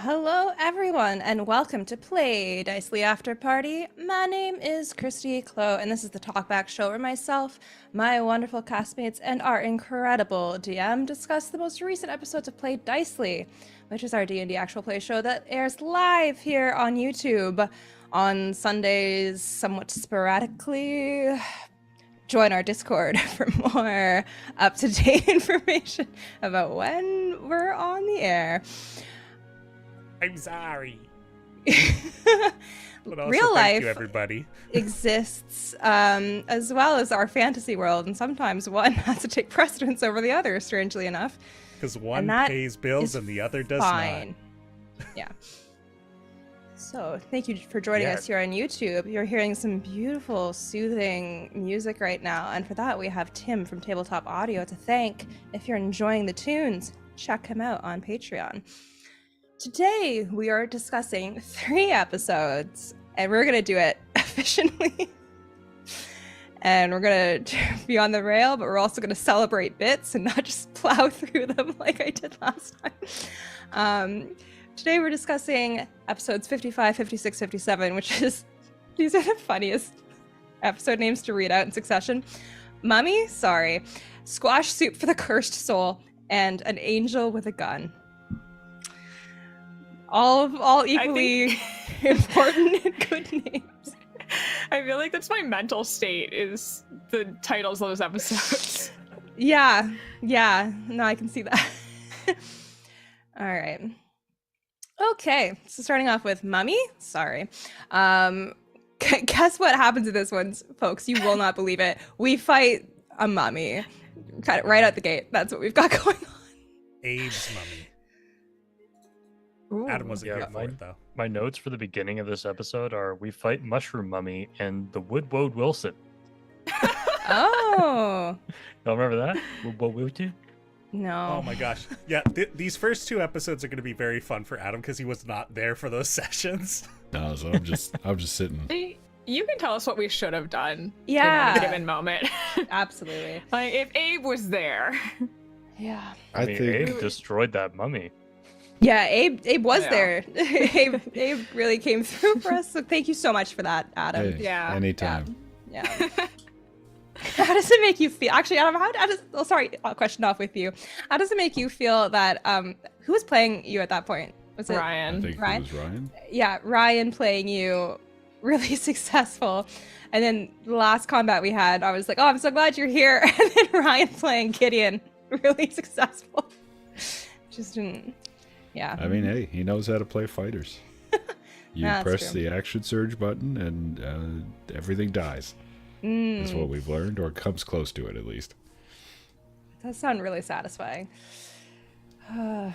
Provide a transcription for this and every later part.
Hello, everyone, and welcome to Play Dicely After Party. My name is Christy Clow, and this is the Talkback Show where myself, my wonderful castmates, and our incredible DM discuss the most recent episodes of Play Dicely, which is our D&D actual play show that airs live here on YouTube on Sundays, somewhat sporadically. Join our Discord for more up-to-date information about when we're on the air. I'm sorry. But also Real thank life you, everybody. exists as well as our fantasy world, and sometimes one has to take precedence over the other, strangely enough. Because one that pays bills is and the other does fine. Yeah. So thank you for joining us here on YouTube. You're hearing some beautiful, soothing music right now, and for that we have Tim from Tabletop Audio to thank. If you're enjoying the tunes, check him out on Patreon. Today, we are discussing 3 episodes, and we're going to do it efficiently. And we're going to be on the rail, but we're also going to celebrate bits and not just plow through them like I did last time. Today, we're discussing episodes 55, 56, 57, which is, these are the funniest episode names to read out in succession. Mummy, sorry. Squash Soup for the Cursed Soul, and An Angel with a Gun. All equally important and good names. I feel like that's my mental state, is the titles of those episodes. Yeah. No, I can see that. All right. Okay, so starting off with Mummy. Sorry. Guess what happens in this one, folks? You will not believe it. We fight a mummy. Kind of right out the gate. That's what we've got going on. Abe's mummy. Ooh. Adam wasn't here for it, though. My notes for the beginning of this episode are: we fight Mushroom Mummy and the Woodwode Wilson. Oh. Y'all remember that? Woodwode Wilson? No. Oh my gosh. Yeah, these first 2 episodes are going to be very fun for Adam because he was not there for those sessions. No, so I'm just sitting. You can tell us what we should have done. Yeah. In a given moment. Absolutely. Like, if Abe was there. Yeah. I mean, Abe destroyed that mummy. Yeah, Abe was Yeah. there. Abe really came through for us. So thank you so much for that, Adam. Hey, Yeah. anytime. Yeah. How does it make you feel? Actually, Adam, I'll question off with you. How does it make you feel that who was playing you at that point? Was it I Ryan. think Ryan? it was Ryan. Yeah, Ryan playing you, really successful. And then the last combat we had, I was like, oh, I'm so glad you're here. And then Ryan playing Gideon, really successful. Just didn't. Yeah. I mean, hey, he knows how to play fighters. You That's press true. the action surge button and everything dies. That's what we've learned, or comes close to it at least. That sounds really satisfying. All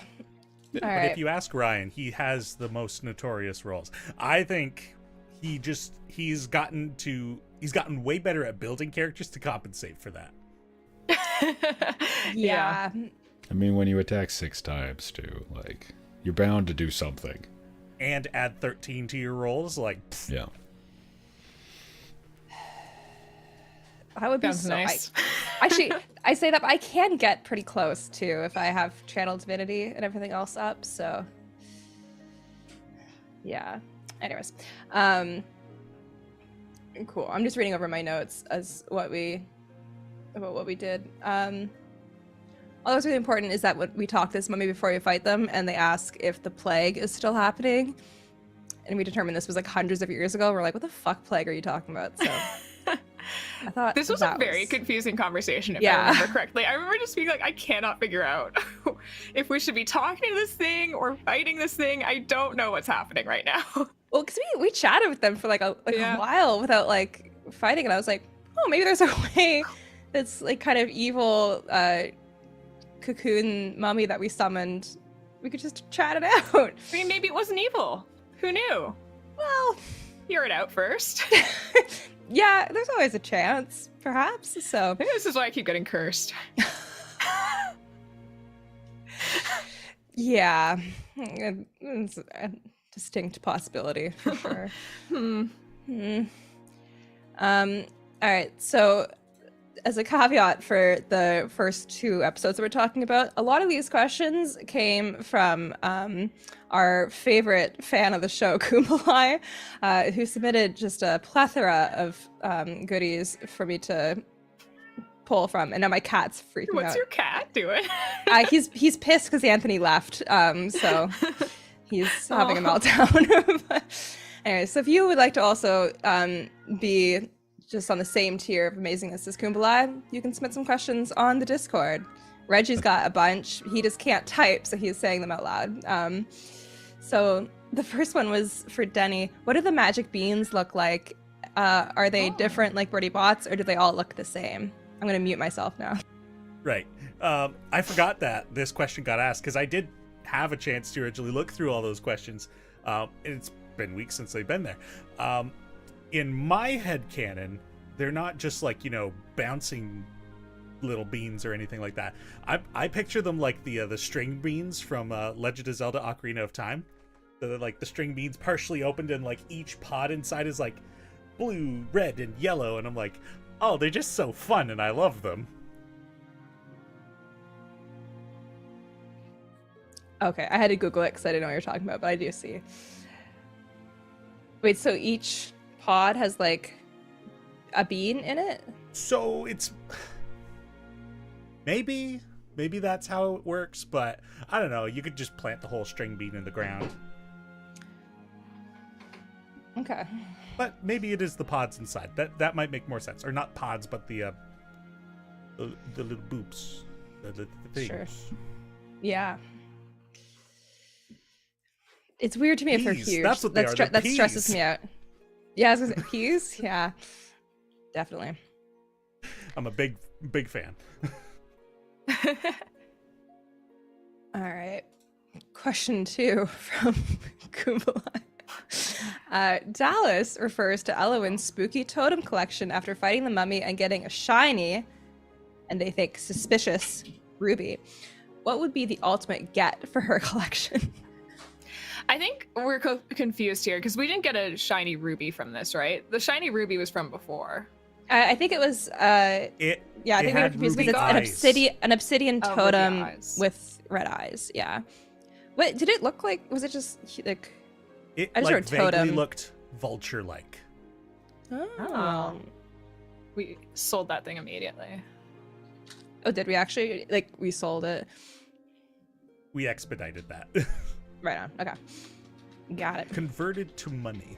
But right. if you ask Ryan, he has the most notorious roles. I think he's gotten way better at building characters to compensate for that. Yeah. I mean, when you attack 6 times too, like, you're bound to do something. And add 13 to your rolls, like, pfft. Yeah. That would be Sounds so nice. Actually, I say that, but I can get pretty close too if I have channel divinity and everything else up. So, yeah. Anyways, cool. I'm just reading over my notes as what we did. All that's really important is that when we talk this mummy before we fight them, and they ask if the plague is still happening, and we determined this was like hundreds of years ago. We're like, what the fuck plague are you talking about? So. I thought This was a very confusing conversation, if I remember correctly. I remember just being like, I cannot figure out if we should be talking to this thing or fighting this thing. I don't know what's happening right now. Well, because we chatted with them for like a while without like fighting, and I was like, oh, maybe there's a way that's like kind of evil cocoon mummy that we summoned. We could just chat it out. I mean, maybe it wasn't evil. Who knew? Well, Hear it out first. yeah, there's always a chance, perhaps. So Maybe this is why I keep getting cursed. yeah, it's a distinct possibility for sure. All right, so as a caveat for the first 2 episodes that we're talking about, a lot of these questions came from our favorite fan of the show, Kumbalai, who submitted just a plethora of goodies for me to pull from. And now my cat's freaking out. What's your cat doing? He's pissed because Anthony left, so he's having a meltdown. Anyway, so if you would like to also be just on the same tier of amazingness as Kumbalai, you can submit some questions on the Discord. Reggie's got a bunch. He just can't type, so he's saying them out loud. So the first one was for Denny. What do the magic beans look like? Are they different like Birdie Bots, or do they all look the same? I'm going to mute myself now. Right. I forgot that this question got asked because I did have a chance to originally look through all those questions. And it's been weeks since they've been there. In my headcanon, they're not just like, bouncing little beans or anything like that. I picture them like the string beans from Legend of Zelda Ocarina of Time. So like the string beans partially opened and like each pod inside is like blue, red, and yellow. And I'm like, oh, they're just so fun and I love them. Okay, I had to Google it because I didn't know what you were talking about, but I do see. Wait, so each pod has like a bean in it? So it's maybe that's how it works, but I don't know. You could just plant the whole string bean in the ground. Okay. But maybe it is the pods inside. That might make more sense. Or not pods, but the little boops, the things. Sure. Yeah. It's weird to me if they're Peas. huge. That's what they are. They're that stresses peas. me out. Yeah, I was gonna say peas. Yeah, definitely. I'm a big fan. All right. Question 2 from Kumbalai. Dallas refers to Elowen's spooky totem collection after fighting the mummy and getting a shiny, and they think suspicious, ruby. What would be the ultimate get for her collection? I think we're confused here because we didn't get a shiny ruby from this, right? The shiny ruby was from before. I think it was. I think we were confused because it's an obsidian totem with red eyes. Yeah. What did it look like? Was it just like? It I just like wrote totem. vaguely looked vulture-like. Oh. We sold that thing immediately. Oh, did we actually? Like, we sold it. We expedited that. Right on. Okay. Got it. Converted to money.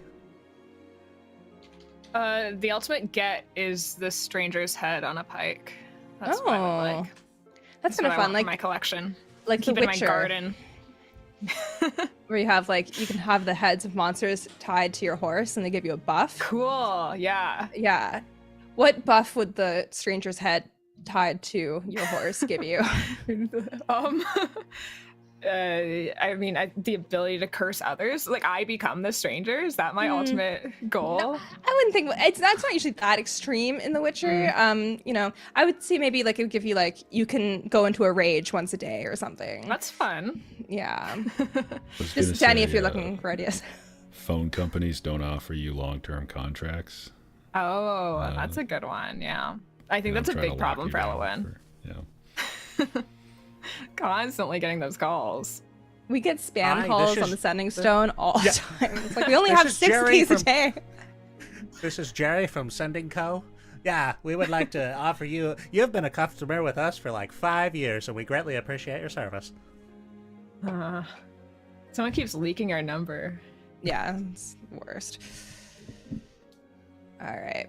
The ultimate get is the stranger's head on a pike. That's what I would like. That's kind of fun. Like my collection. Like keep The it in my Witcher, garden. where you have like you can have the heads of monsters tied to your horse, and they give you a buff. Cool. Yeah. Yeah. What buff would the stranger's head tied to your horse give you? I mean, the ability to curse others. Like, I become the stranger. Is that my ultimate goal? No, I wouldn't think that's not usually that extreme in The Witcher. I would say maybe like it would give you like you can go into a rage once a day or something. That's fun. Yeah. Just Danny, if you're looking for ideas. Phone companies don't offer you long-term contracts. Oh, that's a good one. Yeah, I think that's a big problem for Elowen. Constantly getting those calls. We get spam calls on the sending stone all the time. It's like we only have 6 keys a day. This is Jerry from Sending Co. Yeah, we would like to offer you. You've been a customer with us for like 5 years, and we greatly appreciate your service. Someone keeps leaking our number. Yeah, it's the worst. All right.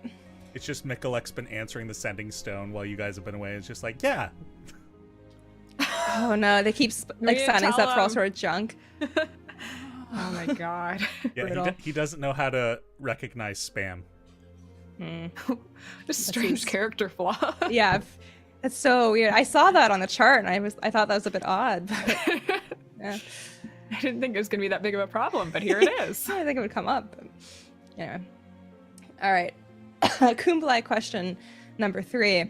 It's just Mikulek's been answering the Sending Stone while you guys have been away. It's just like, yeah. Oh no, they keep like signing us up for all sort of junk. Oh my god. Yeah, he doesn't know how to recognize spam. Just strange character flaw. Yeah, that's so weird. I saw that on the chart, and I thought that was a bit odd. But, yeah. I didn't think it was going to be that big of a problem, but here it is. I think it would come up. But anyway. All right. Kumbalai question number 3.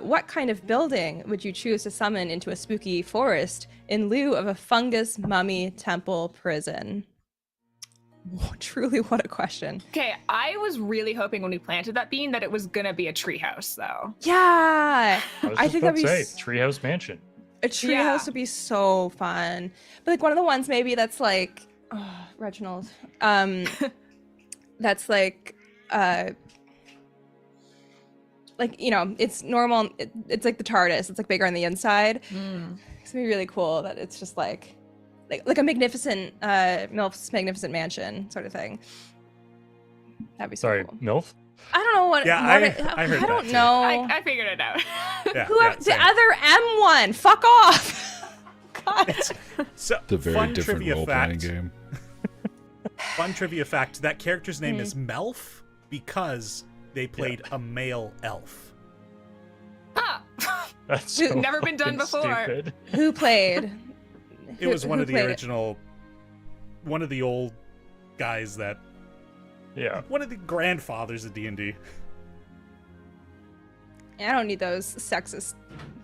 What kind of building would you choose to summon into a spooky forest in lieu of a fungus mummy temple prison? Truly, what a question. Okay, I was really hoping when we planted that bean that it was gonna be a treehouse, though. Yeah, I was I just think about that'd to be say Treehouse Mansion. a treehouse Yeah. would be so fun. But like one of the ones maybe that's like Reginald. That's like it's normal. It's like the TARDIS. It's like bigger on the inside. It's gonna be really cool that it's just like a magnificent MILF's Magnificent Mansion sort of thing. That'd be so Sorry, cool. MILF? I don't know what. Yeah, what I heard I don't that too. know. I figured it out. Yeah, Whoever the same. other M one, fuck off. God. So, It's a very fun different trivia role-playing fact. game. Fun trivia fact: that character's name is Melf because they played a male elf. Ah, That's Dude, so never been done fucking before. stupid. Who played? It was one Who of the played it? original, one of the old guys that, Yeah. one of the grandfathers of D&D. I don't need those sexist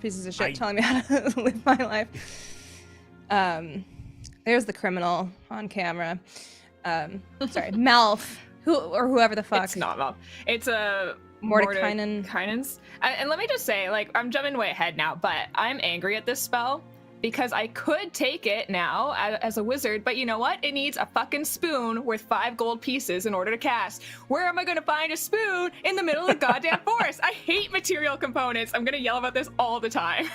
pieces of shit I- telling me how to live my life. There's the criminal on camera. Sorry, Melf, whoever the fuck. It's not Mel. It's a Mordekainen. Mordekainen's. And let me just say, like, I'm jumping way ahead now, but I'm angry at this spell because I could take it now as a wizard, but you know what? It needs a fucking spoon worth 5 gold pieces in order to cast. Where am I going to find a spoon in the middle of the goddamn forest? I hate material components. I'm going to yell about this all the time.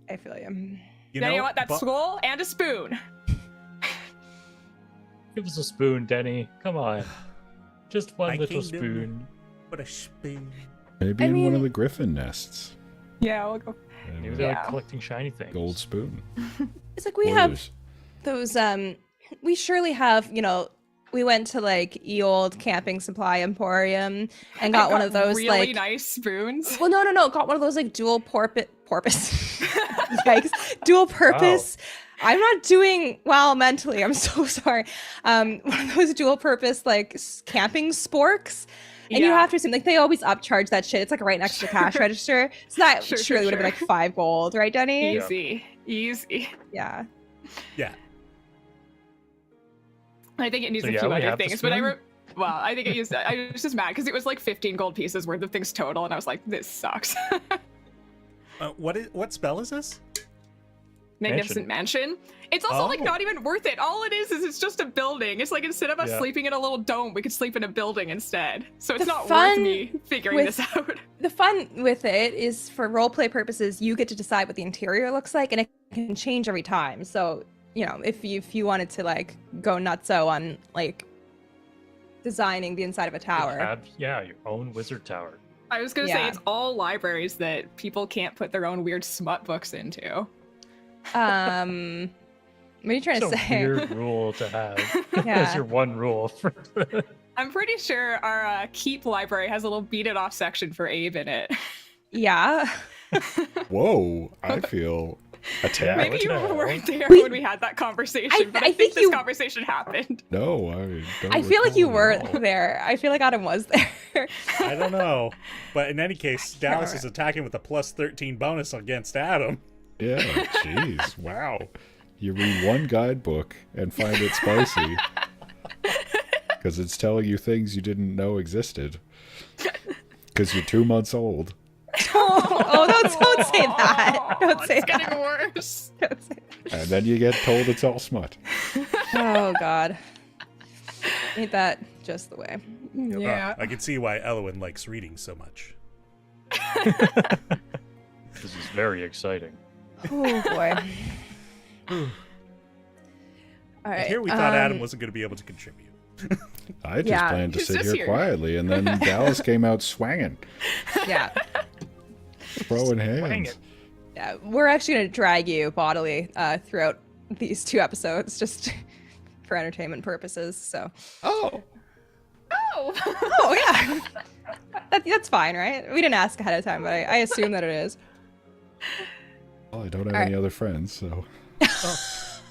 I feel you. You Now you know what? That's but- skull and a spoon. Give us a spoon, Denny. Come on. Just one My little kingdom. spoon. What a spoon. Maybe I in one mean- of the griffin nests. Yeah, we'll go. Maybe they're Yeah. like collecting shiny things. Gold spoon. It's like we have Spoilers. those. We surely have. We went to like old camping supply emporium and got one of those really like. nice spoons. Well, no. Got one of those like dual porpoise. Yikes! Dual purpose. I'm not doing well mentally. I'm so sorry. One of those dual purpose like camping sporks. And you Yeah. have to assume, like, they always upcharge that shit. It's like right next to the cash register. So that Sure, surely would have been like 5 gold, right, Denny? Easy. Yeah. Yeah. I think it needs So a yeah, few we other have the things, but spoon? I think I was just mad because it was like 15 gold pieces worth of things total, and I was like, this sucks. What spell is this? Magnificent Mansion. It's also like Oh. not even worth it. All it is it's just a building. It's like instead of us Yeah. sleeping in a little dome, we could sleep in a building instead. So it's The not worth fun me figuring with- this out. The fun with it is for roleplay purposes, you get to decide what the interior looks like, and it can change every time. So, if you wanted to like go nutso on like designing the inside of a You tower. have, your own wizard tower. I was gonna Yeah. say it's all libraries that people can't put their own weird smut books into. What are you trying It's to a say? weird rule to have. Yeah. As your one rule for I'm pretty sure our Keep library has a little beat it off section for Abe in it. Yeah. Whoa, I feel attacked. Maybe you no. weren't there We- when we had that conversation, I but I think think this you- conversation happened. No, I don't. I feel like you recall were at all. there. I feel like Adam was there. I don't know. But in any case, Dallas remember. is attacking with a plus 13 bonus against Adam. Yeah, jeez, wow. You read one guidebook and find it spicy because it's telling you things you didn't know existed. Because you're 2 months old. Don't say that. Don't say It's that. getting worse. Don't say that. And then you get told it's all smut. Oh God. Ain't that just the way? Yeah. I can see why Elwyn likes reading so much. This is very exciting. Oh boy. All And right. here we thought Adam wasn't going to be able to contribute. I just Yeah, planned to he's sit just here here. quietly, and then Dallas came out swanging, Yeah. throwing Swang hands. it. Yeah. We're actually gonna drag you bodily throughout these 2 episodes, just for entertainment purposes. So. Oh, Oh! Oh yeah. That's fine, right? We didn't ask ahead of time, but I assume that it is. well, I don't have All any right. other friends, so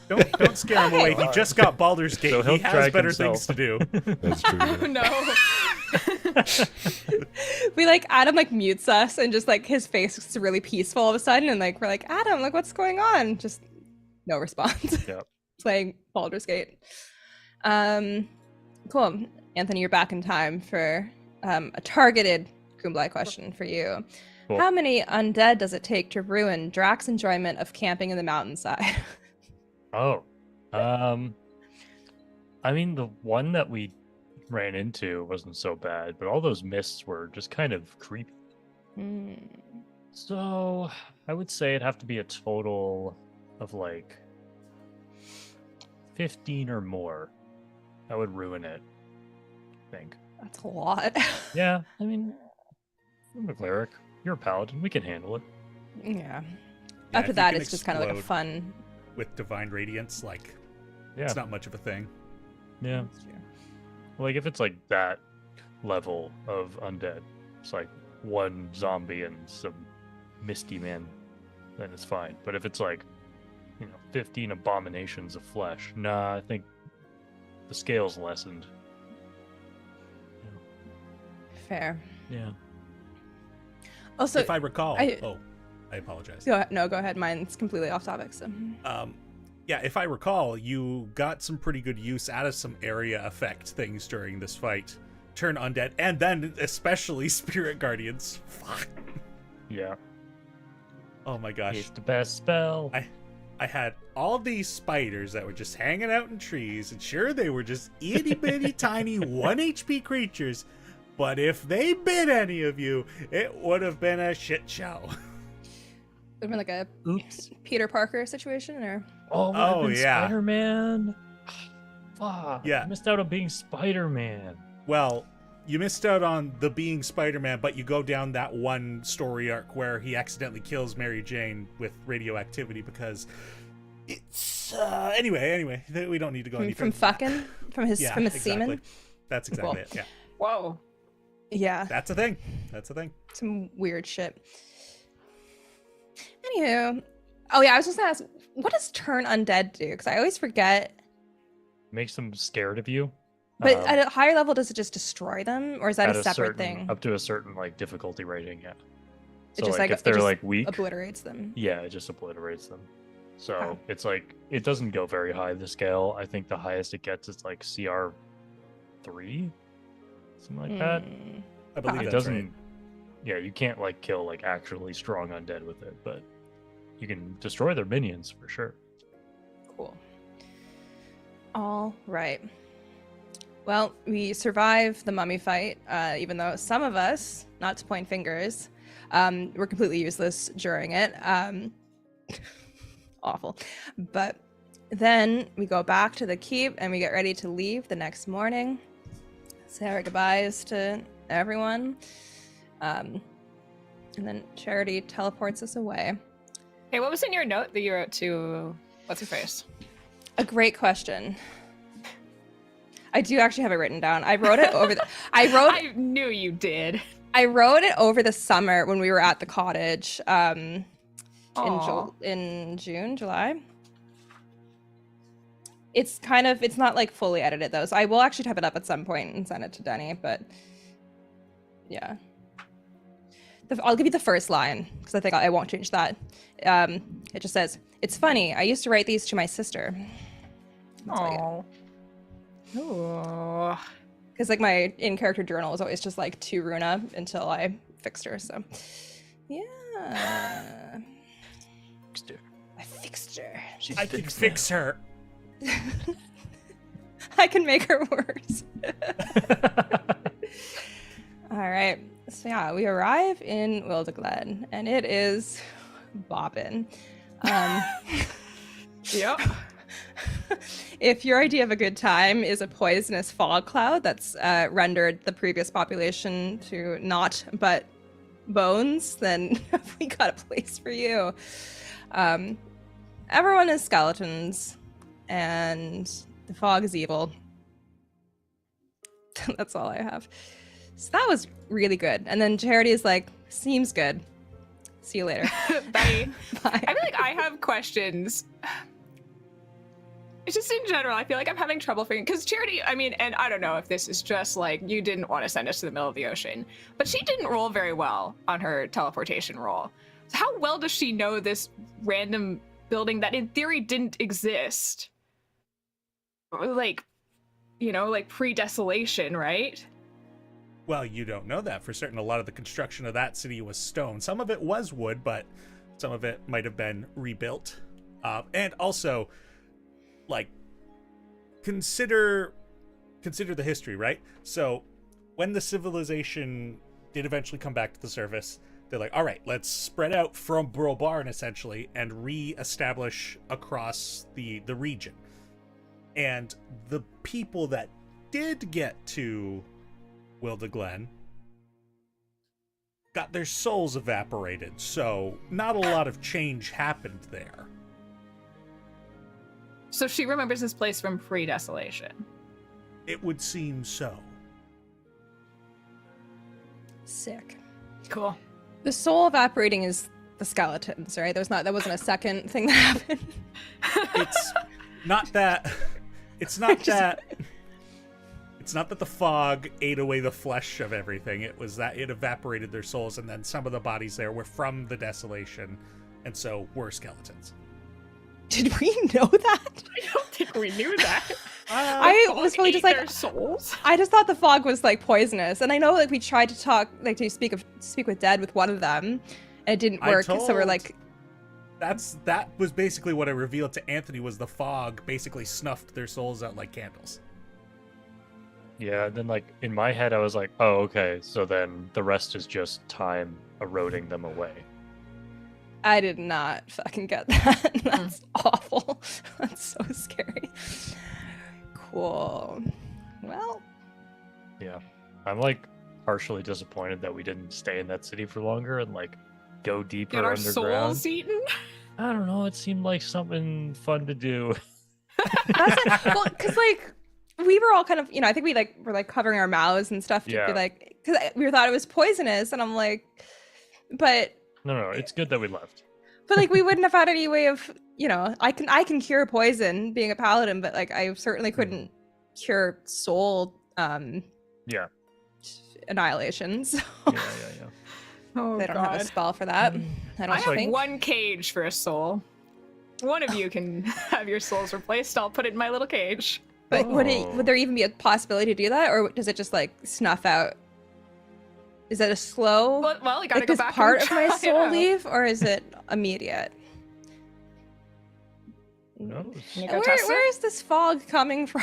Don't scare him away. He just got Baldur's Gate. So he'll he has drag better himself. things to do. that's true. Oh, no. We like Adam like mutes us and just like his face is really peaceful all of a sudden, and like we're like, Adam, like what's going on? Just no response. Yep. Playing Baldur's Gate. Cool. Anthony, you're back in time for a targeted Kumbla question for you. Cool. How many undead does it take to ruin Drax's enjoyment of camping in the mountainside? Oh. I mean, the one that we ran into wasn't so bad, but all those mists were just kind of creepy. So I would say it'd have to be a total of like 15 or more. That would ruin it, I think. That's a lot. Yeah, I mean, I'm a cleric. You're a paladin. We can handle it. Yeah. Yeah, After if you that, can it's just kind of like a explode fun. with divine radiance, like Yeah. it's not much of a thing. Yeah. Like if it's like that level of undead, it's like one zombie and some misty man, then it's fine. But if it's like, 15 abominations of flesh, nah, I think the scale's lessened. Fair. Yeah. Also, If I recall, I apologize. go ahead. Mine's completely off topic. So. Yeah, if I recall, you got some pretty good use out of some area effect things during this fight. Turn undead, and then especially spirit guardians. Fuck. Yeah. Oh my gosh. It's the best spell. I had all these spiders that were just hanging out in trees, and sure, they were just itty bitty tiny 1 HP creatures, but if they bit any of you, it would have been a shit show. Would have been like a Oops. Peter Parker situation, or Oh, yeah. Spider-Man. Fuck. Yeah. I missed out on being Spider-Man. Well, you missed out on the being Spider-Man, but you go down that one story arc where he accidentally kills Mary Jane with radioactivity because it's anyway, we don't need to go any from further. fucking from his Yeah, semen. exactly. That's exactly Cool. it. Yeah, Whoa. Yeah, that's a thing. That's a thing. some weird shit. Anywho, oh yeah, I was just gonna ask, what does turn undead do? Because I always forget. Makes them scared of you. But at a higher level, does it just destroy them, or is that At a separate certain- thing? Up to a certain like difficulty rating, yeah. It So just, like like, if they're it just like weak, Obliterates them. yeah, it just obliterates them. So Oh. it's like it doesn't go very high the scale. I think the highest it gets is like CR 3, something like that. I believe It It that's doesn't. right. Yeah, you can't like kill like actually strong undead with it, but you can destroy their minions for sure. Cool. All right. Well, we survived the mummy fight, even though some of us, not to point fingers, were completely useless during it. Awful. But then we go back to the keep and we get ready to leave the next morning. Say our goodbyes to everyone. And then Charity teleports us away. Hey, what was in your note that you wrote to what's her face? A great question. I do actually have it written down. I wrote it over the I knew you did. I wrote it over the summer when we were at the cottage in June, July. It's not like fully edited though, so I will actually type it up at some point and send it to Denny, but yeah. I'll give you the first line because I think I won't change that. It just says, "It's funny, I used to write these to my sister." That's what I get. Oh. Ooh. Because like my in-character journal was always just like to Runa until I fixed her. So yeah, I fixed her. I can fix her. I can make her worse. All right. So yeah, we arrive in Wildeglen, and it is boppin'. Yep. If your idea of a good time is a poisonous fog cloud that's rendered the previous population to naught but bones, then we got a place for you. Everyone is skeletons, and the fog is evil. That's all I have. So that was really good. And then Charity is like, seems good. See you later. Bye. Bye. I feel like I have questions. It's just in general, I feel like I'm having trouble figuring, because Charity, I mean, and I don't know if this is just like, you didn't want to send us to the middle of the ocean, but she didn't roll very well on her teleportation roll. So how well does she know this random building that in theory didn't exist? Like, like pre-desolation, right? Well, you don't know that for certain. A lot of the construction of that city was stone. Some of it was wood, but some of it might have been rebuilt. And also, like, consider the history, right? So when the civilization did eventually come back to the surface, they're like, all right, let's spread out from Brobarn essentially and re-establish across the region. And the people that did get to Wilda Glen got their souls evaporated, so not a lot of change happened there. So she remembers this place from pre-desolation. It would seem so. Sick. Cool. The soul evaporating is the skeletons, right? That wasn't a second thing that happened. It's not that. It's not that. It's not that the fog ate away the flesh of everything. It was that it evaporated their souls, and then some of the bodies there were from the desolation, and so were skeletons. Did we know that? I don't think we knew that. I was really just like their souls. I just thought the fog was like poisonous, and I know like we tried to talk like to speak with Dead with one of them, and it didn't work. So we're like, that was basically what I revealed to Anthony was the fog basically snuffed their souls out like candles. Yeah, and then like in my head I was like, oh, okay, so then the rest is just time eroding them away. I did not fucking get that. That's awful. That's so scary. Cool. Well. Yeah. I'm like partially disappointed that we didn't stay in that city for longer and like go deeper Get our underground. souls eaten? I don't know, it seemed like something fun to do. That's like, well, because like we were all kind of, I think we like were like covering our mouths and stuff to be like, because we thought it was poisonous, and I'm like, but. No, it's good that we left. But like we wouldn't have had any way of, I can cure poison being a paladin, but like I certainly couldn't cure soul annihilation. So Yeah. Oh, they don't have a spell for that. I don't have think. one cage for a soul. One of you can have your souls replaced. I'll put it in my little cage. But would there even be a possibility to do that, or does it just like snuff out? Is that a slow? Well, you gotta like, go does back. part and of my try soul it out. leave, or is it immediate? Where is this fog coming from?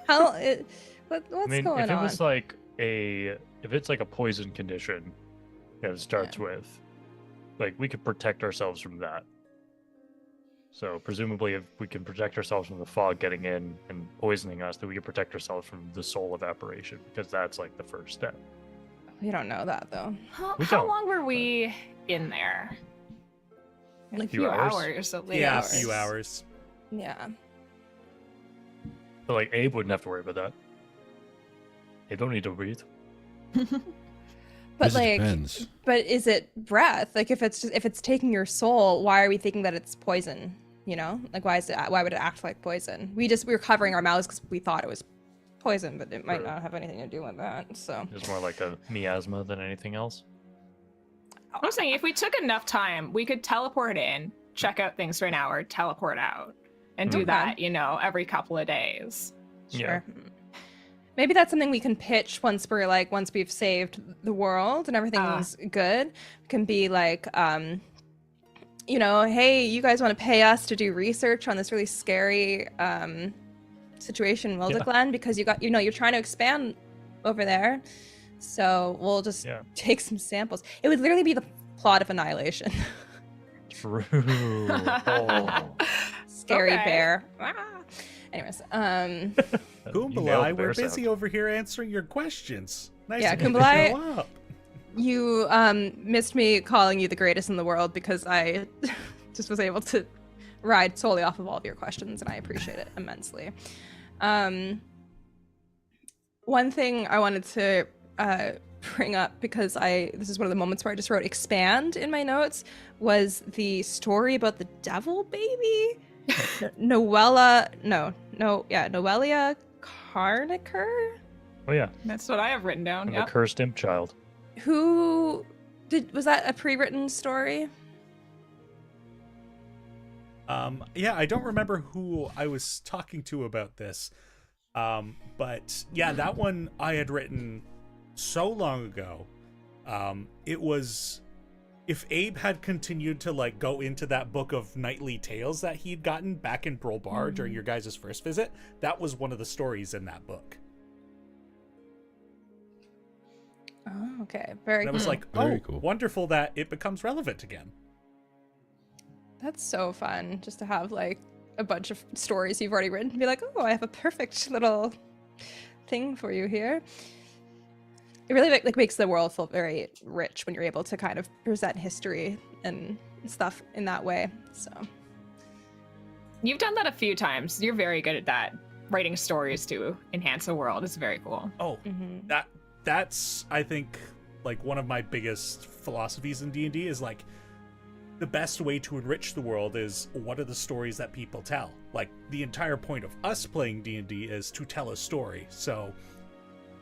What's going on? If it was like if it's like a poison condition that it starts with, like we could protect ourselves from that. So presumably if we can protect ourselves from the fog getting in and poisoning us, then we can protect ourselves from the soul evaporation, because that's like the first step. We don't know that though. How long were we in there? Like a few hours at least. Yeah, a few hours. Yeah. But like Abe wouldn't have to worry about that. They don't need to breathe. But It depends. but is it breath? Like if it's taking your soul, why are we thinking that it's poison? Like why would it act like poison? We were covering our mouths because we thought it was poison, but it might not have anything to do with that. So It's more like a miasma than anything else. I was saying if we took enough time, we could teleport in, check out things for an hour, teleport out, and do that, every couple of days. sure. Maybe that's something we can pitch once we've saved the world and everything's good. Can be like, hey, you guys want to pay us to do research on this really scary situation in Wildeglen because you're trying to expand over there. So we'll just take some samples. It would literally be the plot of Annihilation. True. Scary bear. Anyways, Kumbalai, we're busy over here answering your questions. Nice of you to Kumbalai, show up. you missed me calling you the greatest in the world because I just was able to ride solely off of all of your questions, and I appreciate it immensely. One thing I wanted to bring up, because this is one of the moments where I just wrote expand in my notes, was the story about the devil baby. Noelia Carniker? Oh yeah. That's what I have written down. The cursed imp child. Was that a pre-written story? Yeah, I don't remember who I was talking to about this, But yeah, that one I had written so long ago. It was, if Abe had continued to like go into that book of nightly tales that he'd gotten back in Brol Bar during your guys' first visit, that was one of the stories in that book. Oh, okay. Very And I cool. was like, Very oh, cool. wonderful that it becomes relevant again. That's so fun just to have like a bunch of stories you've already written and be like, oh, I have a perfect little thing for you here. It really like makes the world feel very rich when you're able to kind of present history and stuff in that way. So You've done that a few times. You're very good at that. Writing stories to enhance a world is very cool. Oh, that's I think like one of my biggest philosophies in D&D is like the best way to enrich the world is what are the stories that people tell. Like the entire point of us playing D&D is to tell a story. So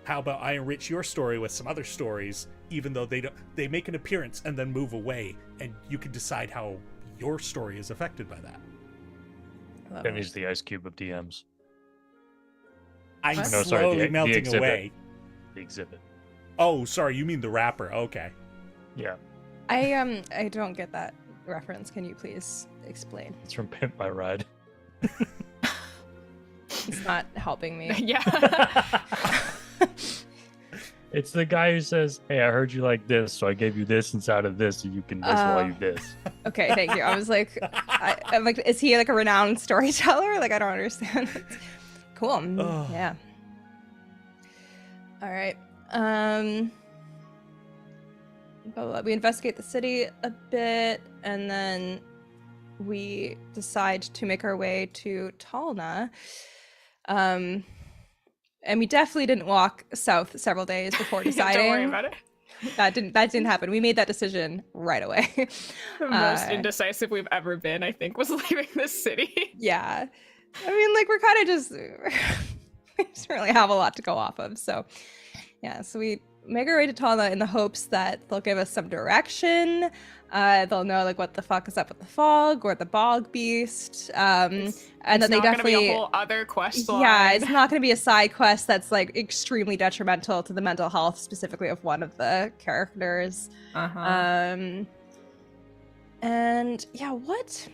how about I enrich your story with some other stories, even though they make an appearance and then move away, and you can decide how your story is affected by that. Then he's the Ice Cube of DMs. I'm What? No, sorry, slowly the melting exhibit. away. The exhibit. Oh, sorry, you mean the rapper. Okay. Yeah, I don't get that reference. Can you please explain? it's from Pimp My Ride. It's not helping me. Yeah. It's the guy who says, "Hey, I heard you like this, so I gave you this inside of this, and you can this while you this." Okay, thank you. I was like, I'm like, is he like a renowned storyteller? Like, I don't understand. Cool. Ugh. Yeah. All right. Blah, blah, blah. We investigate the city a bit, and then we decide to make our way to Talna. And we definitely didn't walk south several days before deciding. Don't worry about it. That didn't happen. We made that decision right away. The most indecisive we've ever been, I think, was leaving this city. Yeah. I mean, like, we're kind of just, we just really have a lot to go off of. So, yeah, so we make our way to Tala in the hopes that they'll give us some direction. They'll know, like, what the fuck is up with the fog or the bog beast. And then they It's not definitely. gonna be a whole other quest line. Yeah, it's not going to be a side quest that's, like, extremely detrimental to the mental health, specifically of one of the characters. And yeah, what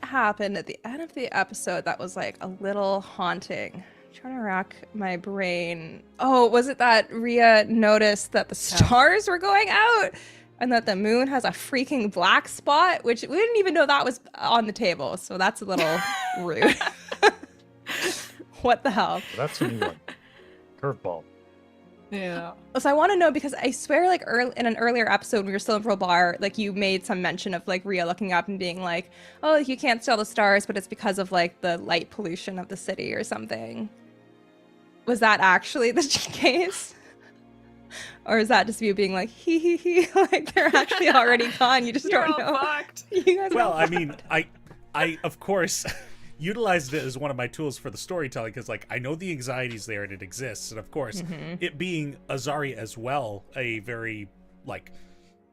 happened at the end of the episode that was like a little haunting? I'm trying to rack my brain. Oh, was it that Rhea noticed that the stars were going out and that the moon has a freaking black spot, which we didn't even know that was on the table. So that's a little rude. What the hell? That's a new one. Curveball. Yeah. So I want to know, because I swear, like, in an earlier episode when we were still in Pearl Bar, like, you made some mention of, like, Rhea looking up and being like, oh, you can't see all the stars, but it's because of, like, the light pollution of the city or something. Was that actually the case? Or is that just you being like, hee hee hee, like, they're actually already gone, you just You're don't all know. fucked. You guys Well, are I mean, I of course utilized it as one of my tools for the storytelling because, like, I know the anxiety's there and it exists, and of course, it being Azari as well, a very, like,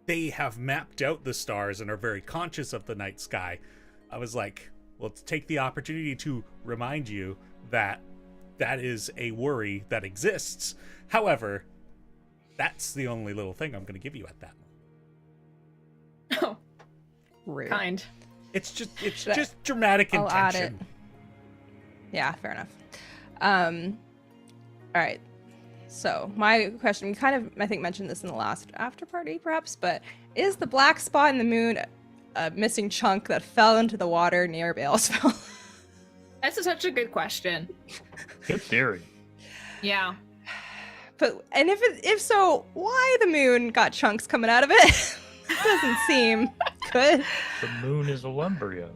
they have mapped out the stars and are very conscious of the night sky. I was like, well, let's take the opportunity to remind you that that is a worry that exists. However, that's the only little thing I'm going to give you at that moment. Oh, rude. kind. It's just dramatic I'll add intention. it. Yeah, fair enough. All right. So my question, we kind of, I think, mentioned this in the last after party, perhaps, but is the black spot in the moon a missing chunk that fell into the water near Balesville? That's such a good question. Good theory. Yeah. And if so, why the moon got chunks coming out of it? Doesn't seem good. The moon is a Lumbria.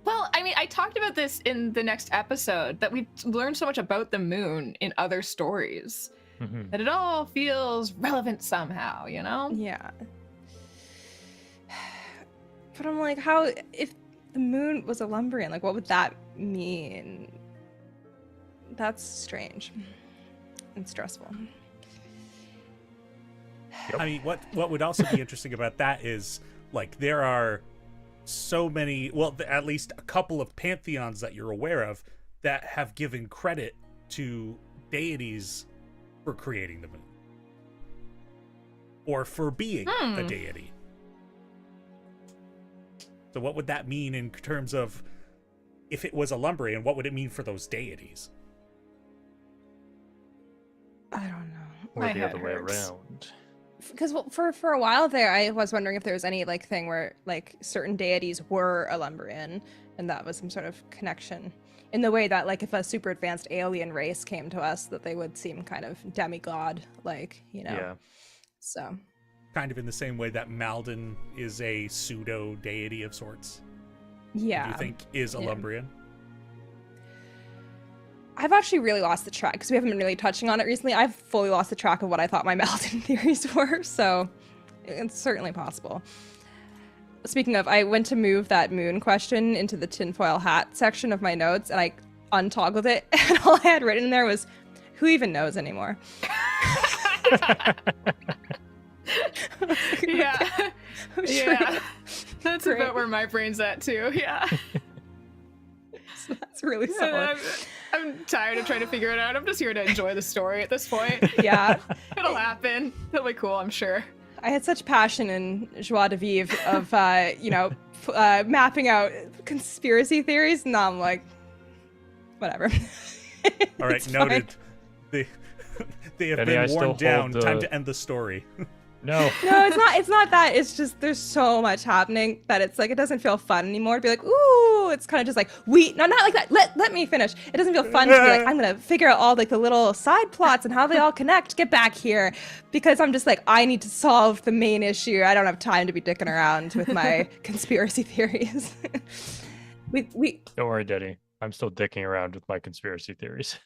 Well, I mean, I talked about this in the next episode, that we've learned so much about the moon in other stories that it all feels relevant somehow, you know? Yeah. But I'm like, how, if the moon was a Lumbrian, like, what would that mean? That's strange and stressful. I mean, what would also be interesting about that is, like, there are so many, well, at least a couple of pantheons that you're aware of that have given credit to deities for creating the moon or for being a deity. So what would that mean in terms of, if it was a Lumbrian, what would it mean for those deities? I don't know. Or the other way around. Because for a while there, I was wondering if there was any like thing where like certain deities were a Lumbrian, and that was some sort of connection. In the way that like if a super advanced alien race came to us, that they would seem kind of demigod, like, you know. Yeah. So. Kind of in the same way that Malden is a pseudo deity of sorts. Yeah. Do you think is a Lumbrian? I've actually really lost the track because we haven't been really touching on it recently. I've fully lost the track of what I thought my Malden theories were, so it's certainly possible. Speaking of, I went to move that moon question into the tinfoil hat section of my notes, and I untoggled it, and all I had written in there was, who even knows anymore? Yeah. Yeah. That's Great. about where my brain's at too. Yeah. So that's really solid. I'm tired of trying to figure it out. I'm just here to enjoy the story at this point. Yeah. It'll happen. It'll be cool, I'm sure. I had such passion and joie de vivre of, mapping out conspiracy theories, and now I'm like, whatever. All right, noted. They have been worn down. Time to end the story. No. No, it's not that. It's just there's so much happening that it's like it doesn't feel fun anymore to be like, ooh, it's kind of just like, not like that. Let me finish. It doesn't feel fun to be like, I'm gonna figure out all like the little side plots and how they all connect. Get back here, because I'm just like, I need to solve the main issue. I don't have time to be dicking around with my conspiracy theories. we Don't worry, Daddy. I'm still dicking around with my conspiracy theories.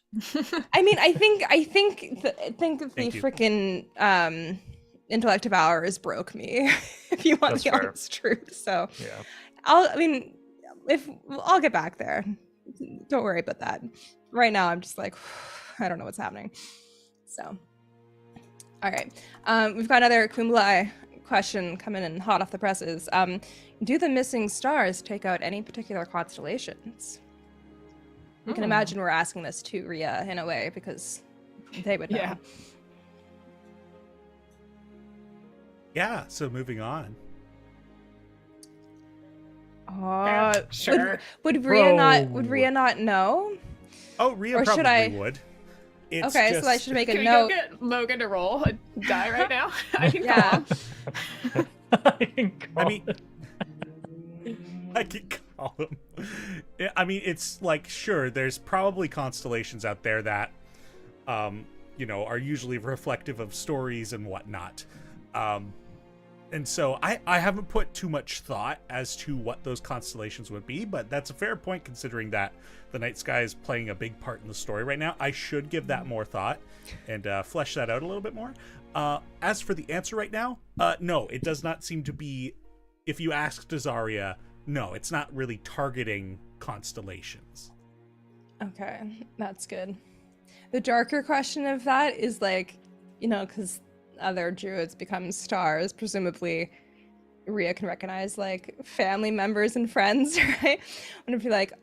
I mean, I think the freaking intellective hours broke me. If you want That's the fair. honest truth, so Yeah. I'll get back there. Don't worry about that. Right now, I'm just like, I don't know what's happening. So, all right, we've got another Kumblai question coming in hot off the presses. Do the missing stars take out any particular constellations? You can imagine we're asking this to Rhea in a way, because they would know. Yeah. Yeah, so moving on. Sure. Would Rhea not know? Oh, Rhea Or should probably I- would. It's Okay, just, so I should make a Can we note. go get Logan to roll a die right now? I can Yeah. call. I mean, I can call him. I mean, it's like, sure, there's probably constellations out there that, are usually reflective of stories and whatnot. And so I haven't put too much thought as to what those constellations would be, but that's a fair point considering that the night sky is playing a big part in the story right now. I should give that more thought and flesh that out a little bit more. As for the answer right now, no, it does not seem to be, if you ask Dazaria, no, it's not really targeting constellations. Okay, that's good. The darker question of that is like, because other druids become stars, presumably Rhea can recognize like family members and friends, right? And it'd be like,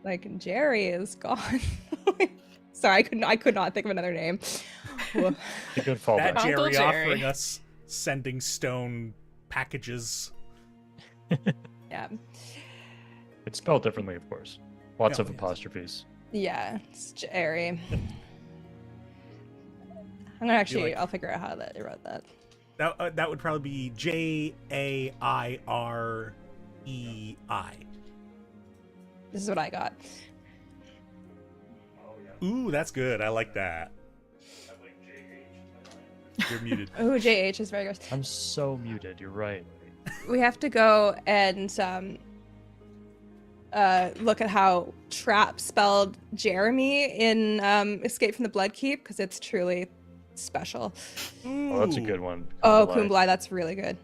like Jerry is gone. Sorry, I could not think of another name. A good fallback. That Uncle Jerry Jerry. offering us sending stone packages. Yeah. It's spelled differently, of course. Lots Oh, of yes. apostrophes. Yeah, it's Jerry. I'm gonna actually, I'll figure out how that I wrote that. That would probably be Jairei. This is what I got. Ooh, that's good. I like that. You're muted. Oh, JH is very gross. I'm so muted. You're right. We have to go and look at how Trap spelled Jeremy in Escape from the Bloodkeep, because it's truly special. Oh, that's a good one. Oh, Kumblai. Kumblai, that's really good.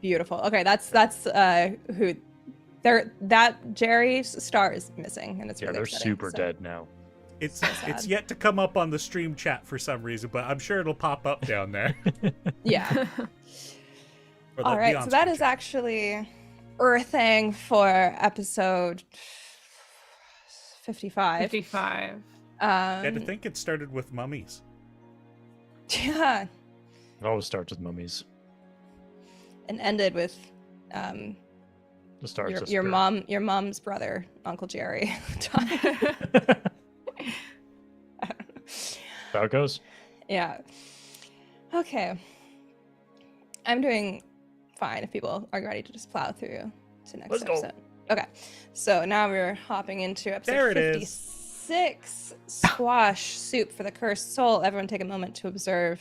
Beautiful. Okay, that's who that Jerry's star is missing, and it's Yeah, really they're upsetting, super so. dead now. It's sad. yet to come up on the stream chat for some reason, but I'm sure it'll pop up down there. Yeah. Or All the right, so that on-screen is chat. actually Earthing for episode 55. 55. I had to think it started with mummies. Yeah. It always starts with mummies. And ended with It starts with your spirit. your mom's brother, Uncle Jerry. How it goes. Yeah. Okay. I'm doing fine if people are ready to just plow through to next Let's go. episode. Okay. So now we're hopping into episode There it is. 56. Squash Soup for the Cursed Soul. Everyone take a moment to observe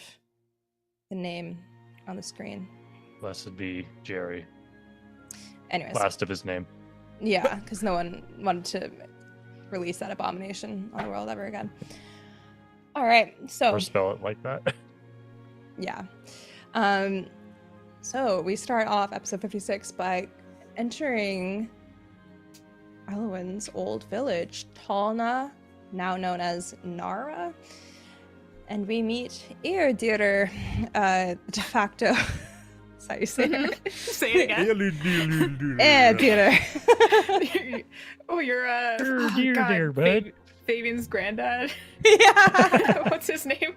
the name on the screen. Blessed be Jerry. Anyways. Last of his name. Yeah, because no one wanted to release that abomination on the world ever again. All right, so Or spell it like that. yeah. So we start off episode 56 by entering Elwyn's old village, Talna, now known as Nara, and we meet Eardeater, de facto. That's how you say it. Say it again. Eardeater. Oh, you're Dear, God, dear, bud. Fabian's granddad. Yeah. What's his name?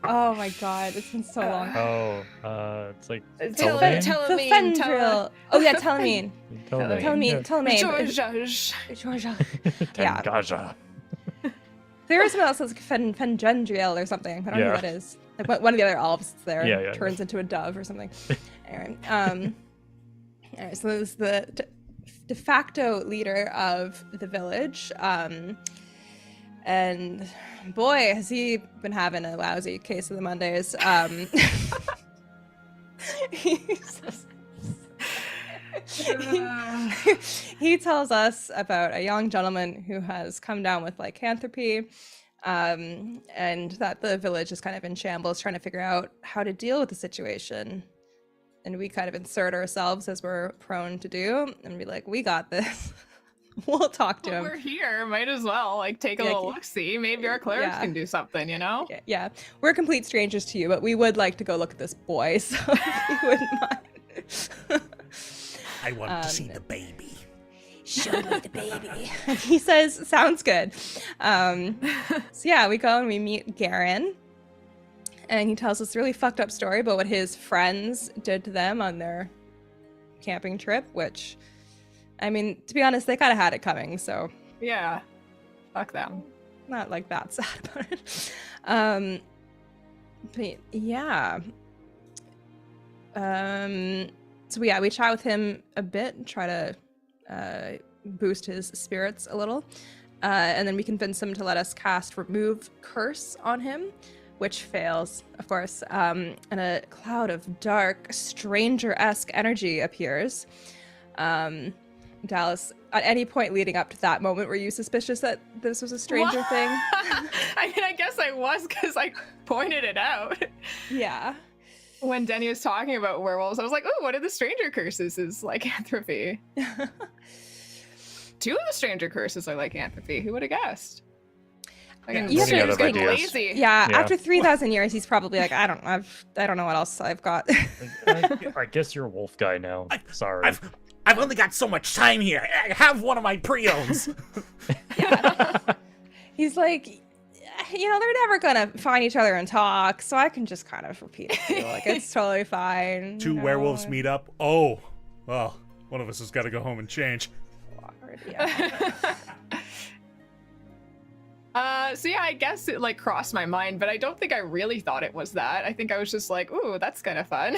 Oh my God, it's been so long. Oh, it's like Telemine. Fefendril. Oh yeah, Telemine. Telemine. Telemine. George. Georgia. Yeah. Tengaja. There is something else that's Fendrendriel or something. I don't know who Yeah. that is. Like one of the other elves there Yeah, turns into a dove or something. Anyway, anyway, so this is the de facto leader of the village. And boy, has he been having a lousy case of the Mondays. He tells us about a young gentleman who has come down with lycanthropy, and that the village is kind of in shambles, trying to figure out how to deal with the situation. And we kind of insert ourselves, as we're prone to do, and be like, we got this. We'll talk to Well, him. we're here. Might as well take a little look-see. Maybe our clerics Yeah. can do something, you know? Yeah, we're complete strangers to you, but we would like to go look at this boy, so if you wouldn't mind. I want to see the baby. Show me the baby. He says, sounds good. So yeah, we go and we meet Garen, and he tells us a really fucked up story about what his friends did to them on their camping trip, which, I mean, to be honest, they kind of had it coming, so Yeah. Fuck them. not like that sad about it. But yeah. So yeah, we chat with him a bit and try to boost his spirits a little. And then we convince him to let us cast Remove Curse on him, which fails, of course. And a cloud of dark, stranger-esque energy appears. Dallas, at any point leading up to that moment, were you suspicious that this was a stranger What? thing? I mean, I guess I was because I pointed it out. Yeah. When Denny was talking about werewolves, I was like, oh, what are the stranger curses is lycanthropy? Two of the stranger curses are lycanthropy. Who would have guessed? Like, You have to Stranger's think- getting ideas. lazy. Yeah, Yeah. after 3,000 years, he's probably like, I don't know what else I've got. I guess you're a wolf guy now. Sorry. I've only got so much time here. I have one of my pre-owns. Yeah. He's like, you know, they're never gonna find each other and talk, so I can just kind of repeat it to you. Like, it's totally fine. Two you know? werewolves meet up. Oh, well, one of us has got to go home and change. Awkward, yeah. So yeah, I guess it like crossed my mind, but I don't think I really thought it was that. I think I was just like, ooh, that's kind of fun.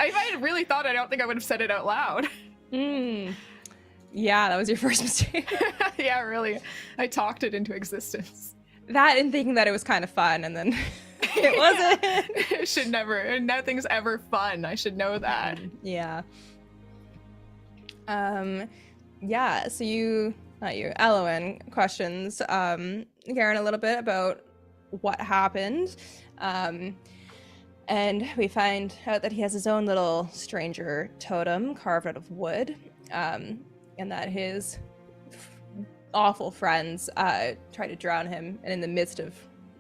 If I had really thought, I don't think I would have said it out loud. Yeah, that was your first mistake. Yeah, really. I talked it into existence. That and thinking that it was kind of fun, and then it wasn't. It should never. Nothing's ever fun. I should know that. Yeah. Yeah, so Elowen questions Garen a little bit about what happened. And we find out that he has his own little stranger totem carved out of wood, and that his awful friends tried to drown him, and in the midst of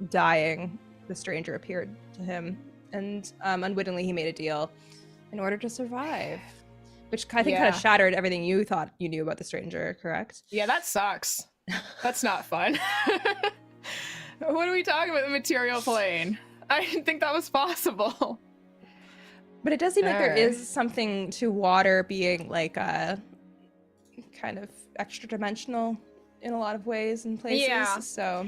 dying, the stranger appeared to him, and unwittingly he made a deal in order to survive. which I think kind of shattered everything you thought you knew about the stranger, correct? Yeah, that sucks. That's not fun. What are we talking about, the material plane? I didn't think that was possible. But it does seem like there is something to water being like a kind of extra dimensional in a lot of ways and places. Yeah. So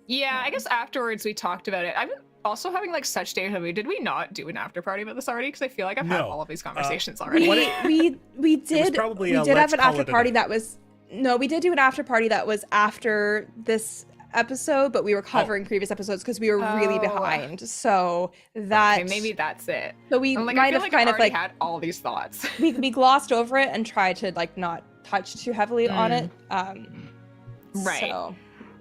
yeah, I guess afterwards we talked about it. I'm also having like such deja vu. Did we not do an after party about this already? Because I feel like I've had all of these conversations already. We did have an after party that was we did do an after party that was after this episode, but we were covering previous episodes because we were really behind. So that maybe that's it. So we might have kind of like had all these thoughts. we glossed over it and tried to like not touch too heavily on it. Right. So,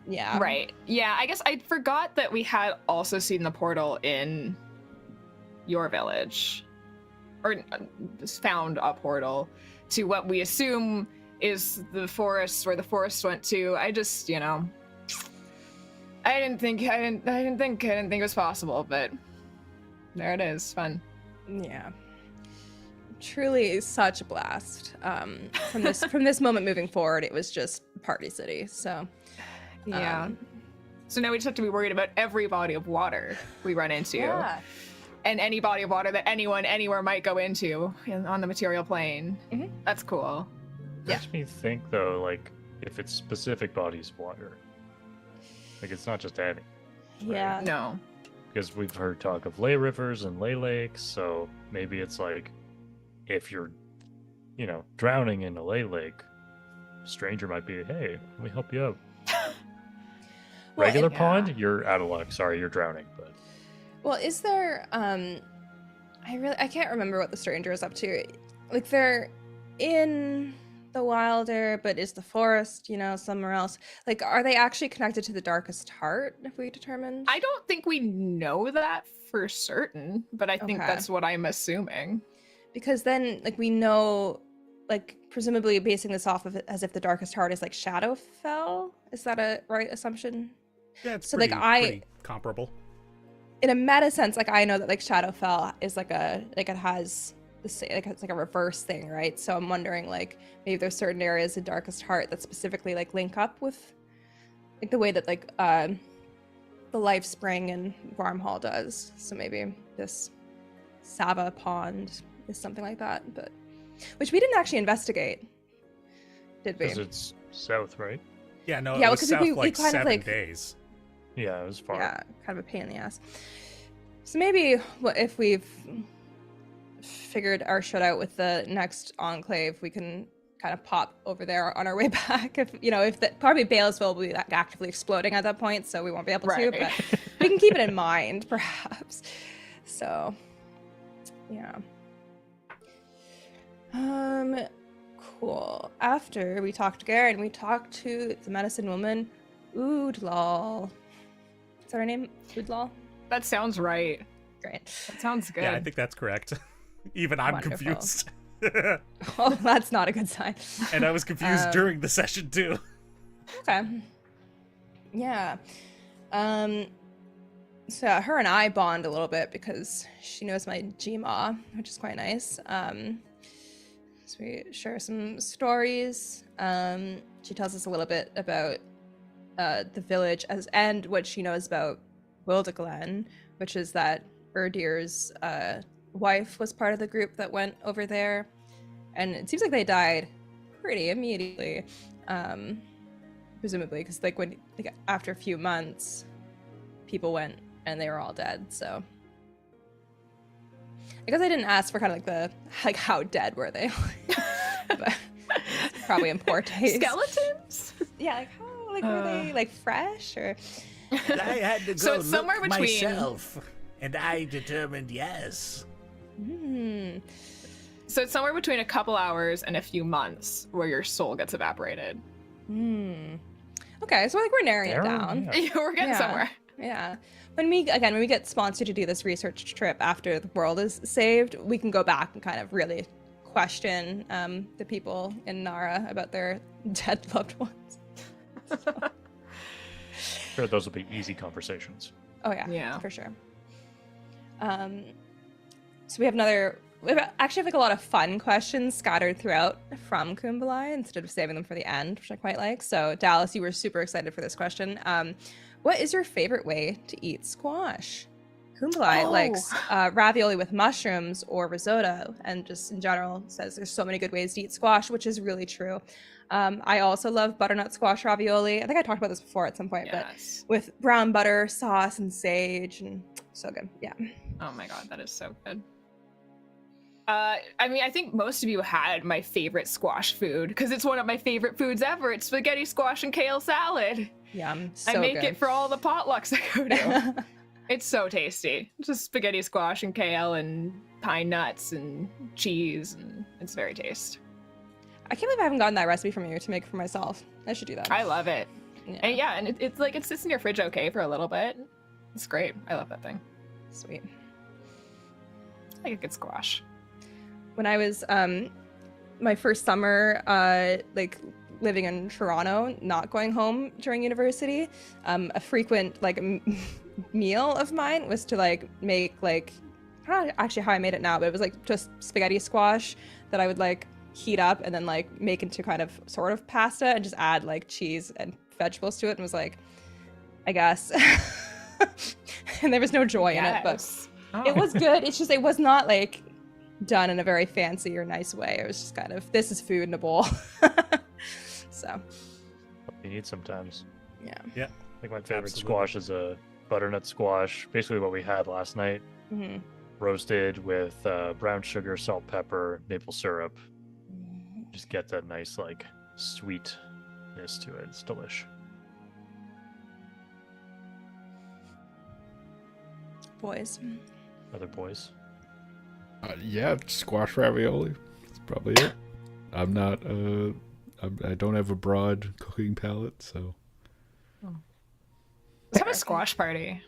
yeah. Right. Yeah. I guess I forgot that we had also seen the portal in your village, or found a portal to what we assume is the forest, where the forest went to. I just, I didn't think it was possible, but there it is. Fun. Yeah. Truly such a blast. From this moment moving forward, it was just Party City. So yeah. So now we just have to be worried about every body of water we run into. Yeah. And any body of water that anyone anywhere might go into on the material plane. Mm-hmm. That's cool. Makes me think though, like if it's specific bodies of water, like it's not just any. Yeah. Right? No. Because we've heard talk of lay rivers and lay lakes, so maybe it's like if you're, drowning in a lay lake, stranger might be, hey, let me help you out. Regular pond, you're out of luck. Sorry, you're drowning. But is there? I can't remember what the stranger is up to. Like they're in the wilder, but is the forest, somewhere else? Like, are they actually connected to the darkest heart? Have we determined? I don't think we know that for certain, but I think that's what I'm assuming. Because then, like, we know, like, presumably basing this off of it as if the darkest heart is like Shadowfell. Is that a right assumption? Yeah, it's so pretty comparable. In a meta sense, like I know that like Shadowfell is like it has it's like a reverse thing, right? So I'm wondering like maybe there's certain areas in Darkest Heart that specifically like link up with like the way that like the Life Spring and Wormhall does. So maybe this Sava Pond is something like that, but which we didn't actually investigate, did we? Because it's south, right? Yeah, no, it was south like 7 days. Yeah, it was far. Yeah, kind of a pain in the ass. So maybe if we've figured our shit out with the next enclave, we can kind of pop over there on our way back. Probably Baylessville will be actively exploding at that point, so we won't be able to, but we can keep it in mind, perhaps. So, yeah. Cool. After we talked to Garen, we talked to the medicine woman, Oodlal. Is that her name? Oodlal? That sounds right. Great. That sounds good. Yeah, I think that's correct. Even I'm confused. Oh, that's not a good sign. And I was confused during the session too. Okay. Yeah. So her and I bond a little bit because she knows my Gma, which is quite nice. So we share some stories. She tells us a little bit about the village and what she knows about Wildeglen, which is that Erdir's wife was part of the group that went over there, and it seems like they died pretty immediately, presumably because after a few months people went and they were all dead. So I guess I didn't ask for kind of like how dead were they. But it's probably in poor taste. Skeletons? Yeah, like how were they like fresh or I had to go so it's somewhere between myself, and I determined yes. So it's somewhere between a couple hours and a few months where your soul gets evaporated. Okay, so we're narrowing it down. Yeah. We're getting somewhere. Yeah. When we get sponsored to do this research trip after the world is saved, we can go back and kind of really question the people in Nara about their dead loved ones. Sure, those will be easy conversations. Oh yeah, for sure. So we have another we actually have like a lot of fun questions scattered throughout from Kumbhalai instead of saving them for the end, which I quite like. So Dallas, you were super excited for this question. What is your favorite way to eat squash? Kumbhalai likes ravioli with mushrooms or risotto, and just in general says there's so many good ways to eat squash, which is really true. I also love butternut squash ravioli. I think I talked about this before at some point, but with brown butter, sauce, and sage, and so good. Yeah. Oh my god, that is so good. I mean, I think most of you had my favorite squash food because it's one of my favorite foods ever. It's spaghetti squash and kale salad. Yum. So I make good. it for all the potlucks I go to. It's so tasty. Just spaghetti squash and kale and pine nuts and cheese, and it's very tasty. I can't believe I haven't gotten that recipe from you to make for myself. I should do that. I love it. Yeah, and it's like it sits in your fridge okay for a little bit. It's great. I love that thing. Sweet. I like a good squash. When I was my first summer like living in Toronto, not going home during university, a frequent like meal of mine was to like make like, I don't know actually how I made it now, but it was like just spaghetti squash that I would like heat up and then like make into kind of sort of pasta and just add like cheese and vegetables to it, and was like, I guess and there was no joy in it, but it was good. It's just, it was not like done in a very fancy or nice way. It was just kind of, this is food in a bowl. So you need sometimes. Yeah. I think my favorite squash is a butternut squash, basically what we had last night. Roasted with brown sugar, salt, pepper, maple syrup. Just get that nice like sweetness to it. It's delish. Boys. Other boys. Yeah, squash ravioli. That's probably it. I'm not. I don't have a broad cooking palate, so. Let's have a squash party.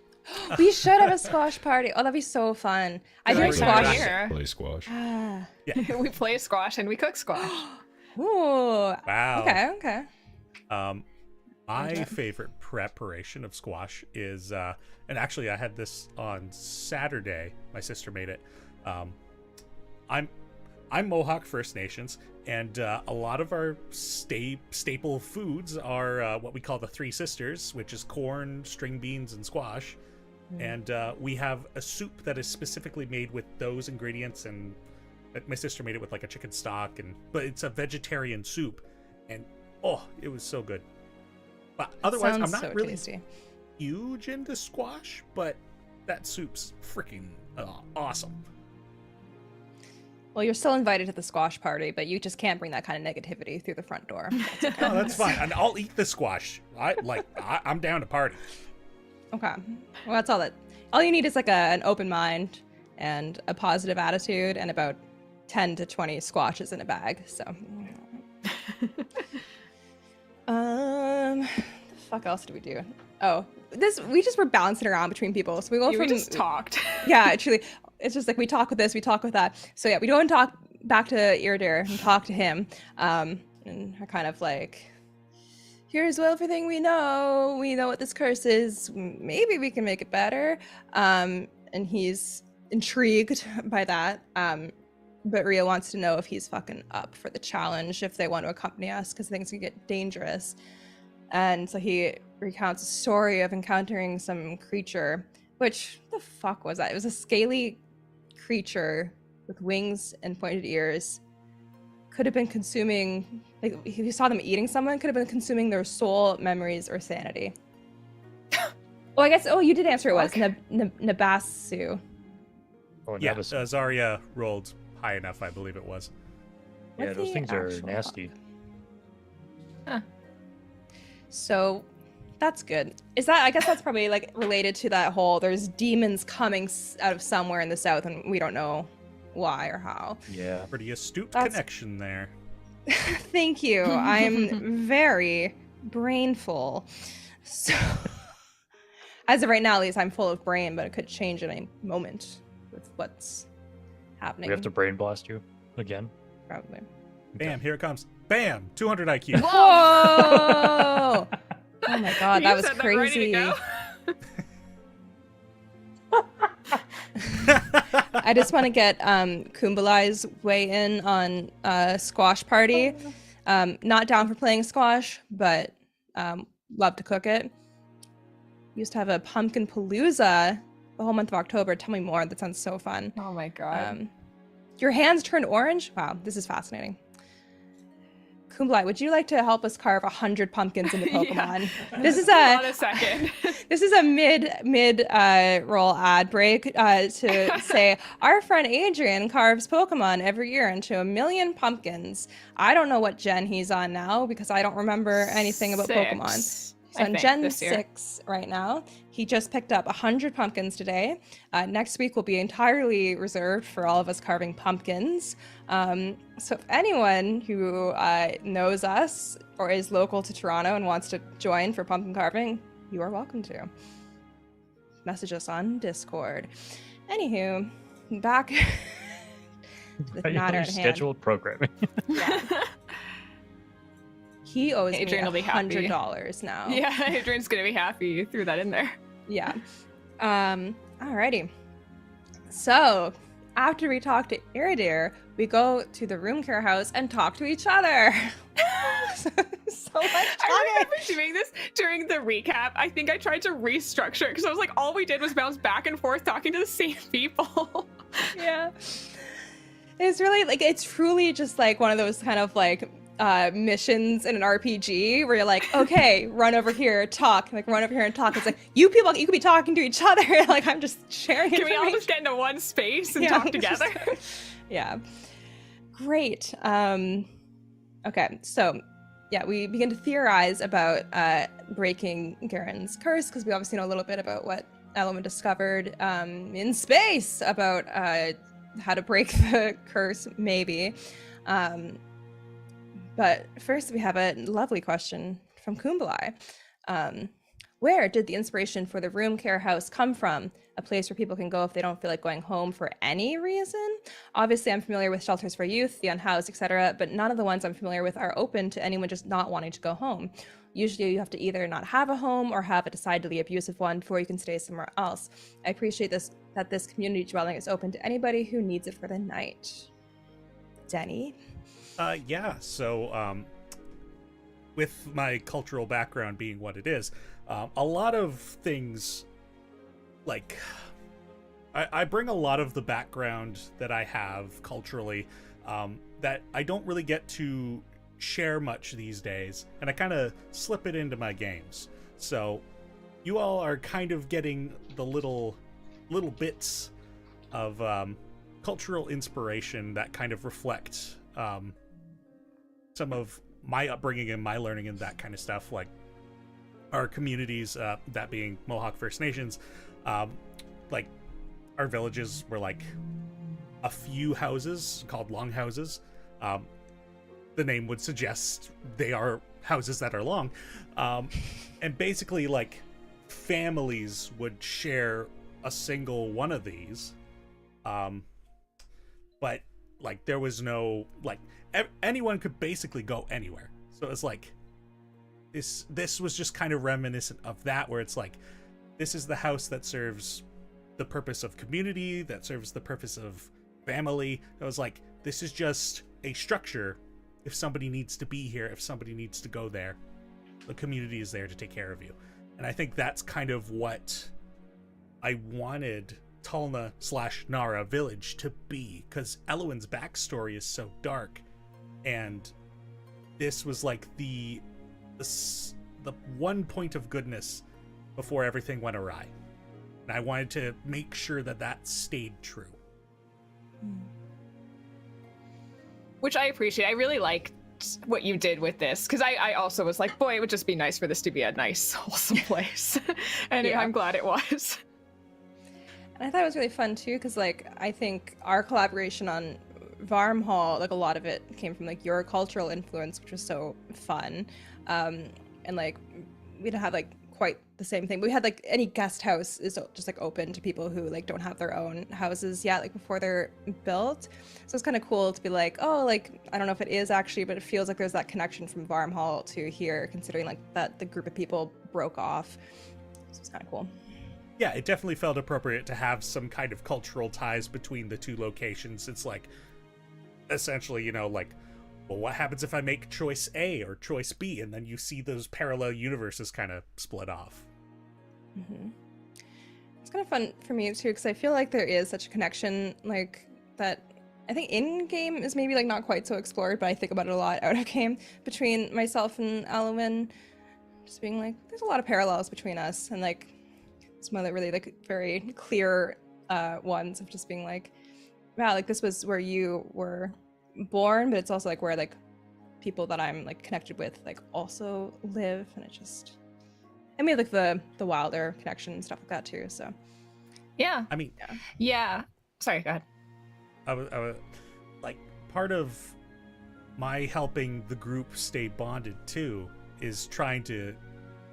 We should have a squash party. Oh, that'd be so fun. I do squash. Play squash. We play squash and we cook squash. Ooh. Wow. Okay. My favorite preparation of squash is, and actually I had this on Saturday. My sister made it. I'm Mohawk First Nations, and a lot of our staple foods are what we call the Three Sisters, which is corn, string beans, and squash. And we have a soup that is specifically made with those ingredients, and my sister made it with like a chicken stock, but it's a vegetarian soup, and oh, it was so good. But otherwise, I'm not so really tasty. huge into squash, but that soup's freaking awesome. Well, you're still invited to the squash party, but you just can't bring that kind of negativity through the front door. That's okay. No, that's fine. And I'll eat the squash. I'm down to party. Okay. Well, that's all that. All you need is like an open mind and a positive attitude and about 10 to 20 squashes in a bag. So. The fuck else did we do? Oh, we just were bouncing around between people. So we just talked. Yeah, truly. It's just like we talk with this, we talk with that. So yeah, we go and talk back to Irdir and talk to him. And are kind of like, here's everything we know. We know what this curse is. Maybe we can make it better. And he's intrigued by that. But Ria wants to know if he's fucking up for the challenge, if they want to accompany us, because things can get dangerous. And so he recounts a story of encountering some creature. Which, the fuck was that? It was a scaly creature with wings and pointed ears. Could have been consuming, like, if you saw them eating someone, could have been consuming their soul, memories, or sanity. Oh, I guess, you did answer it was Nabasu. Oh, Yeah, Zarya rolled high enough, I believe it was. Yeah, What those the things are actual nasty. Huh. So that's good. Is that, I guess that's probably like related to that whole, there's demons coming out of somewhere in the south and we don't know why or how. Yeah. Pretty astute That's- connection there. Thank you. I'm very brainful. So, as of right now, at least, I'm full of brain, but it could change at any moment with what's happening. We have to brain blast you again. Probably. Bam, here it comes. Bam, 200 IQ. Whoa! Oh my god, that You was said that ready to crazy. go? I just want to get Kumbalai's weigh in on squash party. Not down for playing squash, but love to cook it. Used to have a pumpkin palooza the whole month of October. Tell me more. That sounds so fun. Oh my god. Your hands turned orange? Wow, this is fascinating. Kumbalai, would you like to help us carve 100 pumpkins into Pokemon? Yeah. This is Hold on a second. This is a mid roll ad break to say our friend Adrian carves Pokemon every year into 1 million pumpkins. I don't know what gen he's on now because I don't remember anything about Pokemon. He's on Gen 6 right now. He just picked up 100 pumpkins today. Next week will be entirely reserved for all of us carving pumpkins. So if anyone who knows us or is local to Toronto and wants to join for pumpkin carving, you are welcome to. Message us on Discord. Anywho, back to the matter at hand. Scheduled programming. Yeah. He owes Adrian will be happy. $100 now. Yeah, Adrian's gonna be happy you threw that in there. Yeah. Alrighty. So, after we talk to Iridir, we go to the room care house and talk to each other. so much I remember doing this during the recap. I think I tried to restructure it because I was like, all we did was bounce back and forth talking to the same people. Yeah. It's really, like, it's truly just, like, one of those kind of, like, missions in an RPG where you're like, okay, run over here, talk, like run over here and talk. It's like, you people, you could be talking to each other. Like, I'm just sharing Can information. we all just get into one space and talk together? Yeah. Great. Okay, so yeah, we begin to theorize about breaking Garen's curse because we obviously know a little bit about what Element discovered in space about how to break the curse, maybe. But first, we have a lovely question from Kumbalai. Where did the inspiration for the room care house come from? A place where people can go if they don't feel like going home for any reason? Obviously, I'm familiar with shelters for youth, the unhoused, etc., but none of the ones I'm familiar with are open to anyone just not wanting to go home. Usually, you have to either not have a home or have a decidedly abusive one before you can stay somewhere else. I appreciate that this community dwelling is open to anybody who needs it for the night. Denny? Yeah, so with my cultural background being what it is, a lot of things, like, I bring a lot of the background that I have culturally that I don't really get to share much these days, and I kind of slip it into my games. So you all are kind of getting the little bits of cultural inspiration that kind of reflect some of my upbringing and my learning and that kind of stuff, like our communities, that being Mohawk First Nations, like our villages were like a few houses called longhouses. The name would suggest they are houses that are long, and basically like families would share a single one of these, but like there was no, like, anyone could basically go anywhere. So it's like this was just kind of reminiscent of that, where it's like, this is the house that serves the purpose of community, that serves the purpose of family. It was like, this is just a structure. If somebody needs to be here, if somebody needs to go there, the community is there to take care of you. And I think that's kind of what I wanted Talna/Nara village to be, because Eloin's backstory is so dark, and this was like the one point of goodness before everything went awry, and I wanted to make sure that stayed true. Which I appreciate. I really liked what you did with this, because I also was like, boy, it would just be nice for this to be a nice, wholesome place. And yeah. I'm glad it was. And I thought it was really fun too, because like I think our collaboration on Varm Hall, like a lot of it came from like your cultural influence, which was so fun. And like we didn't have like quite the same thing. We had like any guest house is just like open to people who like don't have their own houses yet, like before they're built. So it's kind of cool to be like, oh, like I don't know if it is actually, but it feels like there's that connection from Varm Hall to here, considering like that the group of people broke off. So it's kind of cool. yeah, it definitely felt appropriate to have some kind of cultural ties between the two locations. It's like, essentially, you know, like, well, what happens if I make choice A or choice B? And then you see those parallel universes kind of split off. Mm-hmm. It's kind of fun for me too, because I feel like there is such a connection, like, that I think in-game is maybe, like, not quite so explored, but I think about it a lot out of game, between myself and Alwyn, just being like, there's a lot of parallels between us, and, like, some other really, like, very clear ones of just being like, wow, like, this was where you were born, but it's also, like, where, like, people that I'm, like, connected with, like, also live, and it just... I mean, like, the Wilder connection and stuff like that, too, so... Yeah. I mean... Yeah. Sorry, go ahead. I was like, part of my helping the group stay bonded too is trying to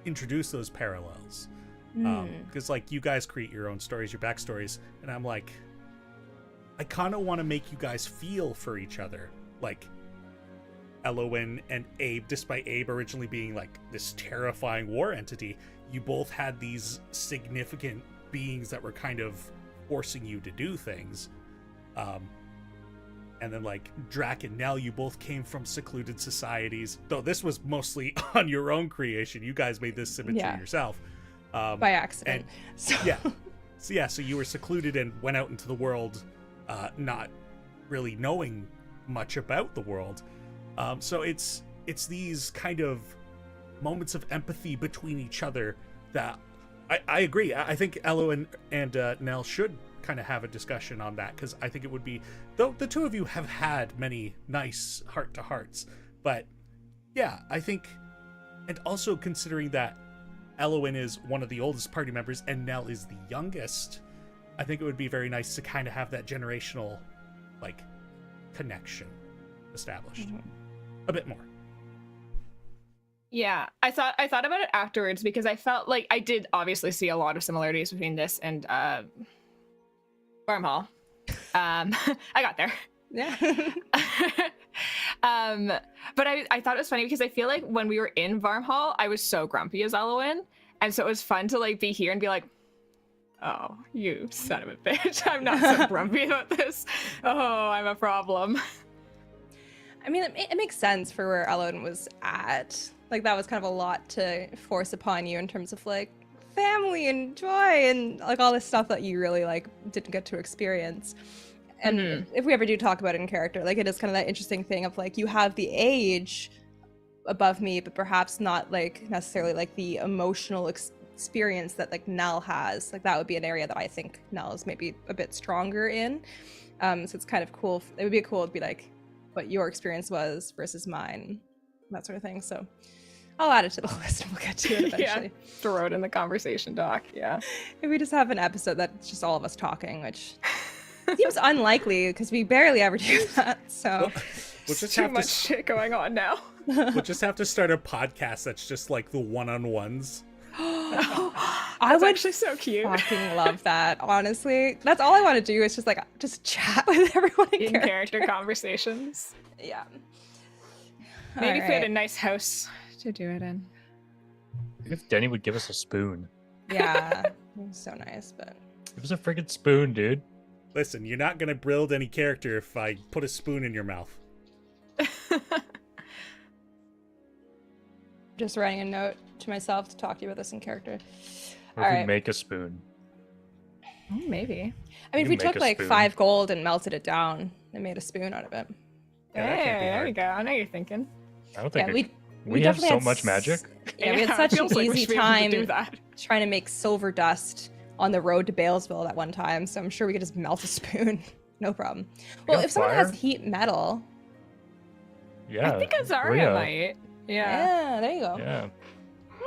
introduce those parallels, because like, you guys create your own stories, your backstories, and I'm like, I kind of want to make you guys feel for each other, like Elowyn and Abe. Despite Abe originally being like this terrifying war entity, you both had these significant beings that were kind of forcing you to do things. And then, like, Drac and Nell, you both came from secluded societies, though this was mostly on your own creation. You guys made this symmetry yourself. By accident. So you were secluded and went out into the world, not really knowing much about the world. So it's these kind of moments of empathy between each other that I agree. I think Elo and Nell should kind of have a discussion on that, because I think it would be, though the two of you have had many nice heart-to-hearts, but yeah, I think, and also considering that Elowyn is one of the oldest party members and Nell is the youngest, I think it would be very nice to kind of have that generational, like, connection established a bit more. Yeah, I thought about it afterwards, because I felt like I did obviously see a lot of similarities between this and Farmhall. I got there. Yeah. But I thought it was funny because I feel like when we were in Varmhall, I was so grumpy as Elowyn, and so it was fun to, like, be here and be like, oh, you son of a bitch, I'm not so grumpy about this. Oh, I'm a problem. I mean, it makes sense for where Elowyn was at. Like, that was kind of a lot to force upon you in terms of, like, family and joy and, like, all this stuff that you really, like, didn't get to experience. And if we ever do talk about it in character, like, it is kind of that interesting thing of, like, you have the age above me, but perhaps not, like, necessarily, like, the emotional experience that, like, Nell has. Like, that would be an area that I think Nell is maybe a bit stronger in. So it's kind of cool. It would be cool to be, like, what your experience was versus mine, that sort of thing. So I'll add it to the list and we'll get to it eventually. Yeah, throw it in the conversation doc, yeah. If we just have an episode that's just all of us talking, which seems unlikely because we barely ever do that, so... We'll just too have much shit going on now. We'll just have to start a podcast that's just like the one-on-ones. I would actually so cute. Fucking love that, honestly. That's all I want to do is just chat with everyone in character conversations. Yeah. Maybe if we had a nice house to do it in. If Denny would give us a spoon. Yeah. So nice, but... Give us a friggin' spoon, dude. Listen, you're not gonna build any character if I put a spoon in your mouth. Just writing a note to myself to talk to you about this in character. Or if we make a spoon. Oh, maybe. I mean, if we took like 5 gold and melted it down and made a spoon out of it. Yeah, that can't be there hard. you go. I know you're thinking. I don't think Yeah, we have so much magic. Yeah, we had such an feels like we easy should be able to time do that. trying to make silver dust on the road to Balesville that one time, so I'm sure we could just melt a spoon. No problem. Well, got if someone fire? has heat metal... Yeah. I think Azaria might. Yeah. There you go. Yeah.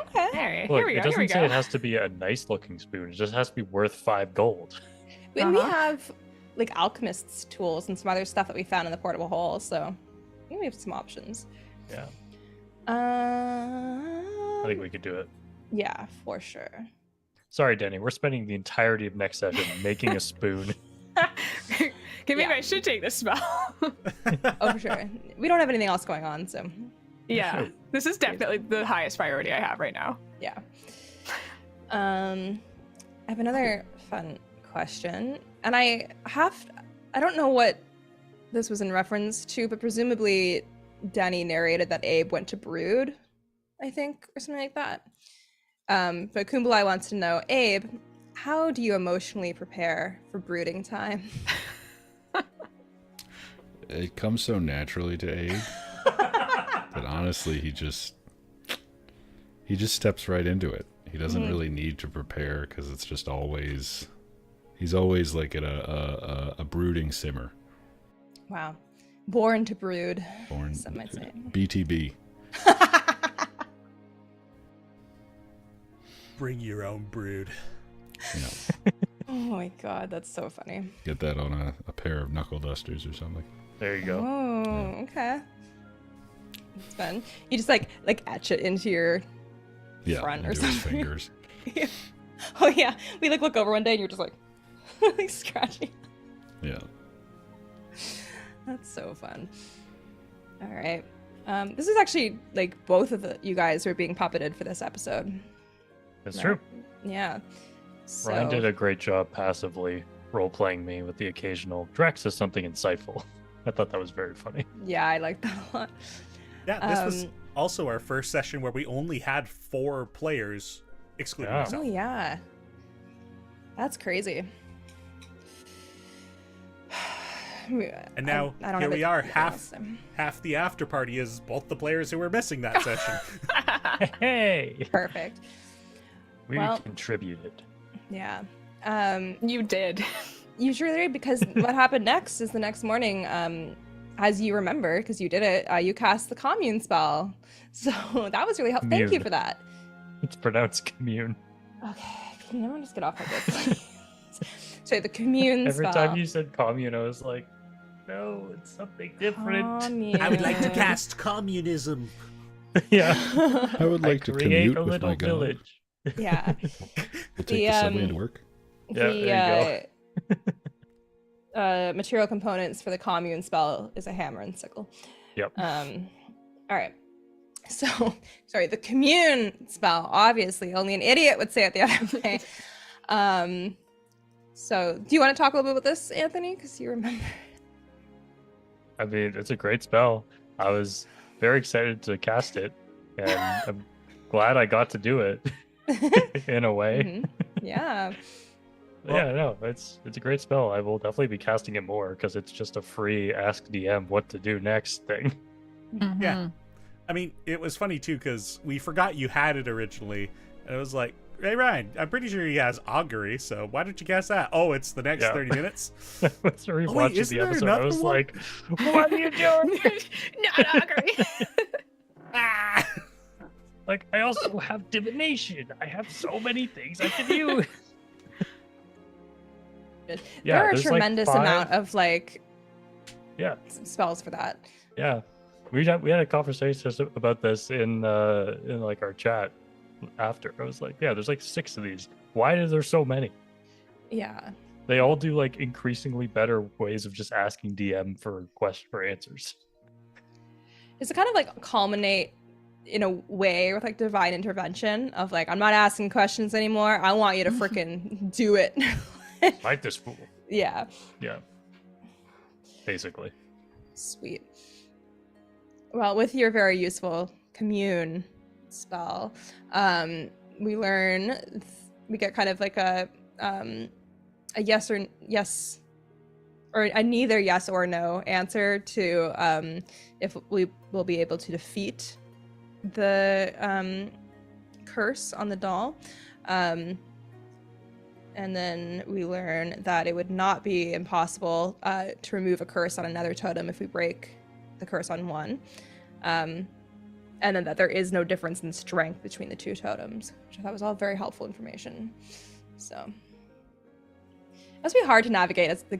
Okay. There, Look, here we go. it doesn't Here we say go. it has to be a nice looking spoon. It just has to be worth 5 gold. And we have like alchemist's tools and some other stuff that we found in the portable hole, so I think we have some options. Yeah. I think we could do it. Yeah, for sure. Sorry, Denny. We're spending the entirety of next session making a spoon. Okay, maybe I should take this spell. Oh, for sure. We don't have anything else going on, so Yeah, Sure. this is definitely the highest priority I have right now. yeah. have another fun question, and I don't know what this was in reference to, but presumably Danny narrated that Abe went to Brood, I think, or something like that. But Kumbalai wants to know, Abe, how do you emotionally prepare for brooding time? It comes so naturally to Abe that honestly he just steps right into it. He doesn't really need to prepare because it's just always, he's always like at a brooding simmer. Wow. Born to brood. Born, some might say. BTB. Bring your own brood. Yeah. Oh my god, that's so funny. Get that on a pair of knuckle dusters or something. There you go. Oh, okay. It's fun. You just like etch it into your front or into his something. fingers. Yeah. Oh yeah. We like look over one day and you're just like like scratching. Yeah. That's so fun. All right. This is actually like both of you guys are being puppeted for this episode. That's Right? true. Yeah. So, Ryan did a great job passively role-playing me with the occasional Drex says something insightful. I thought that was very funny. Yeah, I like that a lot. Yeah, this was also our first session where we only had 4 players, excluding Yeah. myself. Oh yeah. That's crazy. And now I don't here have we it are. written last time. Half the after party is both the players who were missing that session. Hey, Perfect. we Well- contributed. Yeah. You did. Usually, because what happened next is the next morning, as you remember, because you did it, you cast the commune spell. So that was really helpful. Thank you Commune. for that. It's pronounced commune. Okay, can anyone just get off my this? So the commune Every spell. time you said commune, I was like, no, it's something different. Commune. I would like to cast communism. Yeah. I would like to create commute a with little my gun. village. Yeah. We'll take The, the subway to work. Yeah, there material components for the commune spell is a hammer and sickle. Yep. All right. So, sorry, the commune spell, obviously, only an idiot would say it the other way. So, do you want to talk a little bit about this, Anthony? Because you remember. I mean, it's a great spell. I was very excited to cast it, and I'm glad I got to do it in a way. Mhm. Yeah. Yeah, no, it's a great spell. I will definitely be casting it more because it's just a free ask DM what to do next thing. Yeah. I mean, it was funny too because we forgot you had it originally, and it was like, "Hey Ryan, I'm pretty sure he has augury, so why don't you cast that?" Oh, it's the next Yeah. 30 minutes. I was rewatching isn't the there episode. I another was one? like, "What are you doing?" Not agree. Ah! Like, I also have divination. I have so many things I can use. There Yeah, are a there's, like, tremendous 5 amount of like Yeah. spells for that. Yeah, we had a conversation about this in like our chat after. I was like, yeah, there's like 6 of these. Why are there so many? Yeah. They all do like increasingly better ways of just asking DM for answers. Does it kind of like culminate in a way with like divine intervention of like, I'm not asking questions anymore. I want you to freaking do it. Fight this fool. Yeah. Yeah. Basically. Sweet. Well, with your very useful commune spell, we get kind of like a yes or a neither yes or no answer to if we will be able to defeat the curse on the doll. And then we learn that it would not be impossible to remove a curse on another totem if we break the curse on one. And then that there is no difference in strength between the 2 totems, which I thought was all very helpful information. So it must be hard to navigate as the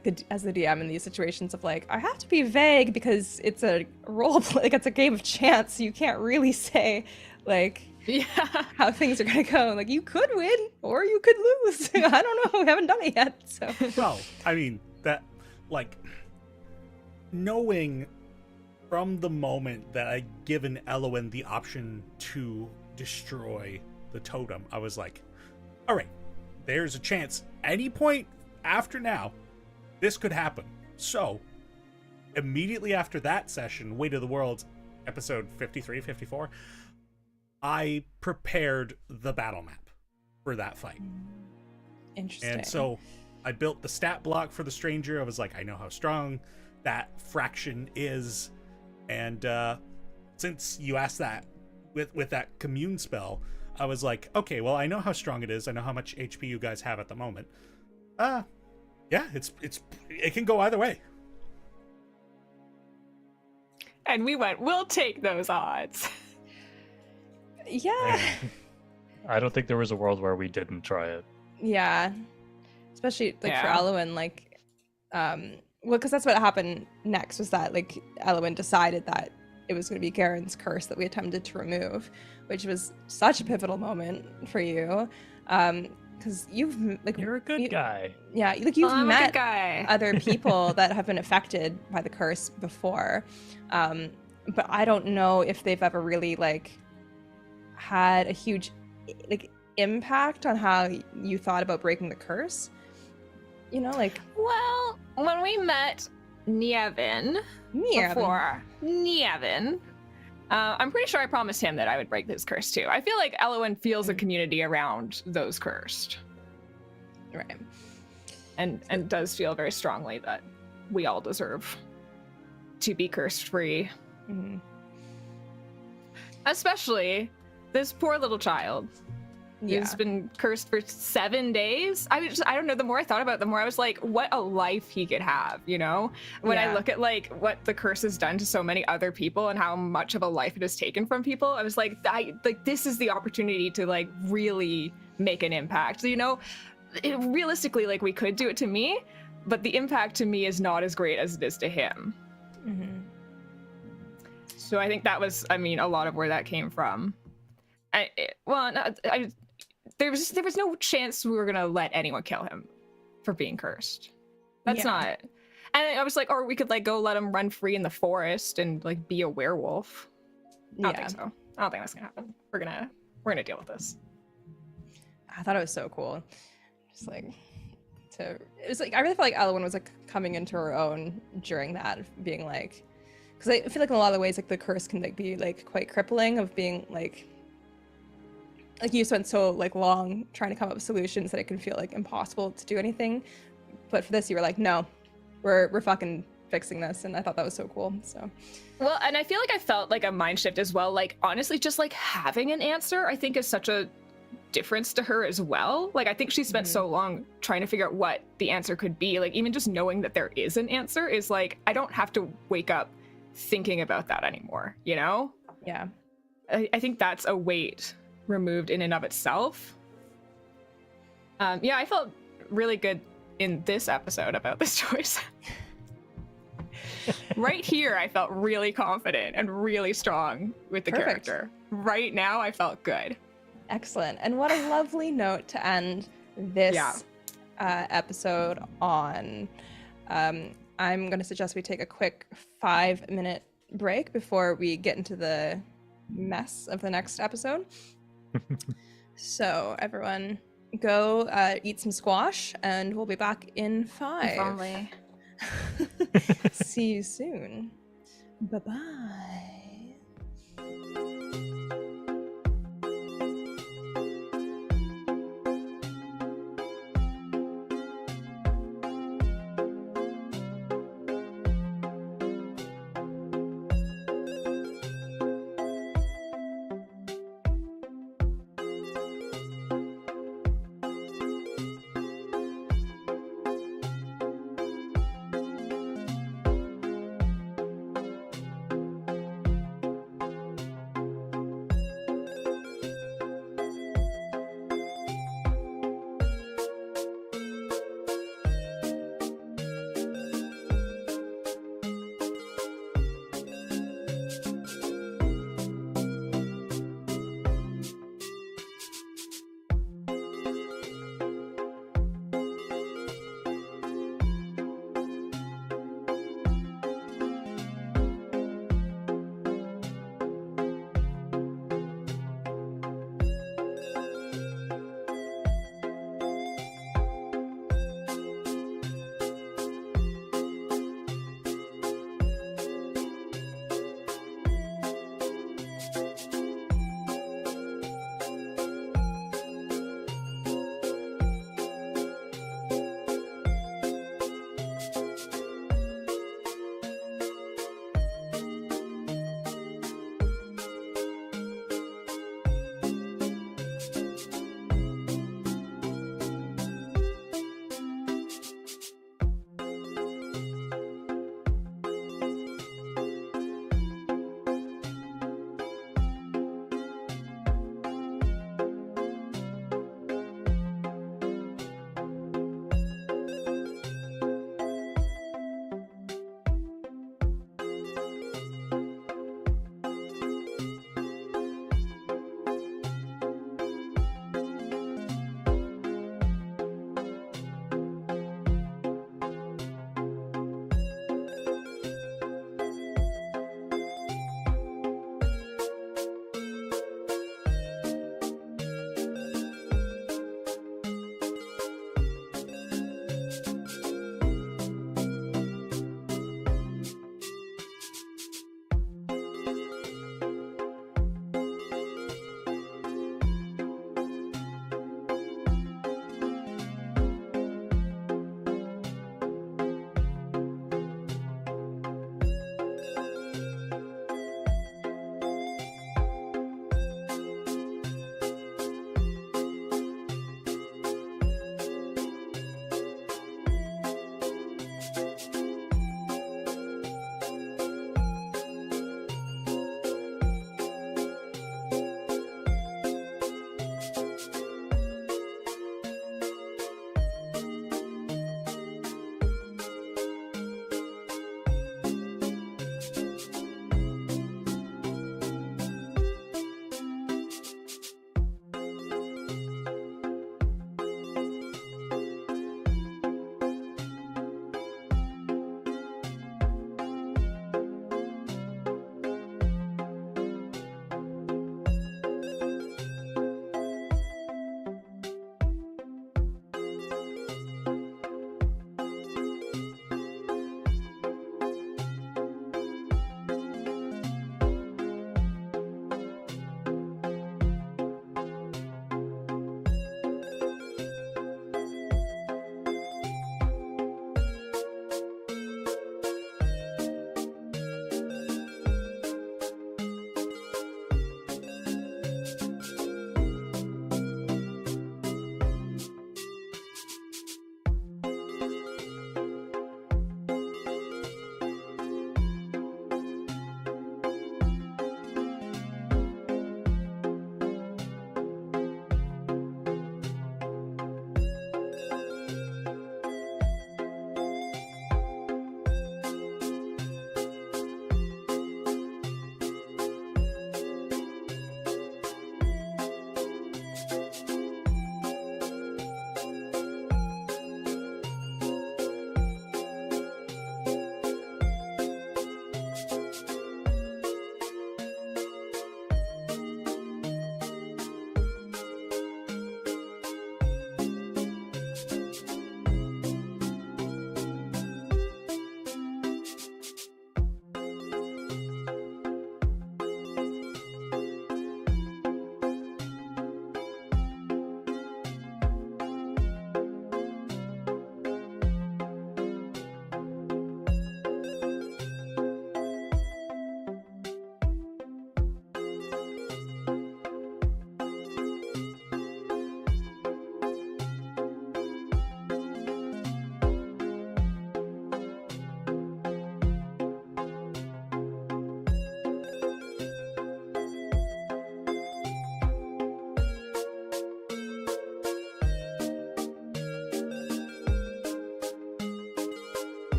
DM in these situations of like, I have to be vague because it's a role play, like it's a game of chance. So you can't really say like Yeah. how things are gonna go. Like you could win or you could lose. I don't know. We haven't done it yet. So Well, I mean, that, like, knowing from the moment that I given Elowen the option to destroy the totem, I was like, all right, there's a chance any point after now, this could happen. So, immediately after that session, Weight of the World, episode 53, 54, I prepared the battle map for that fight. Interesting. And so I built the stat block for the stranger. I was like, I know how strong that fraction is. And since you asked that with that commune spell, I was like, okay, well, I know how strong it is. I know how much HP you guys have at the moment. Yeah, it can go either way. And we went, we'll take those odds. Yeah. I don't think there was a world where we didn't try it. Yeah. Especially like for Yeah. Elowen, like well, because that's what happened next, was that like Elowen decided that it was going to be Garen's curse that we attempted to remove, which was such a pivotal moment for you. Because you've like You're a good guy. Yeah, like you've I'm a good met guy. other people that have been affected by the curse before, but I don't know if they've ever really like had a huge like impact on how you thought about breaking the curse. You know, like Well, when we met Nievin before, I'm pretty sure I promised him that I would break this curse too. I feel like Elowen feels a community around those cursed, right. and does feel very strongly that we all deserve to be cursed free. Mhm. Especially this poor little child Yeah. who's been cursed for 7 days. I don't know, the more I thought about it, the more I was like, what a life he could have, you know? When I Yeah. look at like what the curse has done to so many other people and how much of a life it has taken from people, I was like, this is the opportunity to like really make an impact. You know, realistically, like we could do it to me, but the impact to me is not as great as it is to him. Mhm. So I think that was, I mean, a lot of where that came from. There was no chance we were gonna let anyone kill him for being cursed. That's Yeah. not. And I was like, or we could like go let him run free in the forest and like be a werewolf. I don't think so. I don't think that's gonna happen. We're gonna deal with this. I thought it was so cool. Just like it was like I really felt like Elowen was like coming into her own during that, being like, because I feel like in a lot of the ways like the curse can like be like quite crippling, of being like you spent so like long trying to come up with solutions that it can feel like impossible to do anything. But for this, you were like, no, we're fucking fixing this, and I thought that was so cool. So Well, and I feel like I felt like a mind shift as well. Like honestly, just like having an answer, I think is such a difference to her as well. Like I think she spent so long trying to figure out what the answer could be. Like even just knowing that there is an answer is like, I don't have to wake up thinking about that anymore, you know? yeah. I think that's a weight removed in and of itself. Yeah, I felt really good in this episode about this choice. Right here, I felt really confident and really strong with the Perfect. character. Right now, I felt good. Excellent. And what a lovely note to end this episode on. I'm going to suggest we take a quick 5-minute break before we get into the mess of the next episode. So everyone go eat some squash, and we'll be back in 5. If only. See you soon. Bye-bye.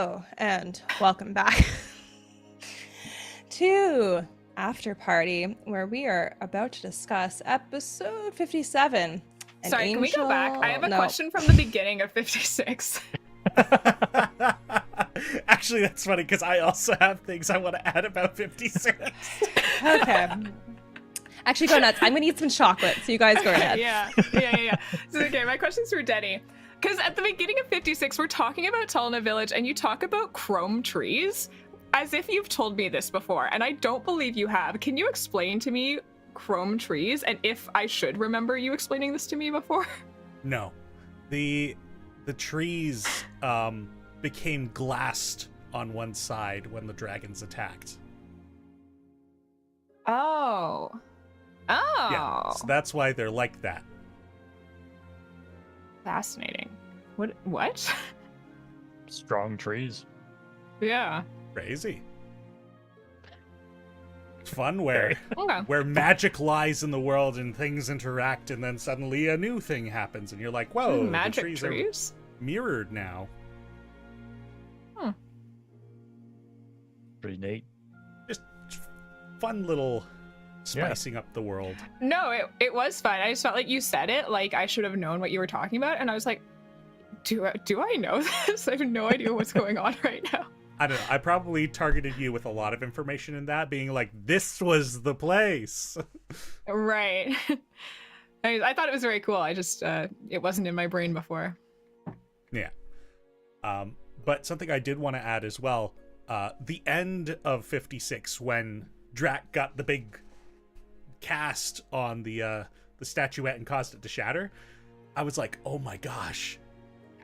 Hello and welcome back to After Party, where we are about to discuss episode 57. Sorry, can we go back? I have a question from the beginning of 56. Actually, that's funny because I also have things I want to add about 56. Okay. Actually, go nuts. I'm going to eat some chocolate, so you guys go ahead. Yeah. So, okay, my question's for Denny. Because at the beginning of 56, we're talking about Telna Village, and you talk about chrome trees as if you've told me this before, and I don't believe you have. Can you explain to me chrome trees, and if I should remember you explaining this to me before? No. The trees became glassed on one side when the dragons attacked. Oh. Yeah, so that's why they're like that. Fascinating. What? Strong trees. Yeah. Crazy. It's fun where Okay. where magic lies in the world and things interact, and then suddenly a new thing happens, and you're like, whoa, Magic the trees trees? are mirrored now. Pretty neat. Just fun little spicing up the world. No, it was fun. I just felt like you said it like I should have known what you were talking about, and I was like, do I know this? I have no idea what's going on right now. I don't know. I probably targeted you with a lot of information in that, being like, this was the place. Right. I thought it was very cool. I just it wasn't in my brain before. Yeah. But something I did want to add as well, the end of 56, when Drac got the big cast on the statuette and caused it to shatter, I was like, oh my gosh,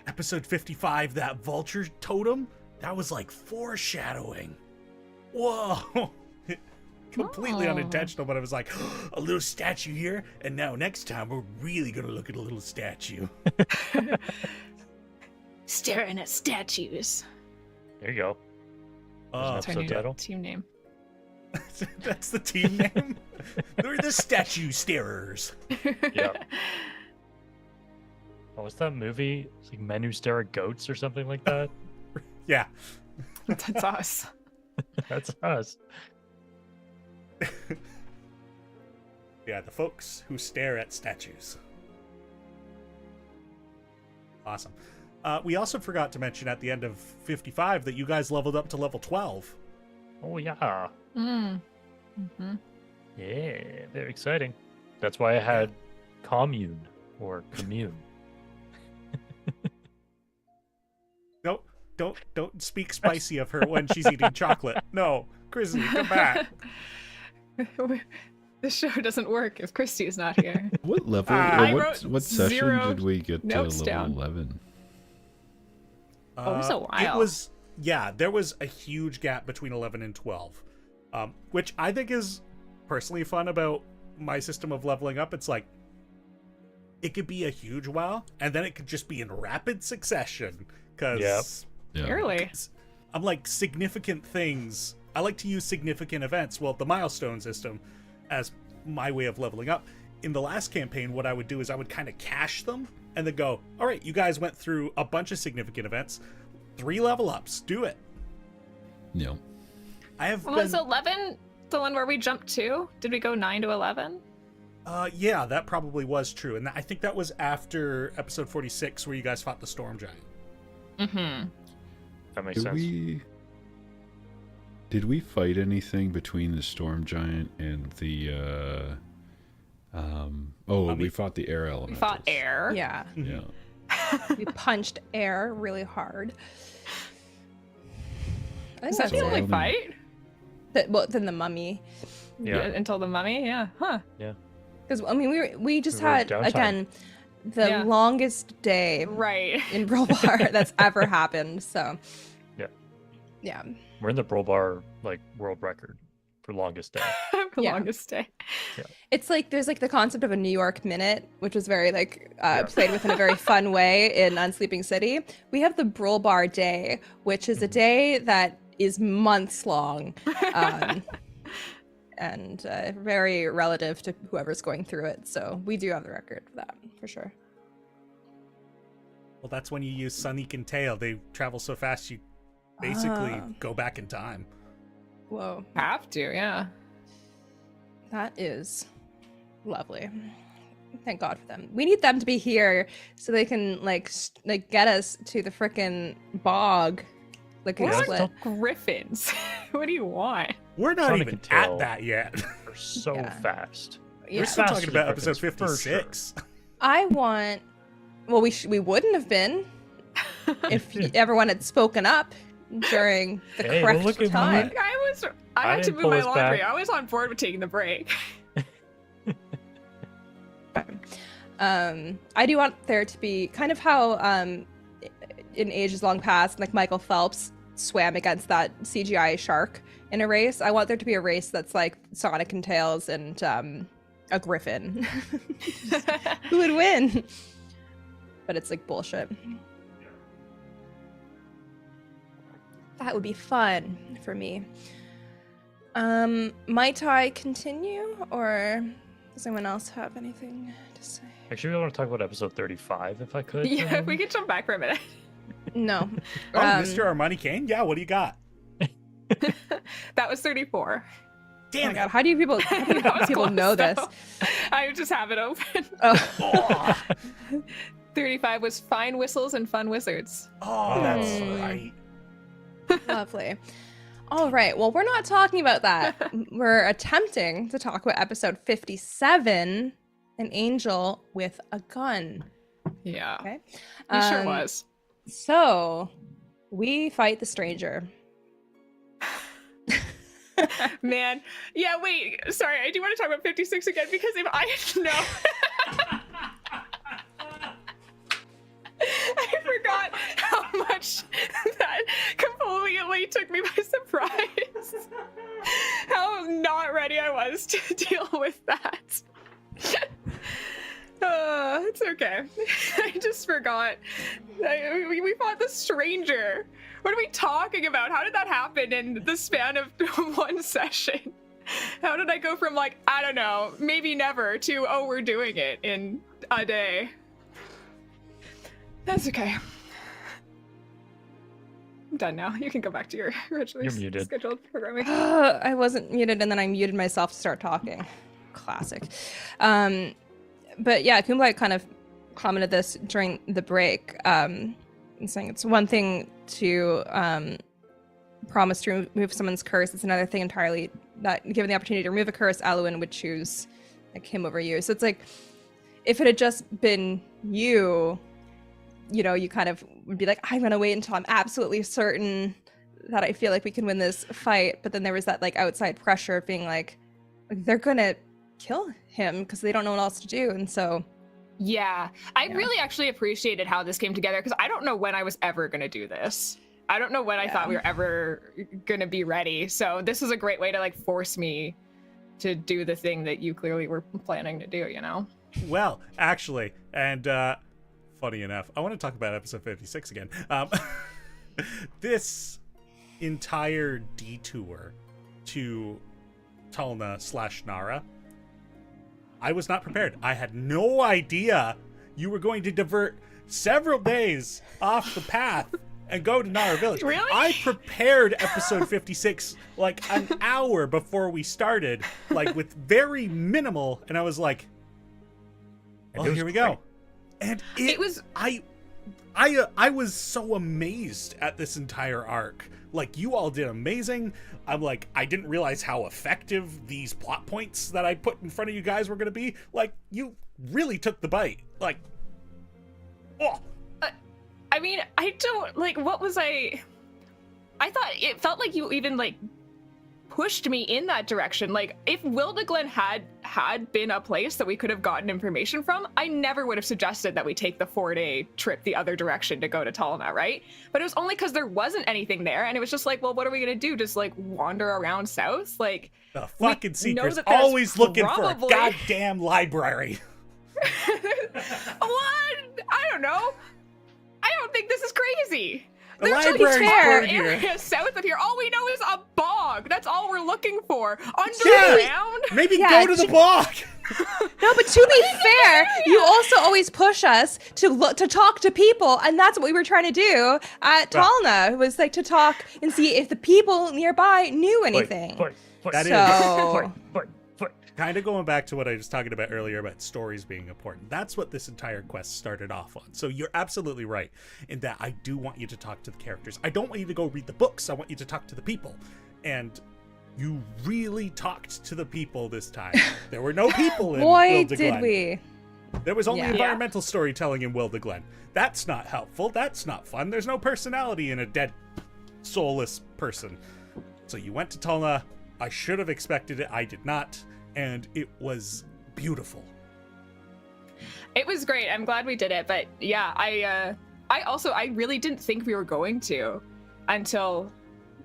episode 55, that vulture totem, that was like foreshadowing. Whoa. Completely unintentional, but I was like, a little statue here, and now next time we're really gonna look at a little statue. Staring at statues. There you go. That's our new title. team name. That's the team name. They're the statue starers. Yeah. Oh, what's that movie? It's like Men Who Stare at Goats or something like that. Yeah. That's us. That's us. Yeah, the folks who stare at statues. Awesome. We also forgot to mention at the end of 55 that you guys leveled up to level 12. Oh yeah. Mm-hmm. Yeah, very exciting. That's why I had commune or commune. No, don't speak spicy of her when she's eating chocolate. No, Chrissy, come back. This show doesn't work if Christy is not here. What level? I or wrote what session 0 did we get to notes level down. 11? Oh, it was a while. It was, yeah, there was a huge gap between 11 and 12, which I think is personally fun about my system of leveling up. It's like, it could be a huge while, and then it could just be in rapid succession, because Yeah. Really? I'm like, significant things, I like to use significant events, well, the milestone system, as my way of leveling up. In the last campaign, what I would do is I would kind of cache them, and then go, all right, you guys went through a bunch of significant events, 3 level ups, do it. Yeah. I have Was been, 11 the one where we jumped to? Did we go 9 to 11? yeah, that probably was true, and I think that was after episode 46 where you guys fought the storm giant. Mm-hmm. That makes sense. Did we fight anything between the storm giant and the we fought the air We elementals. fought air. Yeah. Yeah. We punched air really hard. I think Is that that's the it. only it. fight? Well, then the mummy. Yeah. Until the mummy? Yeah. Huh. Because, I mean, we just We were had, downtime. again, the Yeah. longest day Right. in Brawl Bar that's ever happened, so. Yeah. Yeah. We're in the Brawl Bar like world record for longest day. The Yeah. longest day. It's like, there's like the concept of a New York minute, which was very like, played with in a very fun way in Unsleeping City. We have the Brawl Bar day, which is a day that is months long. And very relative to whoever's going through it. So we do have the record for that, for sure. Well, that's when you use Sonic and Tail. They travel so fast you basically go back in time. Whoa. Have to, yeah. That is lovely. Thank God for them. We need them to be here so they can like get us to the frickin' bog. Like We're split. Griffins. What do you want? We're not Sonic even and Tail. at that yet. They're so Yeah. fast. Yeah. We're still Faster talking than about episode Griffins, for 56. I want. Well, we wouldn't have been if everyone had spoken up during the Hey, correct look at time. me. I had to didn't move pull my us laundry. back. I was on board with taking the break. I do want there to be kind of how in ages long past, like Michael Phelps swam against that CGI shark in a race. I want there to be a race that's like Sonic and Tails and a griffin. Who would win? But it's like bullshit. That would be fun for me. Might I continue, or does anyone else have anything to say? Actually, I want to talk about episode 35, if I could. Yeah, we could jump back for a minute. No. Oh, Mr. Armani Kane? Yeah, what do you got? That was 34. Oh Damn my it. God, how do people That was people close, know though. this? I just have it open. Oh. 35 was Fine Whistles and Fun Wizards. Oh, that's Hmm. right. Lovely. All right. Well, we're not talking about that. We're attempting to talk about episode 57, An Angel with a Gun. Yeah. Okay. He sure was. So, we fight the stranger. Man. Yeah, wait. Sorry, I do want to talk about 56 again because if I know. I forgot how much that completely took me by surprise. How not ready I was to deal with that. It's okay. I just forgot. We fought the stranger. What are we talking about? How did that happen in the span of one session? How did I go from like, I don't know, maybe never to, oh, we're doing it in a day? That's okay. I'm done now. You can go back to your originally You're muted. scheduled programming. I wasn't muted, and then I muted myself to start talking. Classic. But yeah, Kublai kind of commented this during the break, saying it's one thing to promise to remove someone's curse. It's another thing entirely that given the opportunity to remove a curse, Alwyn would choose like him over you. So it's like if it had just been you, you know, you kind of would be like, I'm gonna wait until I'm absolutely certain that I feel like we can win this fight. But then there was that like outside pressure of being like they're gonna kill him because they don't know what else to do, and so Yeah, I really actually appreciated how this came together because I don't know when I was ever going to do this. I don't know when I thought we were ever going to be ready. So this is a great way to like force me to do the thing that you clearly were planning to do, you know? Well, actually, and funny enough, I want to talk about episode 56 again. This entire detour to Talna/Nara, I was not prepared. I had no idea you were going to divert several days off the path and go to Nara Village. Really? I prepared episode 56 like an hour before we started, like with very minimal, and I was like, And oh, it was here we great. go. And It was- I was so amazed at this entire arc. Like, you all did amazing. I'm like, I didn't realize how effective these plot points that I put in front of you guys were going to be. Like, you really took the bite. Like, oh. I mean, I don't, like, what was I thought it felt like you even, like, pushed me in that direction. Like, if Wildeglen had been a place that we could have gotten information from, I never would have suggested that we take the 4-day trip the other direction to go to Talna, right? But it was only because there wasn't anything there, and it was just like, well, what are we gonna do? Just like wander around south? Like, The fucking know Seeker's that there's always looking for probably- a goddamn library. what? I don't know. I don't think this is crazy. The There's library's like good an here. area south of here. All we know is a bog. That's all we're looking for. Yeah. Underground. Maybe Yeah, go to the bog. No, but to be fair, you also always push us to talk to people, and that's what we were trying to do at Talna. It was like to talk and see if the people nearby knew anything. That so... Kind of going back to what I was talking about earlier about stories being important. That's what this entire quest started off on. So you're absolutely right in that I do want you to talk to the characters. I don't want you to go read the books. I want you to talk to the people. And you really talked to the people this time. There were no people in Boy, Wilde did we. There was only environmental storytelling in Wilde Glen. That's not helpful. That's not fun. There's no personality in a dead, soulless person. So you went to Tulna. I should have expected it. I did not. And it was beautiful. It was great. I'm glad we did it. But yeah, I really didn't think we were going to until,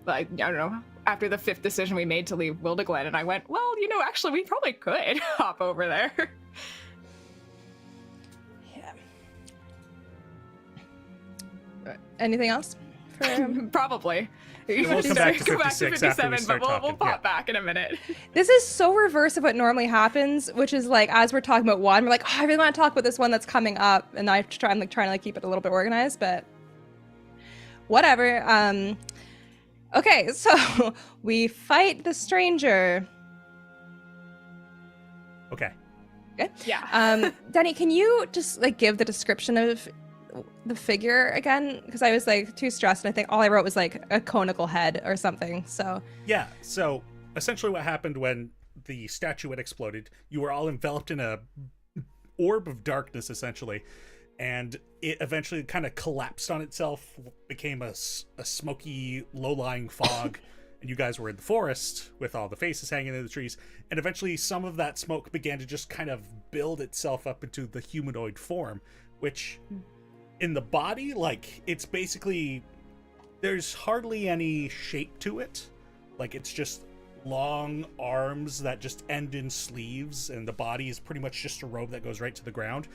like, I don't know, after the 5th decision we made to leave Wilde Glen. And I went, well, actually, we probably could hop over there. Yeah. Anything else? Probably. We'll come back to 56 after we start but we'll talking. pop back in a minute. This is so reverse of what normally happens, which is like as we're talking about one, we're like, oh, I really want to talk about this one that's coming up, and I'm trying to keep it a little bit organized, but whatever. Okay, so we fight the stranger. Okay. Good. Yeah. Danny, can you just like give the description of the figure again? Because I was like too stressed, and I think all I wrote was like a conical head or something. So yeah. So essentially, what happened when the statue had exploded? You were all enveloped in a orb of darkness, essentially, and it eventually kind of collapsed on itself, became a smoky, low-lying fog. And you guys were in the forest with all the faces hanging in the trees. And eventually some of that smoke began to just kind of build itself up into the humanoid form, which in the body, like, it's basically, there's hardly any shape to it. Like, it's just long arms that just end in sleeves, and the body is pretty much just a robe that goes right to the ground.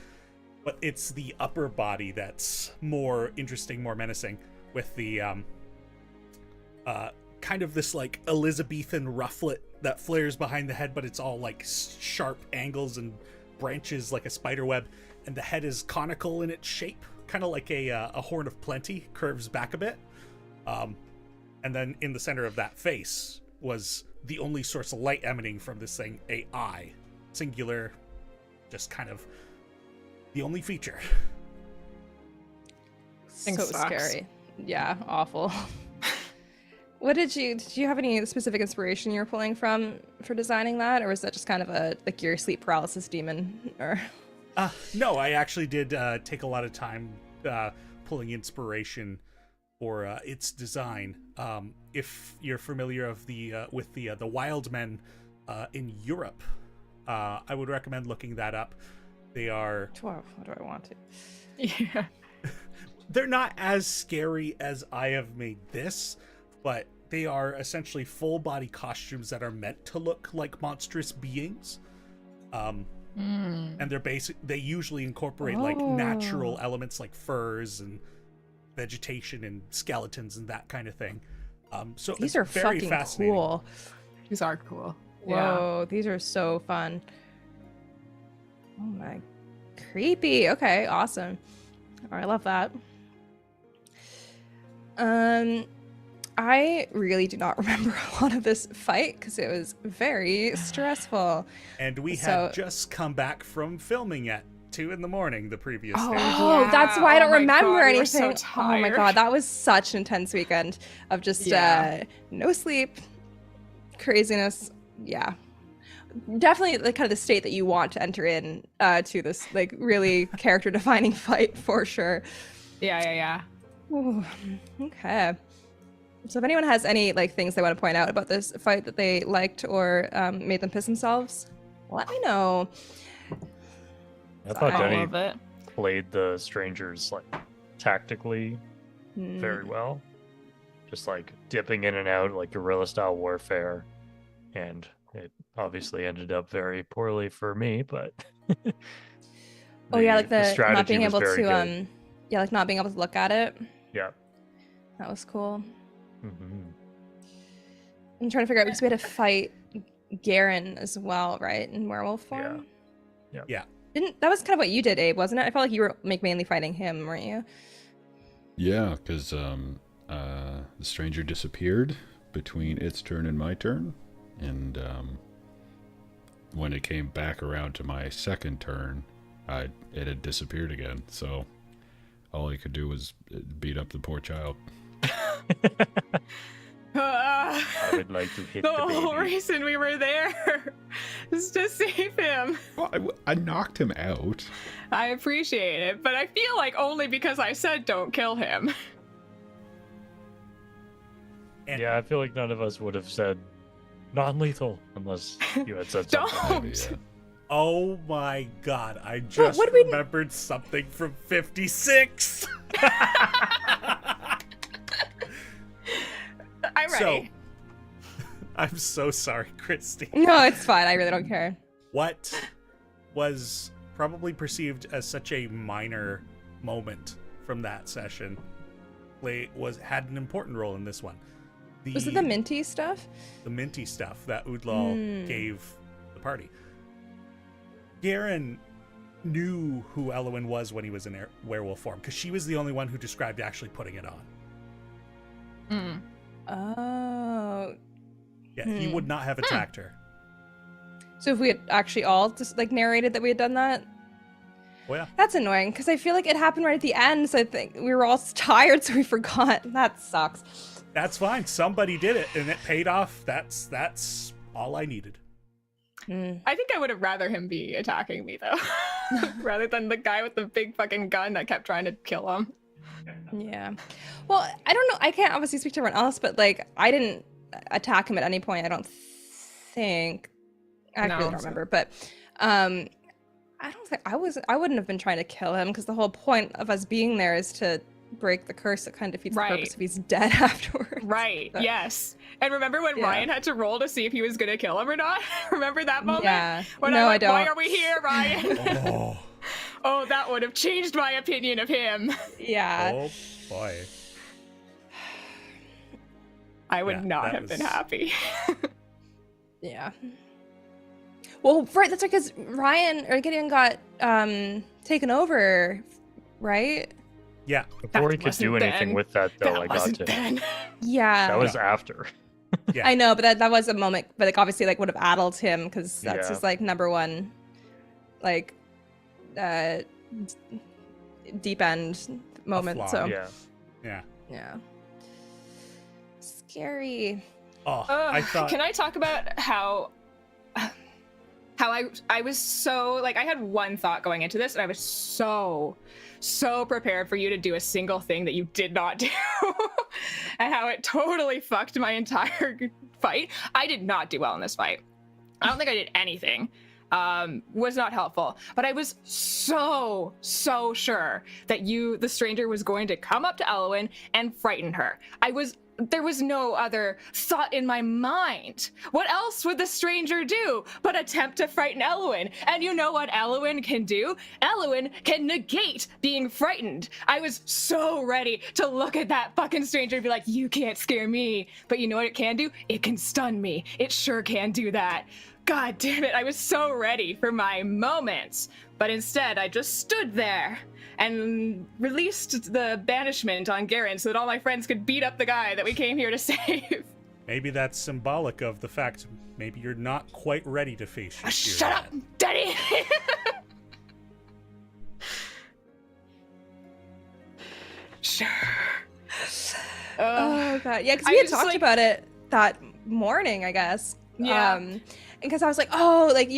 But it's the upper body that's more interesting, more menacing, with the kind of this like Elizabethan rufflet that flares behind the head, but it's all like sharp angles and branches like a spider web, and the head is conical in its shape, kind of like a horn of plenty, curves back a bit. And then in the center of that face was the only source of light emanating from this thing, a eye, singular, just kind of the only feature. So scary. Yeah, awful. What did you have any specific inspiration you were pulling from for designing that, or was that just kind of a like your sleep paralysis demon? Or no, I actually did take a lot of time pulling inspiration for its design. If you're familiar with the wild men in Europe, I would recommend looking that up. They are. What do I want to? Yeah. They're not as scary as I have made this, but they are essentially full body costumes that are meant to look like monstrous beings. And they're they usually incorporate like natural elements like furs and vegetation and skeletons and that kind of thing. So these are very fucking fascinating. cool. These are cool. Whoa, these are so fun. Oh my, creepy. Okay, awesome. All right, I love that. I really do not remember a lot of this fight because it was very stressful. And we had just come back from filming at 2 a.m. the previous day. Oh, Yeah. that's why I don't Oh my remember God, we were anything. so Oh my tired. God, that was such an intense weekend of just no sleep, craziness. Yeah. Definitely the kind of the state that you want to enter in to this like really character defining fight for sure. Yeah. Ooh, okay. So if anyone has any like things they want to point out about this fight that they liked or made them piss themselves, let me know. I thought I Jenny love it. played the strangers like tactically very well, just like dipping in and out like guerrilla style warfare, and it obviously ended up very poorly for me, but like the not strategy being was able very to good. like not being able to look at it. Yeah. That was cool. Mm-hmm. I'm trying to figure out because we had to fight Garen as well, right? In werewolf form. That was kind of what you did, Abe, wasn't it? I felt like you were mainly fighting him, weren't you? Yeah, because the stranger disappeared between its turn and my turn, and when it came back around to my second turn, it had disappeared again. So all I could do was beat up the poor child. I would like to hit the the whole baby. reason we were there is to save him. Well, I knocked him out. I appreciate it, but I feel like only because I said don't kill him. And Yeah, I feel like none of us would have said non-lethal unless you had said something. Don't. Yeah. oh my god, I just what did we- remembered something from 56. I'm ready. I'm so sorry, Christy. No, it's fine. I really don't care. What was probably perceived as such a minor moment from that session had an important role in this one. Was it the minty stuff? The minty stuff that Udlal gave the party. Garen knew who Elwyn was when he was in werewolf form, because she was the only one who described actually putting it on. Mm. Oh. Yeah, he would not have attacked her. So if we had actually all just like narrated that we had done that, Oh yeah. that's annoying because I feel like it happened right at the end. So I think we were all tired, so we forgot. That sucks. That's fine. Somebody did it, and it paid off. That's all I needed. I think I would have rather him be attacking me though, rather than the guy with the big fucking gun that kept trying to kill him. Yeah. Well, I don't know. I can't obviously speak to everyone else, but like I didn't attack him at any point. I don't think. I No. really don't remember, but I don't think I wouldn't have been trying to kill him because the whole point of us being there is to break the curse that kind of defeats the purpose if he's dead afterwards. Right. So- yes. And remember when Yeah. Ryan had to roll to see if he was gonna kill him or not? Remember that moment? Yeah. When No, I'm I like, why don't. are we here, Ryan? Oh, Oh, that would have changed my opinion of him. Yeah. oh boy. I would Yeah, not that have been was- happy. Yeah. Well, right. That's because Ryan or Gideon got taken over, right? Yeah. Before he That could do wasn't anything then. with that, though, That I got wasn't to. then. Yeah. That was after. Yeah. I know, but that was a moment, but like obviously like would have addled him because that's Yeah. his like number one, like, deep end moment. flaw, So Yeah. Yeah. yeah. Scary. Oh, Ugh, I thought. Can I talk about how I was so like I had one thought going into this and I was so prepared for you to do a single thing that you did not do and how it totally fucked my entire fight. I did not do well in this fight. I don't think I did anything. Was not helpful, but I was so sure that the stranger was going to come up to Elwyn and frighten her. There was no other thought in my mind. What else would the stranger do but attempt to frighten Elwyn? And you know what Elwyn can do? Elwyn can negate being frightened. I was so ready to look at that fucking stranger and be like, you can't scare me. But you know what it can do? It can stun me. It sure can do that. God damn it, I was so ready for my moments. But instead, I just stood there and released the banishment on Garen so that all my friends could beat up the guy that we came here to save. Maybe that's symbolic of the fact maybe you're not quite ready to face your fear Shut up, yet. Daddy! Sure. Oh god, yeah, because I we had was talked like- about it that morning, I guess. Yeah. And because I was like, oh, like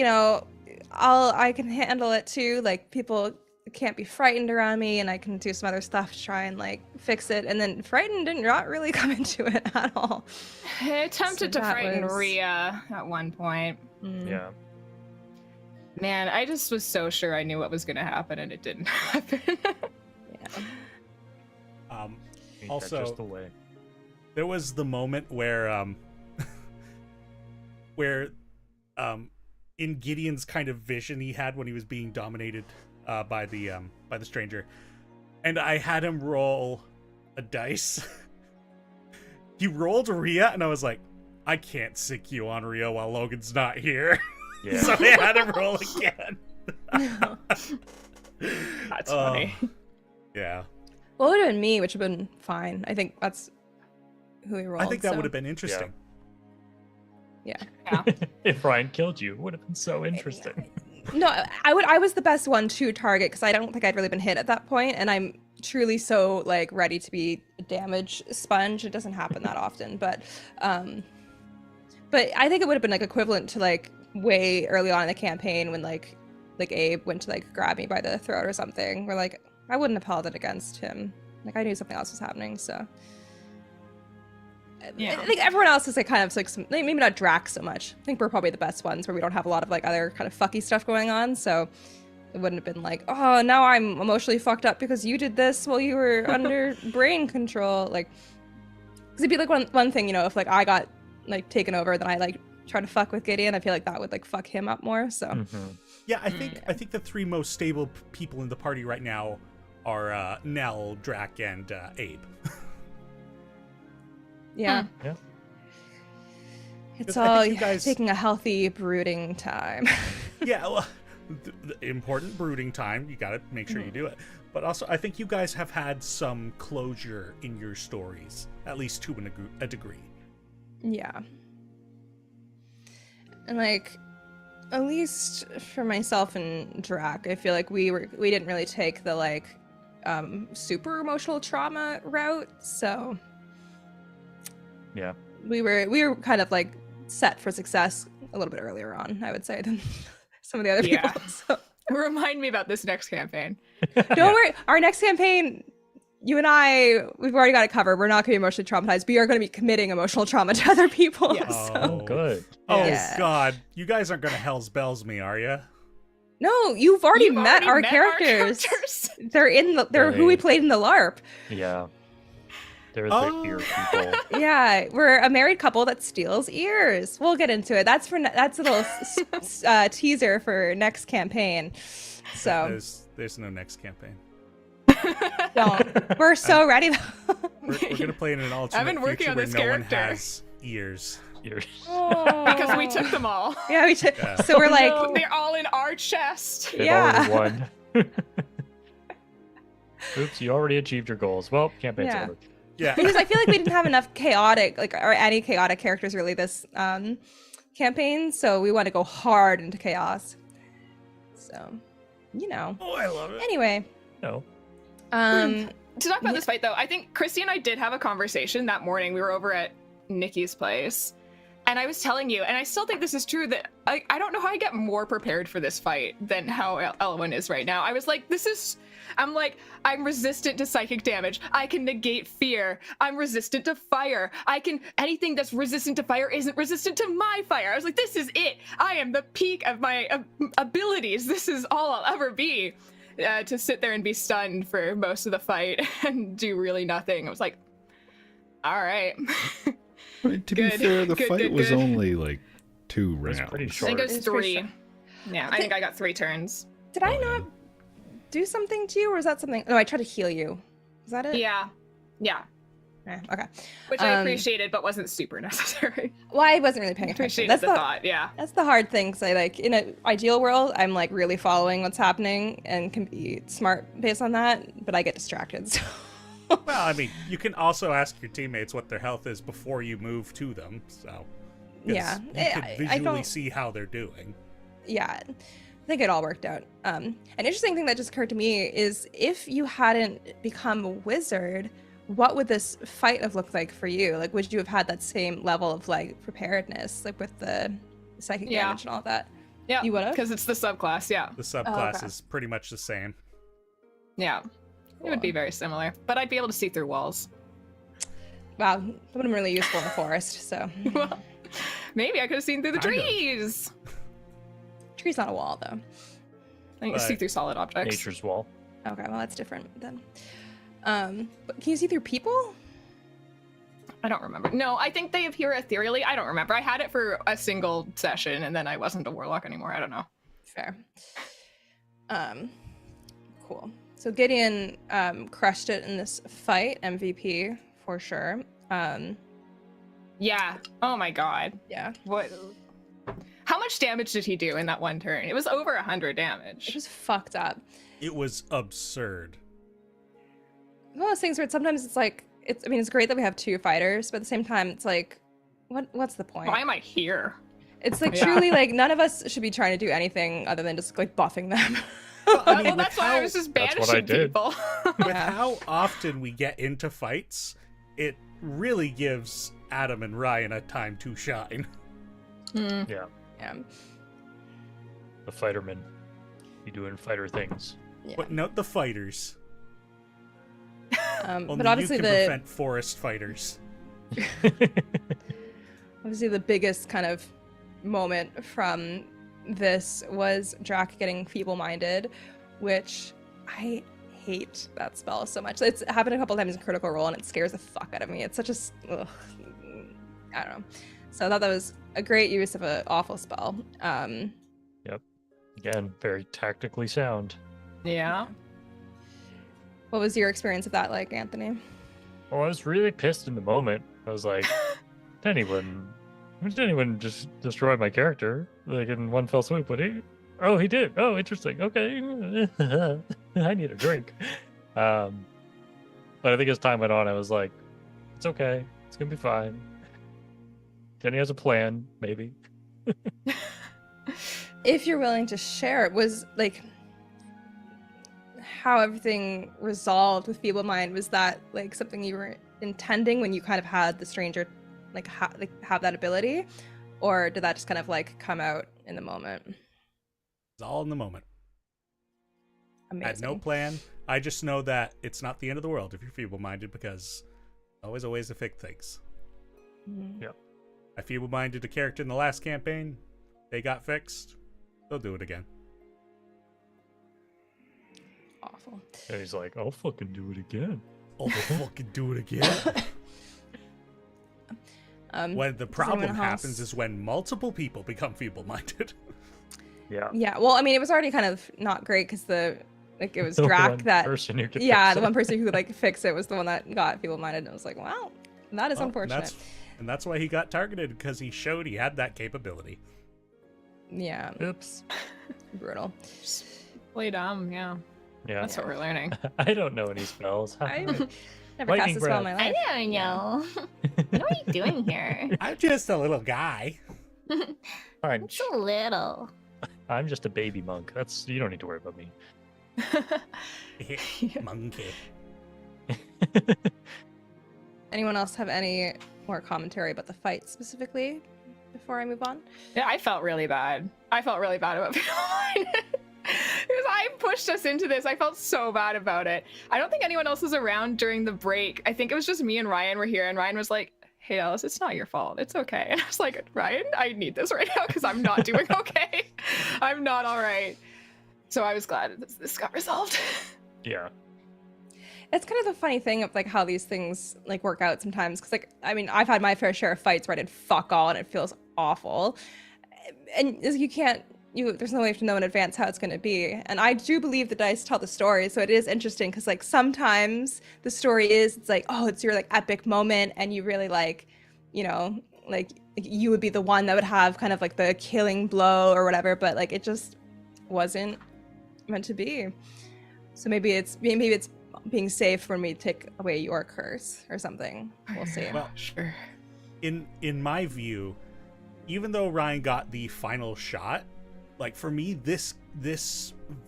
I can handle it too. Like people can't be frightened around me, and I can do some other stuff to try and like fix it. And then frightened did not really come into it at all. I attempted So to that frighten was- Rhea at one point. Mm. Yeah. Man, I just was so sure I knew what was going to happen, and it didn't happen. Yeah. Ain't Also- that just the way. There was the moment where where in Gideon's kind of vision he had when he was being dominated by the stranger, and I had him roll a dice. He rolled Rhea, and I was like, I can't sick you on Rhea while Logan's not here. Yeah. So I had him roll again. That's funny. Yeah. Well, it would have been me, which would have been fine. I think that's who we rolled. I think that so. would have been interesting. Yeah. Yeah. If Ryan killed you, it would have been so interesting. No, I was the best one to target because I don't think I'd really been hit at that point, and I'm truly so like ready to be a damage sponge. It doesn't happen that often, but I think it would have been like equivalent to like way early on in the campaign when like Abe went to like grab me by the throat or something. Where like I wouldn't have held it against him. Like I knew something else was happening, so. Yeah. I think everyone else is like kind of like some, maybe not Drax so much. I think we're probably the best ones where we don't have a lot of like other kind of fucky stuff going on. So it wouldn't have been like, oh, now I'm emotionally fucked up because you did this while you were under brain control. Like, because it'd be like one thing, you know, if like I got like taken over, then I like try to fuck with Gideon. I feel like that would like fuck him up more. So Yeah, I think the three most stable people in the party right now are Nell, Drac, and Abe. yeah. Yeah. It's I all think you guys- taking a healthy brooding time. Yeah, well, the important brooding time. You got to make sure you do it. But also, I think you guys have had some closure in your stories, at least to a degree. Yeah. And like, at least for myself and Drac, I feel like we didn't really take the like super emotional trauma route, so Yeah. we were kind of like set for success a little bit earlier on, I would say, than some of the other Yeah. people. So Remind me about this next campaign. don't worry, our next campaign, you and I, we've already got it covered. We're not going to be emotionally traumatized. We are going to be committing emotional trauma to other people. Yes. So. Oh, good. Oh, Yeah. God. You guys aren't going to Hell's Bells me, are you? No, you've already You've met already our met characters. characters. They're who we played in the LARP. Yeah. They're Oh. the ear people. Yeah, we're a married couple that steals ears. We'll get into it. That's a little teaser for next campaign. So There's no next campaign. don't. We're so ready. We're going to play in an alternate I've been working future on where this no character. one has ears. Ears. Because we took them all. Yeah, we took. Yeah. So we're like, No. They're all in our chest. They've Yeah. already won. Oops, you already achieved your goals. Well, campaign's Yeah. over. Yeah. because I feel like we didn't have enough chaotic, like, or any chaotic characters really this campaign. So we want to go hard into chaos. So, you know. Oh, I love it. Anyway, No. um, To talk about this fight, though, I think Christy and I did have a conversation that morning. We were over at Nikki's place, and I was telling you, and I still think this is true, that I don't know how I get more prepared for this fight than how Elwyn is right now. I was like, I'm resistant to psychic damage. I can negate fear. I'm resistant to fire. Anything that's resistant to fire isn't resistant to my fire. I was like, this is it. I am the peak of my abilities. This is all I'll ever be. To sit there and be stunned for most of the fight and do really nothing. I was like, all right. I mean, to be Good. fair, the Good, fight good, was good. only like 2 rounds. was pretty I short. think it was It's pretty 3. Yeah, I think I got 3 turns. did I not do something to you, or was that something? No, I tried to heal you. Is that it? Yeah. Okay. Which I appreciated, but wasn't super necessary. Well, I wasn't really paying attention. Appreciated the thought, yeah. That's the hard thing. So, like, in an ideal world, I'm like really following what's happening and can be smart based on that, but I get distracted. So. Well, I mean, you can also ask your teammates what their health is before you move to them. So, 'cause Yeah. you can I visually don't- see how they're doing. Yeah, I think it all worked out. An interesting thing that just occurred to me is if you hadn't become a wizard, what would this fight have looked like for you? Like, would you have had that same level of like preparedness, like with the psychic Yeah. damage and all that? Yeah, You would've? because it's the subclass, yeah. The subclass okay. is pretty much the same. Yeah. It would be very similar, but I'd be able to see through walls. Wow, that would have been really useful in the forest. So, Well, maybe I could have seen through the Kind of. trees. tree's not a wall though. I can But- see through solid objects. Nature's wall. Okay, well that's different then. But can you see through people? I don't remember. No, I think they appear ethereally. I don't remember. I had it for a single session, and then I wasn't a warlock anymore. I don't know. Fair. Cool. So Gideon crushed it in this fight, MVP for sure. Yeah. Oh my god. Yeah. What? How much damage did he do in that one turn? It was over 100 damage. It was fucked up. It was absurd. One of those things where sometimes it's like, it's great that we have 2 fighters, but at the same time, it's like, what's the point? Why am I here? It's like truly like none of us should be trying to do anything other than just like buffing them. Well, that's why I was just banishing people. With how often we get into fights, it really gives Adam and Ryan a time to shine. Yeah. Yeah. The fightermen be doing fighter things. Yeah. But note the fighters. Only But obviously you can prevent forest fighters. obviously the biggest kind of moment from this was Drac getting feeble-minded, which I hate that spell so much. It's happened a couple times in Critical Role and it scares the fuck out of me. It's such a I don't know. So I thought that was a great use of an awful spell. Yep. Again, very tactically sound. Yeah. What was your experience of that like, Anthony? Well, I was really pissed in the moment. I was like, did anyone just destroy my character like in one fell swoop? But he did. Oh, interesting. Okay, I need a drink. But I think as time went on, I was like, it's okay. It's gonna be fine. Jenny has a plan, maybe. If you're willing to share, it was like how everything resolved with Feeble Mind. Was that like something you were intending when you kind of had the stranger like have that ability, or did that just kind of like come out in the moment? It's all in the moment. Amazing. I had no plan. I just know that it's not the end of the world if you're feeble-minded, because always a ways to fix things. Mm-hmm. Yep. I feeble-minded a character in the last campaign. They got fixed. They'll do it again. Awful. And he's like, I'll fucking do it again. I'll fucking do it again. When the problem happens is when multiple people become feeble-minded. Yeah. Yeah. Well, I mean, it was already kind of not great because it was Drac that. The one person who could like fix it was the one that got feeble-minded, and I was like, wow, that is unfortunate. That's why he got targeted, because he showed he had that capability. Yeah. Oops. Brutal. Just play dumb, yeah. Yeah. That's what we're learning. I don't know any spells. I never cast a spell in my life. I don't know. What are you doing here? I'm just a little guy. Fine. It's a little. I'm just a baby monk. You don't need to worry about me. Monkey. Anyone else have any more commentary about the fight specifically before I move on? Yeah, I felt really bad. I felt really bad about Feeble Mind. Because I pushed us into this. I felt so bad about it. I don't think anyone else was around during the break. I think it was just me and Ryan were here, and Ryan was like, hey, Alice, it's not your fault. It's okay. And I was like, Ryan, I need this right now because I'm not doing okay. I'm not all right. So I was glad this got resolved. Yeah. It's kind of the funny thing of like how these things like work out sometimes, because like I mean I've had my fair share of fights where I did fuck all and it feels awful, and there's no way to know in advance how it's going to be. And I do believe the dice tell the story, so it is interesting because like sometimes the story it's like, oh, it's your like epic moment and you really like, you know, like you would be the one that would have kind of like the killing blow or whatever, but like it just wasn't meant to be. So maybe it's being safe for me to take away your curse or something. We'll see. Well, sure. In my view, even though Ryan got the final shot, like for me, this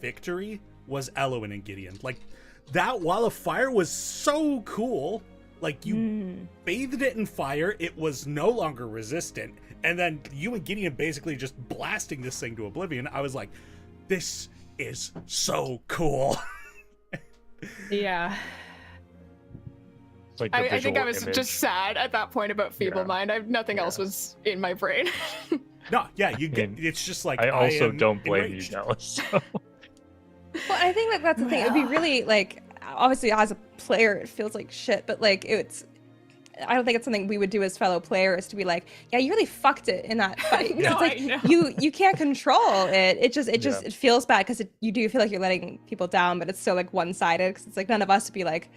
victory was Elwyn and Gideon. Like that wall of fire was so cool. Like you bathed it in fire, it was no longer resistant, and then you and Gideon basically just blasting this thing to oblivion. I was like, this is so cool. Yeah. Like I think I was just sad at that point about Feeble Mind. Nothing else was in my brain. No, yeah, you get. It's just like I also don't blame enraged. you, Dallas. So. Well, I think like that's the thing. It'd be really like, obviously as a player it feels like shit, but like I don't think it's something we would do as fellow players to be like, yeah, you really fucked it in that fight. No, it's like I know. you can't control it. It just it feels bad because you do feel like you're letting people down, but it's so like one-sided because it's like none of us would be like,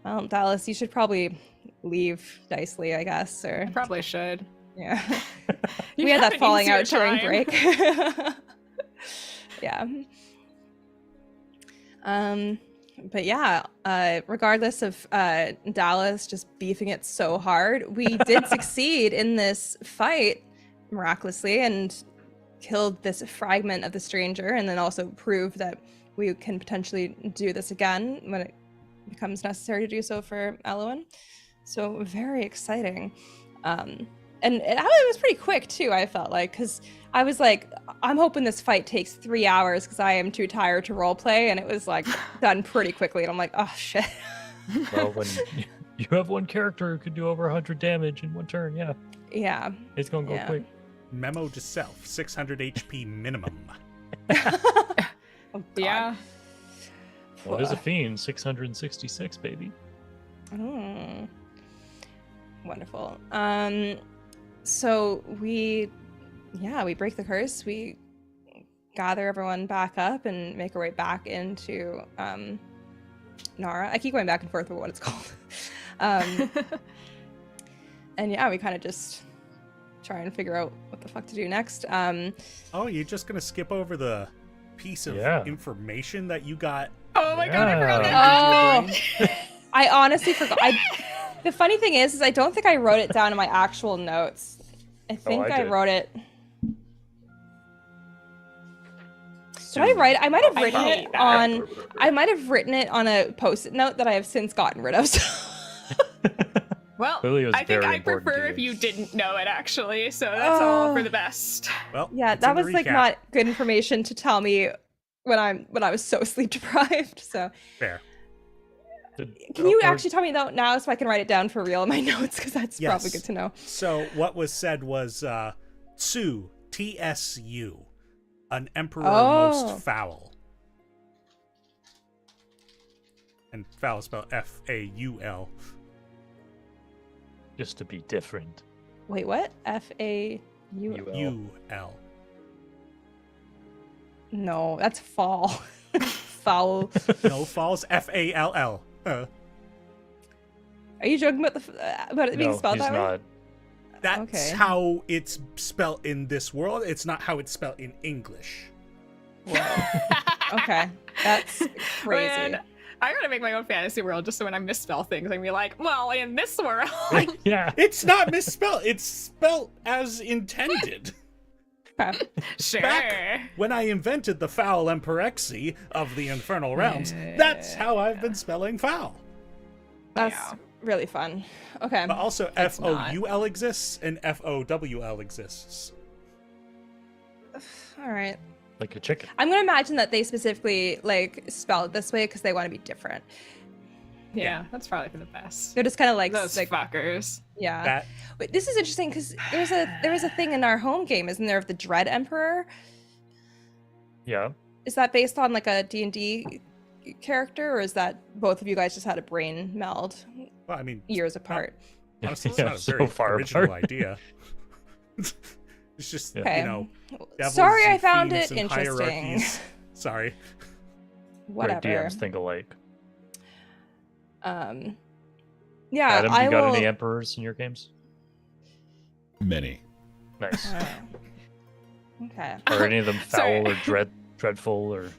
well, Dallas, you should probably leave Dicely, I guess, or I probably should. Yeah. You We had have that an falling easier out during time. break. Yeah. But yeah, regardless of Dallas just beefing it so hard, we did succeed in this fight miraculously and killed this fragment of the stranger, and then also proved that we can potentially do this again when it becomes necessary to do so for Elowen. So very exciting. And it was pretty quick too, I felt like, because I was like, I'm hoping this fight takes 3 hours because I am too tired to roleplay, and it was like done pretty quickly, and I'm like, oh shit. Well, when you have one character who could do over 100 damage in one turn, yeah, Yeah. it's gonna go Yeah. quick. Memo to self: 600 HP minimum. Oh, God. Yeah. Well, it is a fiend, 666, baby. Mm. Wonderful. So we break the curse. We gather everyone back up and make our way back into Nara. I keep going back and forth with what it's called. And yeah, we kind of just try and figure out what the fuck to do next. Oh, you're just gonna skip over the piece of information that you got? Oh my god, I forgot Yeah. that. Oh, I honestly forgot. The funny thing is I don't think I wrote it down in my actual notes. I think I I did. wrote it. Did I write it? I might have written it on. I might have written it on a post-it note that I have since gotten rid of. Well, Clearly it was I think very I important to prefer you. if you didn't know it, actually. So that's all for the best. Well, Yeah, it's that in the was like recap. not good information to tell me when I was so sleep deprived. So Fair. can you actually tell me though now so I can write it down for real in my notes, because that's probably Yes. good to know. So what was said was Tsu, TSU, an emperor Oh. most foul. And foul is spelled F-A-U-L. Just to be different. Wait, what? FAU? U-L. No, that's fall. Foul. No, falls F-A-L-L. Are you joking about about it being No, spelled he's that way? not. That's Okay. how it's spelled in this world. It's not how it's spelled in English. Okay, that's crazy. Man, I gotta make my own fantasy world just so when I misspell things, I can be like, well, in this world. Yeah. It's not misspelled. It's spelled as intended. Okay. Sure. Back when I invented the foul emperexy of the infernal realms, that's how I've been spelling foul. That's Yeah. really fun. Okay. But also It's not. F-O-U-L exists and F-O-W-L exists. All right. Like a chicken. I'm gonna imagine that they specifically like spell it this way because they want to be different. Yeah, that's probably for the best. They're just kind of like, Those fuckers. yeah. That Wait, this is interesting because there was a thing in our home game, isn't there, of the Dread Emperor? Yeah. Is that based on like a D&D character, or is that both of you guys just had a brain meld well, I mean, years apart? honestly, it's Yeah, not a so very far original apart. idea. It's just, Okay. you know, devils Sorry, I and found fiends it and interesting. hierarchies. Sorry. Whatever. Where DMs think alike. Yeah, Adam, I you got will. any emperors in your games? Many. Nice. Okay. Are any of them Sorry. foul or dreadful or?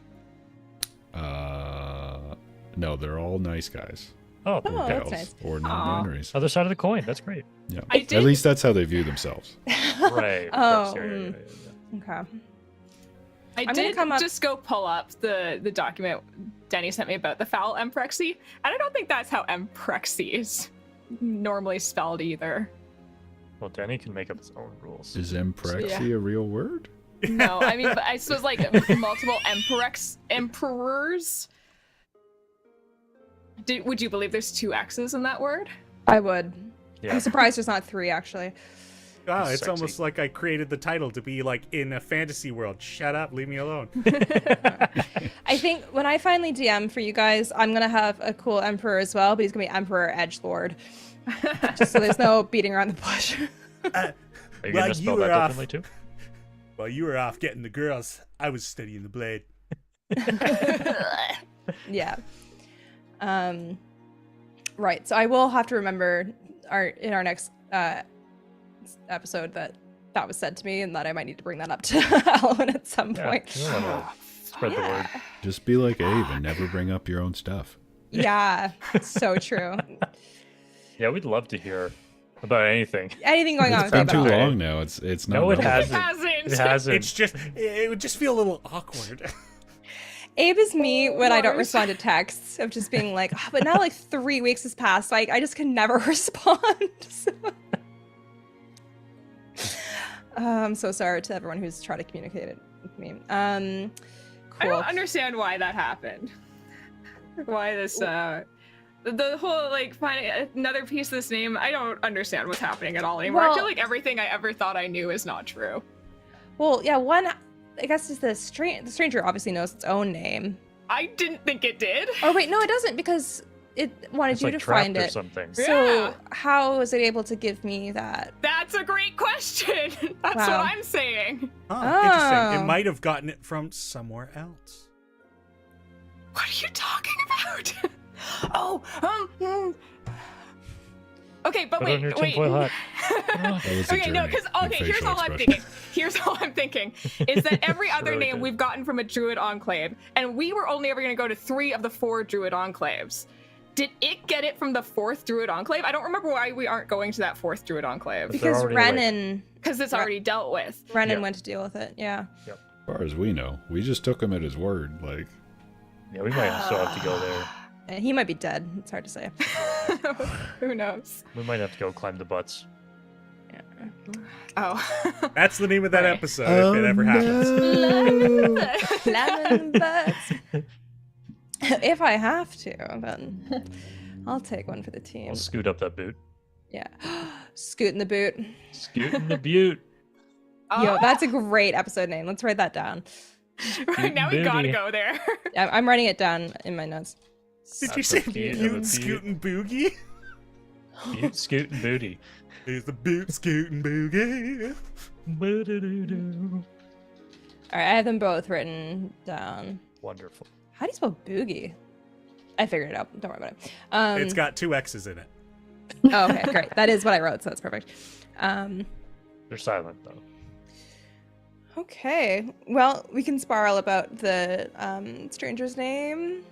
No, they're all nice guys. Oh, Oh, Or that's gals. nice. Or non-binaries. other side of the coin. That's great. Yeah. I At did- least that's how they view themselves. Right. of Oh, course. Yeah. Okay. I gonna did come up- just go pull up the document Denny sent me about the foul emprexy, and I don't think that's how emprexy is normally spelled either. Well, Danny can make up his own rules. Is emprexy Yeah. a real word? No, I mean, but I suppose like multiple emperors. Would you believe there's 2 X's in that word? I would. Yeah. I'm surprised there's not 3 actually. Oh, it's Sexy. almost like I created the title to be like in a fantasy world. Shut up, leave me alone. I think when I finally DM for you guys, I'm gonna have a cool emperor as well, but he's gonna be Emperor Edgelord. Just so there's no beating around the bush. Are you Well, gonna spell you that were off. differently too? While you were off getting the girls, I was studying the blade. Yeah. Right. So I will have to remember in our next episode that was said to me, and that I might need to bring that up to Alan at some point. You don't wanna spread the word. Just be like Abe and never bring up your own stuff. Yeah, so true. Yeah, we'd love to hear about anything. Anything going on It's with been too Abe? long now. It's not. No, it relevant. hasn't. It hasn't. It's just, it would just feel a little awkward. Abe is me when I don't respond to texts of just being like, "Oh, but now like 3 weeks has passed, like I just can never respond." So... I'm so sorry to everyone who's tried to communicate it with me. Cool. I don't understand why that happened. Why this, the whole, like, finding another piece of this name, I don't understand what's happening at all anymore. Well, I feel like everything I ever thought I knew is not true. Well, yeah, one, I guess, is the stranger obviously knows its own name. I didn't think it did. Oh, wait, no, it doesn't, because it wanted It's you like to find trapped or it. something. So Yeah. how was it able to give me that? That's a great question. That's Wow. what I'm saying. Interesting. Oh. It might have gotten it from somewhere else. What are you talking about? Okay, but Put on your wait. tinfoil hat. That was a Okay, no, journey because in okay, here's facial all I'm expression. thinking. Here's all I'm thinking is that every other really name good. we've gotten from a Druid enclave, and we were only ever going to go to 3 of the 4 Druid enclaves. Did it get it from the 4th Druid enclave? I don't remember why we aren't going to that 4th Druid enclave. But they're Because already, like- Renan Because it's already dealt with. Renan Yeah. went to deal with it, yeah. As far as we know, we just took him at his word. Like, Yeah, we might still have to go there. And he might be dead, it's hard to say. Who knows? We might have to go climb the butts. Oh. That's the name of that Right. episode, if it ever happens. Lemon butts. If I have to, then I'll take one for the team. I'll scoot up that boot. Yeah. Scoot in the boot. Scoot in the butte. Yo, that's a great episode name. Let's write that down. Right, now we gotta Booty. go there. Yeah, I'm writing it down in my notes. Did you That's say a cute Butte little Scootin' Boogie? Butte, scoot, and booty. Here's the Butte Scootin' Boogie. Boo-doo-doo-doo. All right, I have them both written down. Wonderful. How do you spell boogie? I figured it out. Don't worry about it. It's got 2 X's in it. Oh, okay, great. That is what I wrote, so that's perfect. They're silent though. Okay. Well, we can spiral about the stranger's name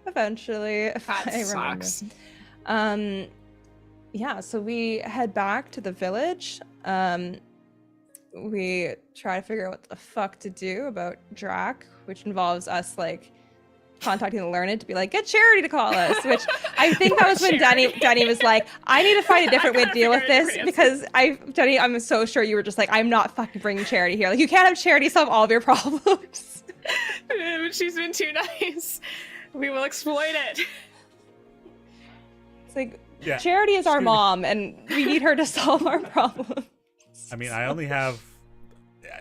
eventually. If That I remember. sucks. Yeah, so we head back to the village. We try to figure out what the fuck to do about Drac, which involves us like contacting the learned to be like, get Charity to call us, which I think that was when Denny was like, I need to find a different way to deal with this because Denny, I'm so sure you were just like, I'm not fucking bringing Charity here. Like, you can't have Charity solve all of your problems. She's been too nice. We will exploit it. It's like, Yeah. Charity is our Screw it. mom and we need her to solve our problems. I mean, I only have...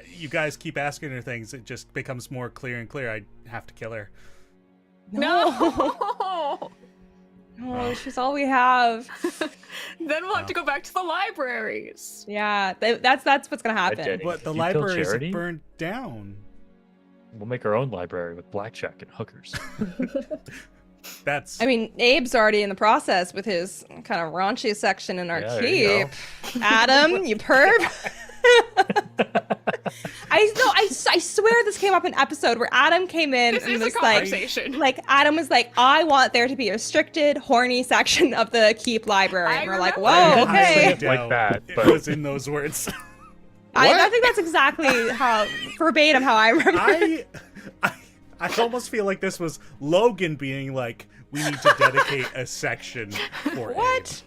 You guys keep asking her things. It just becomes more clear and clear. I have to kill her. No. No, she's all we have. Then we'll have to go back to the libraries. Yeah, that's what's gonna happen. Denny. But the Did you kill library is Charity? burned down. We'll make our own library with blackjack and hookers. That's... I mean, Abe's already in the process with his kind of raunchy section in our Yeah, there you keep. Adam, you perv. I swear this came up in an episode where Adam came in This and is a was like, conversation. Adam was like, I want there to be a restricted, horny section of the keep library. I And we're like, remember. whoa, I didn't say okay. it like that, It but was in those words. I think that's exactly how verbatim how I remember. I almost feel like this was Logan being like, we need to dedicate a section for What?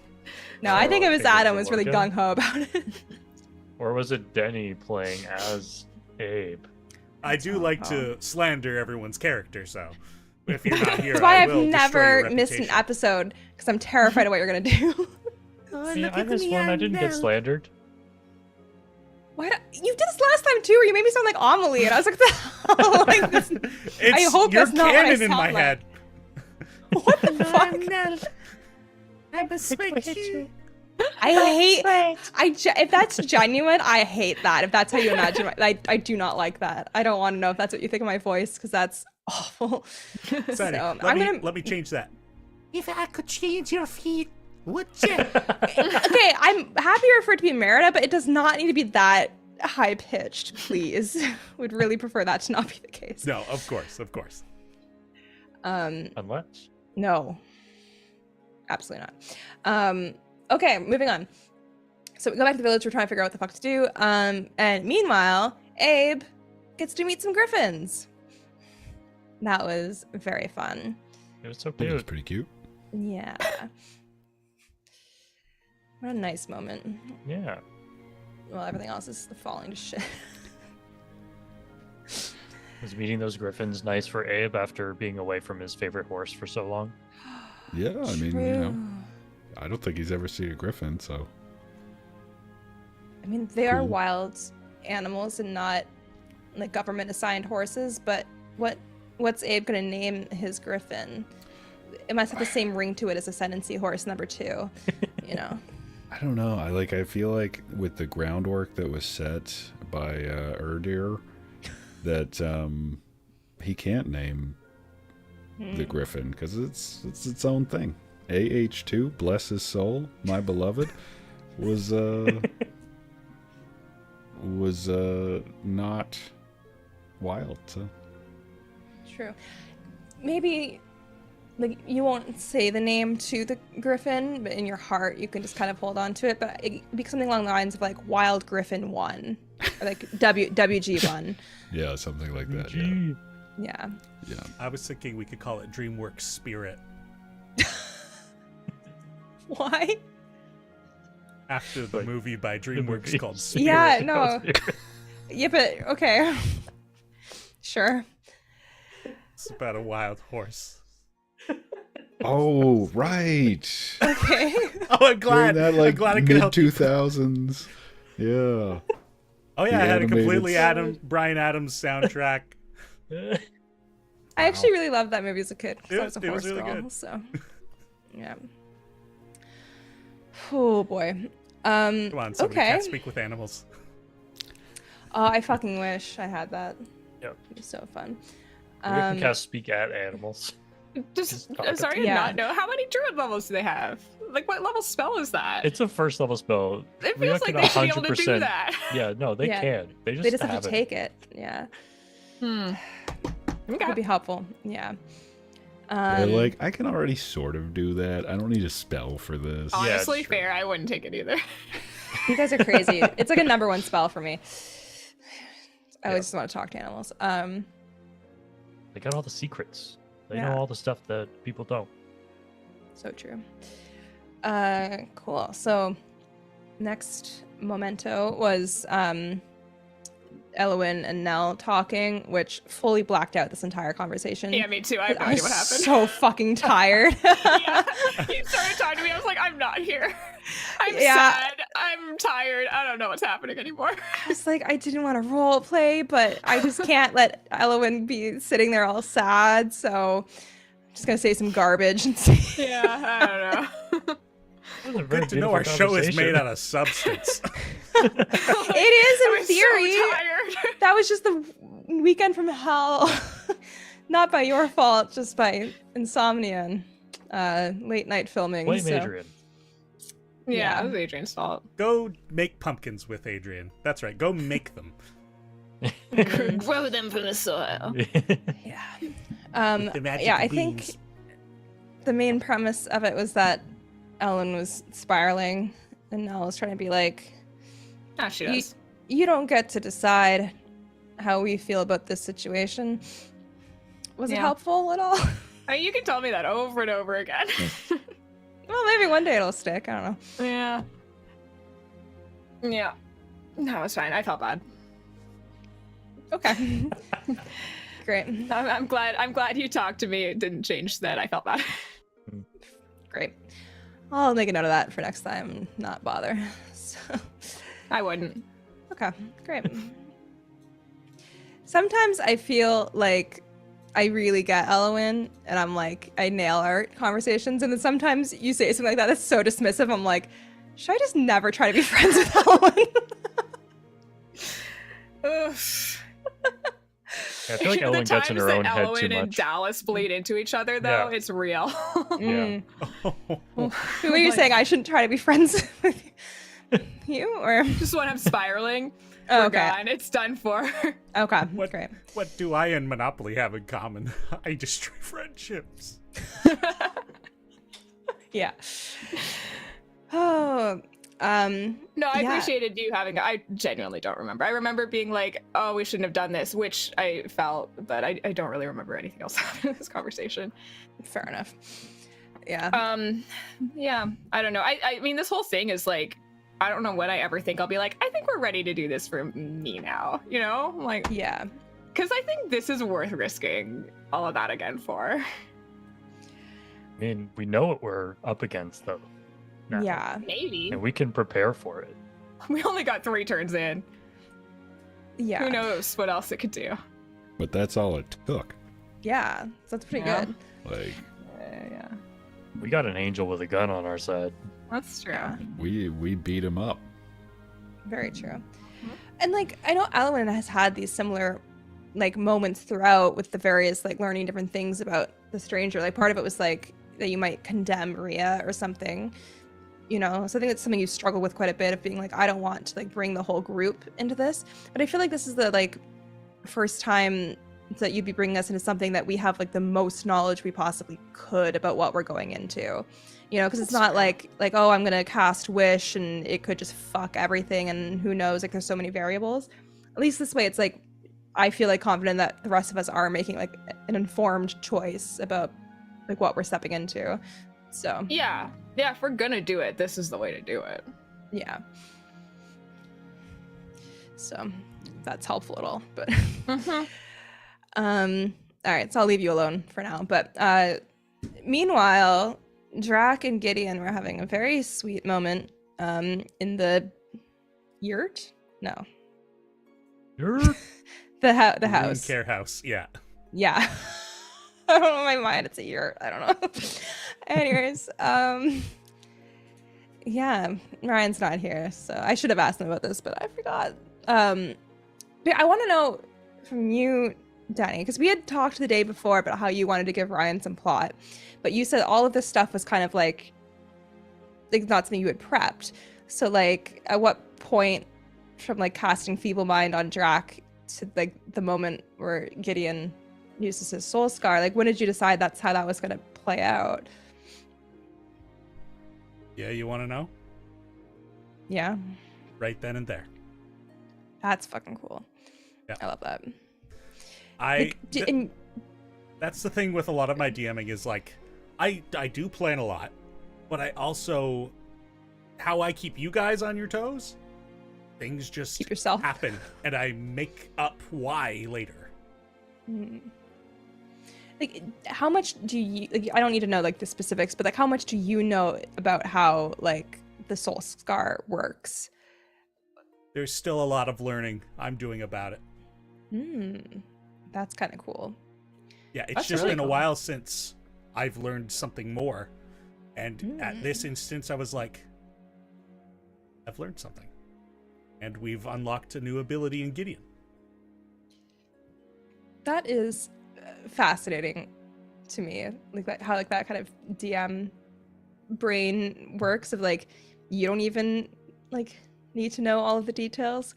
No, I think it was I think it was Adam was really Logan. gung ho about it. or was it Denny playing as Abe? I do like to slander everyone's character, so if you're not here, That's why I I've will destroy never your missed an reputation. episode because I'm terrified of what you're gonna do. Yeah, I missed one. I didn't get slandered. Why? You did this last time too, where you made me sound like Amelie, and I was like, "The hell?" Like this, It's, hope you're that's not what I canon in my sound like. head. what the fuck? I'm a switch. I hate. If that's genuine, I hate that. If that's how you imagine, I do not like that. I don't want to know if that's what you think of my voice because that's awful. Sonny, So, let I'm gonna. me change that. If I could change your feet, What's it? Okay, I'm happier for it to be Merida, but it does not need to be that high pitched, please. Would really prefer that to not be the case. No, of course, of course. Unless. No. Absolutely not. Okay, moving on. So we go back to the village, we're trying to figure out what the fuck to do. And meanwhile, Abe gets to meet some griffins. That was very fun. It was so It was cute. pretty cute. Yeah. What a nice moment. Yeah. Well, everything else is falling to shit. Was meeting those griffins nice for Abe after being away from his favorite horse for so long? Yeah, I mean, True. you know, I don't think he's ever seen a griffin, so. I mean, they are Cool. wild animals and not like government assigned horses, but what's Abe gonna name his griffin? It must have the same ring to it as Ascendancy horse number 2, you know. I don't know. I feel like with the groundwork that was set by Erdir, that he can't name the griffin because it's its own thing. AH2, bless his soul, my beloved, was not wild. So True. Maybe like you won't say the name to the griffin, but in your heart you can just kind of hold on to it. But it could be something along the lines of like Wild Griffin 1 or like WG1. yeah, something like that. Yeah, Gee. Yeah. yeah. I was thinking we could call it DreamWorks Spirit Why? after the Like, movie by DreamWorks movie. called Spirit. Yeah, no. Yeah, but okay. Sure. It's about a wild horse. Oh, right. Okay. Oh, I'm glad. During that I'm like glad I could mid help you. 2000s. Yeah. Oh yeah, the I had a animated completely Brian Adams soundtrack. I actually really loved that movie as a kid because I was a It was horse really girl. good. So, yeah. Oh boy. Come on, somebody Okay. can't speak with animals. Oh, I fucking wish I had that. Yep. It'd be so fun. We can cast speak at animals. Just Just sorry to Yeah. not know. How many druid levels do they have? Like, what level spell is that? It's a first level spell. It We feels like reckon they should be able to do 100%. that. Yeah, no, they Yeah. can. They just, They just have to it. take it. Yeah. Okay. Would be helpful. Yeah. They're like, I can already sort of do that. I don't need a spell for this. Honestly, true. fair. I wouldn't take it either. You guys are crazy. It's like a number 1 spell for me. I always just want to talk to animals. They got all the secrets. They Yeah. know all the stuff that people don't. So true. Cool. So next memento was Elwyn and Nell talking, which fully blacked out this entire conversation. Yeah, me too. I have no I idea was what happened. so fucking tired. Yeah. You started talking to me. I was like, I'm not here. I'm Yeah. sad. I'm tired. I don't know what's happening anymore. I was like, I didn't want to role play, but I just can't let Elwyn be sitting there all sad. So I'm just gonna say some garbage and say, Yeah, I don't know. It was a very Good to know our beautiful show is made conversation. out of substance. it is I in was theory. so tired. That was just the weekend from hell. Not by your fault, just by insomnia and late night filming. Blame so. Adrian. Yeah, Yeah. it was Adrian's fault. Go make pumpkins with Adrian. That's right. Go make them. Grow them from the soil. Yeah. The magic Yeah, I beans. think the main premise of it was that Ellen was spiraling and Nell was trying to be like, Ah, she You- does. you don't get to decide how we feel about this situation. Was it Yeah. helpful at all? I mean, you can tell me that over and over again. Well, maybe one day it'll stick. I don't know. Yeah. Yeah. No, it's fine. I felt bad. Okay. Great. I'm glad. I'm glad you talked to me. It didn't change that. I felt bad. Great. I'll make a note of that for next time and not bother. So, I wouldn't. okay, great. Sometimes I feel like I really get Elwyn and I'm like, I nail our conversations. And then sometimes you say something like that that's so dismissive. I'm like, should I just never try to be friends with Elwyn? Ugh. I feel like The Ellen gets in her own times that head too Elwyn and much. Dallas bleed into each other, though, Yeah. it's real. Yeah. Who are you saying I shouldn't try to be friends with you? Or Just when I'm spiraling, Oh, we're okay. gone. It's done for. Okay, What, great. what do I and Monopoly have in common? I destroy friendships. Yeah. Oh, No, I yeah. appreciated you having. I genuinely don't remember. I remember being like, "Oh, we shouldn't have done this," which I felt, but I don't really remember anything else happening in this conversation. Fair enough. Yeah. Yeah, I don't know. I mean, this whole thing is like, I don't know when I ever think I'll be like, I think we're ready to do this for me now. You know, like, Yeah. because I think this is worth risking all of that again for. I mean, we know what we're up against, though. now, Yeah. Maybe And we can prepare for it. we only got 3 turns in. Yeah. Who knows what else it could do? But that's all it took. Yeah. So that's pretty Yeah. good. Like, Yeah, We got an angel with a gun on our side. that's true. Yeah. we beat him up. Very true. And like I know Alwyn has had these similar like moments throughout with the various like learning different things about the stranger. Like part of it was like that you might condemn Rhea or something. You know, so I think that's something you struggle with quite a bit of being like, I don't want to like bring the whole group into this. But I feel like this is the like first time that you'd be bringing us into something that we have like the most knowledge we possibly could about what we're going into. You know, because it's not like oh, I'm gonna cast wish and it could just fuck everything and who knows, like there's so many variables. At least this way it's like I feel like confident that the rest of us are making like an informed choice about like what we're stepping into. So Yeah, if we're gonna do it, this is the way to do it. yeah. So that's helpful at all. But all right, so I'll leave you alone for now. But meanwhile, Drac and Gideon were having a very sweet moment in the yurt? No. You're- The Green house. care house. Yeah. Yeah. I don't know in my mind it's a yurt. I don't know. Anyways, yeah, Ryan's not here, so I should have asked him about this, but I forgot. But I want to know from you, Danny, because we had talked the day before about how you wanted to give Ryan some plot, but you said all of this stuff was kind of like not something you had prepped. So like, at what point from like casting Feeble Mind on Drac to like the moment where Gideon uses his soul scar, like when did you decide that's how that was going to play out? Yeah, you want to know? Yeah, Right then and there. that's fucking cool. Yeah. I love that. I Like, and that's the thing with a lot of my DMing is like I do plan a lot, but I also how I keep you guys on your toes, things just keep yourself. happen and I make up why later. Mm. Like, how much do you like? I don't need to know like the specifics, but like, how much do you know about how like the soul scar works? There's still a lot of learning I'm doing about it. That's kind of cool. Yeah, it's That's just really been a cool. while since I've learned something more. And at this instance, I was like, I've learned something. And we've unlocked a new ability in Gideon. That is fascinating to me. Like that, how like that kind of DM brain works of like you don't even like need to know all of the details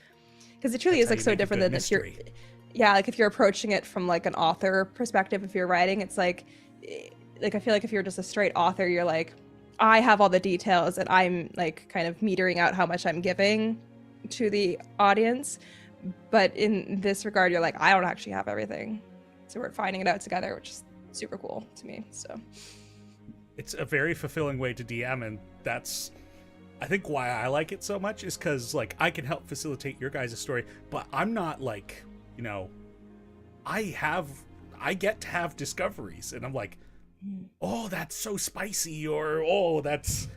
because it truly That's is how like you so make a different good than if you're mystery. yeah, like if you're approaching it from like an author perspective, if you're writing, it's like I feel like if you're just a straight author, you're like, I have all the details and I'm like kind of metering out how much I'm giving to the audience. But in this regard, you're like, I don't actually have everything. So we're finding it out together, which is super cool to me. So It's a very fulfilling way to DM, and that's I think why I like it so much is because like I can help facilitate your guys' story, but I'm not like, you know, I get to have discoveries and I'm like, oh, that's so spicy, or oh, that's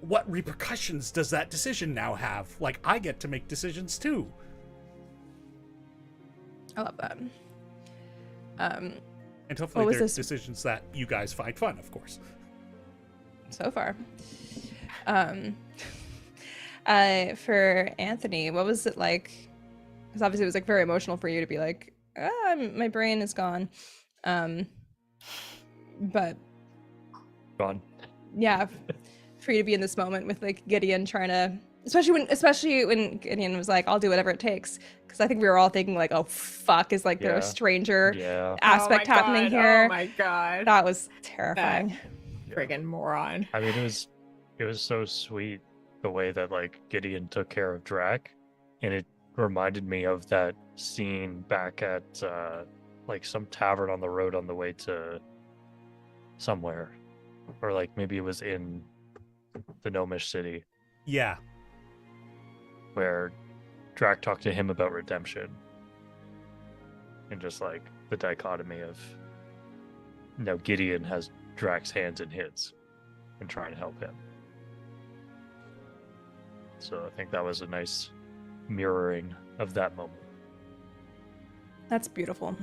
what repercussions does that decision now have? Like I get to make decisions too. I love that. And What hopefully was they're this- decisions that you guys find fun, of course. So far. For Anthony, what was it like? Because obviously it was like very emotional for you to be like My brain is gone. But Gone. yeah, free to be in this moment with like Gideon trying to, especially when Gideon was like, "I'll do whatever it takes," because I think we were all thinking like, "Oh fuck, is like there a stranger aspect happening here?" Oh my god, that was terrifying. Friggin' moron. I mean, it was so sweet the way that like Gideon took care of Drac, and it reminded me of that scene back at like some tavern on the road on the way to somewhere, or like maybe it was in the Gnomish city. Yeah. Where Drac talked to him about redemption, and just like the dichotomy of Gideon has Drac's hands in his and trying to help him. So I think that was a nice mirroring of that moment. That's beautiful.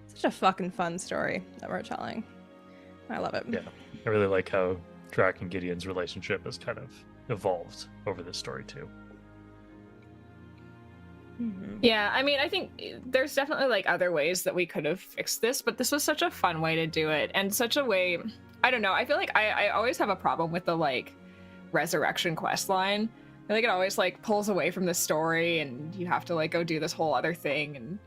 Such a fucking fun story that we're telling. I love it. Yeah, I really like how Drac and Gideon's relationship has kind of evolved over this story too. Yeah, I mean, I think there's definitely like other ways that we could have fixed this, but this was such a fun way to do it, and such a way. I don't know. I feel like I always have a problem with the like resurrection quest line. I feel like it always like pulls away from the story, and you have to like go do this whole other thing. And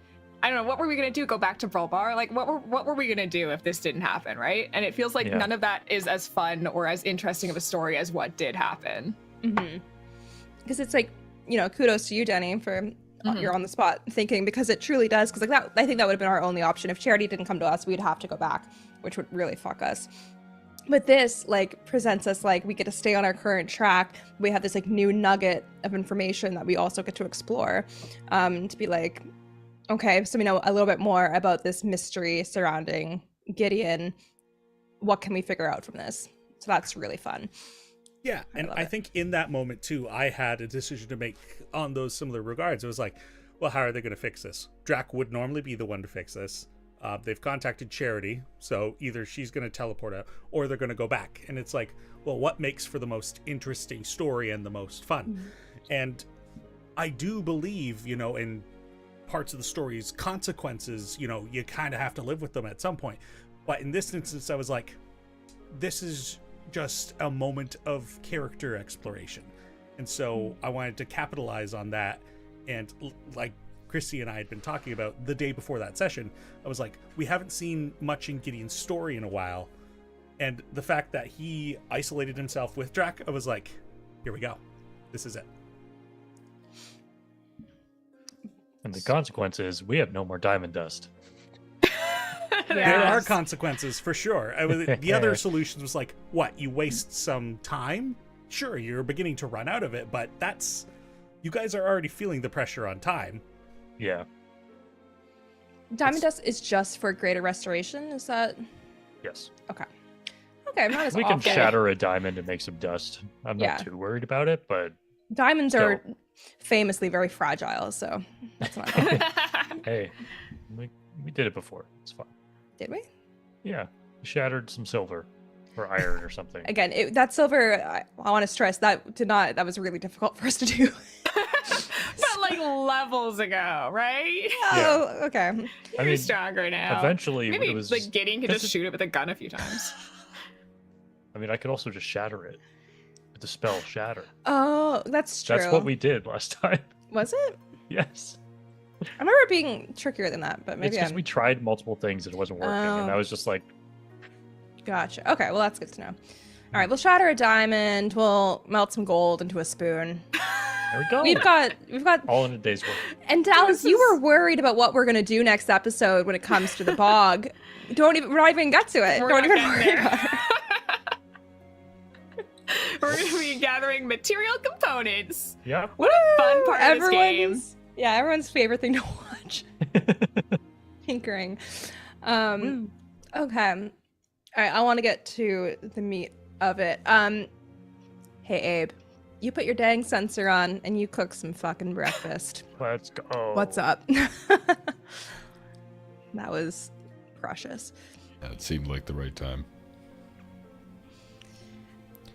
I don't know, what were we gonna do? Go back to Vrolbar? Like, what were we gonna do if this didn't happen, right? And it feels like none of that is as fun or as interesting of a story as what did happen. Because it's like, kudos to you, Denny, for you're on the spot thinking, because it truly does. Because like that, I think that would have been our only option. If Charity didn't come to us, we'd have to go back, which would really fuck us. But this like presents us like we get to stay on our current track. We have this like new nugget of information that we also get to explore, to be like, okay, so we know a little bit more about this mystery surrounding Gideon. What can we figure out from this? So that's really fun. Yeah, and I think in that moment too, I had a decision to make on those similar regards. It was like, well, how are they going to fix this? Drac would normally be the one to fix this. They've contacted Charity, so either she's going to teleport out or they're going to go back. And it's like, well, what makes for the most interesting story and the most fun? And I do believe, in parts of the story's consequences, you kind of have to live with them at some point. But in this instance, I was like, this is just a moment of character exploration. And so I wanted to capitalize on that. And like Christy and I had been talking about the day before that session, I was like, we haven't seen much in Gideon's story in a while. And the fact that he isolated himself with Drac, I was like, here we go. This is it. And the consequence is we have no more diamond dust. There are consequences for sure. The other solutions was like, what, you waste some time? Sure, you're beginning to run out of it, but you guys are already feeling the pressure on time. Yeah. Diamond dust is just for greater restoration, is that? Yes. Okay, not as we awful. can shatter a diamond and make some dust. I'm not too worried about it, but diamonds are famously very fragile, so that's not good. Hey, we did it before. It's fine. Did we? Yeah, we shattered some silver or iron or something. Again, that silver, I want to stress that was really difficult for us to do. But like levels ago, right? Oh, okay. You're stronger now. Eventually, maybe it was like Gideon could just shoot it with a gun a few times. I mean, I could also just shatter it with the spell Shatter. Oh, that's true. That's what we did last time. Was it? Yes. I remember it being trickier than that, but maybe it's because we tried multiple things and it wasn't working, and I was just like, gotcha. Okay, well that's good to know. All right, we'll shatter a diamond. We'll melt some gold into a spoon. There we go. We've got all in a day's work. And Dallas, you were worried about what we're gonna do next episode when it comes to the bog. We're not even get to it. Don't even worry about it. We're gonna be gathering material components. Yeah. What a fun part of this game. Yeah, everyone's favorite thing to watch. Tinkering. Okay. All right, I want to get to the meat of it. Hey Abe, you put your dang sensor on and you cook some fucking breakfast. Let's go. What's up? That was precious. That seemed like the right time.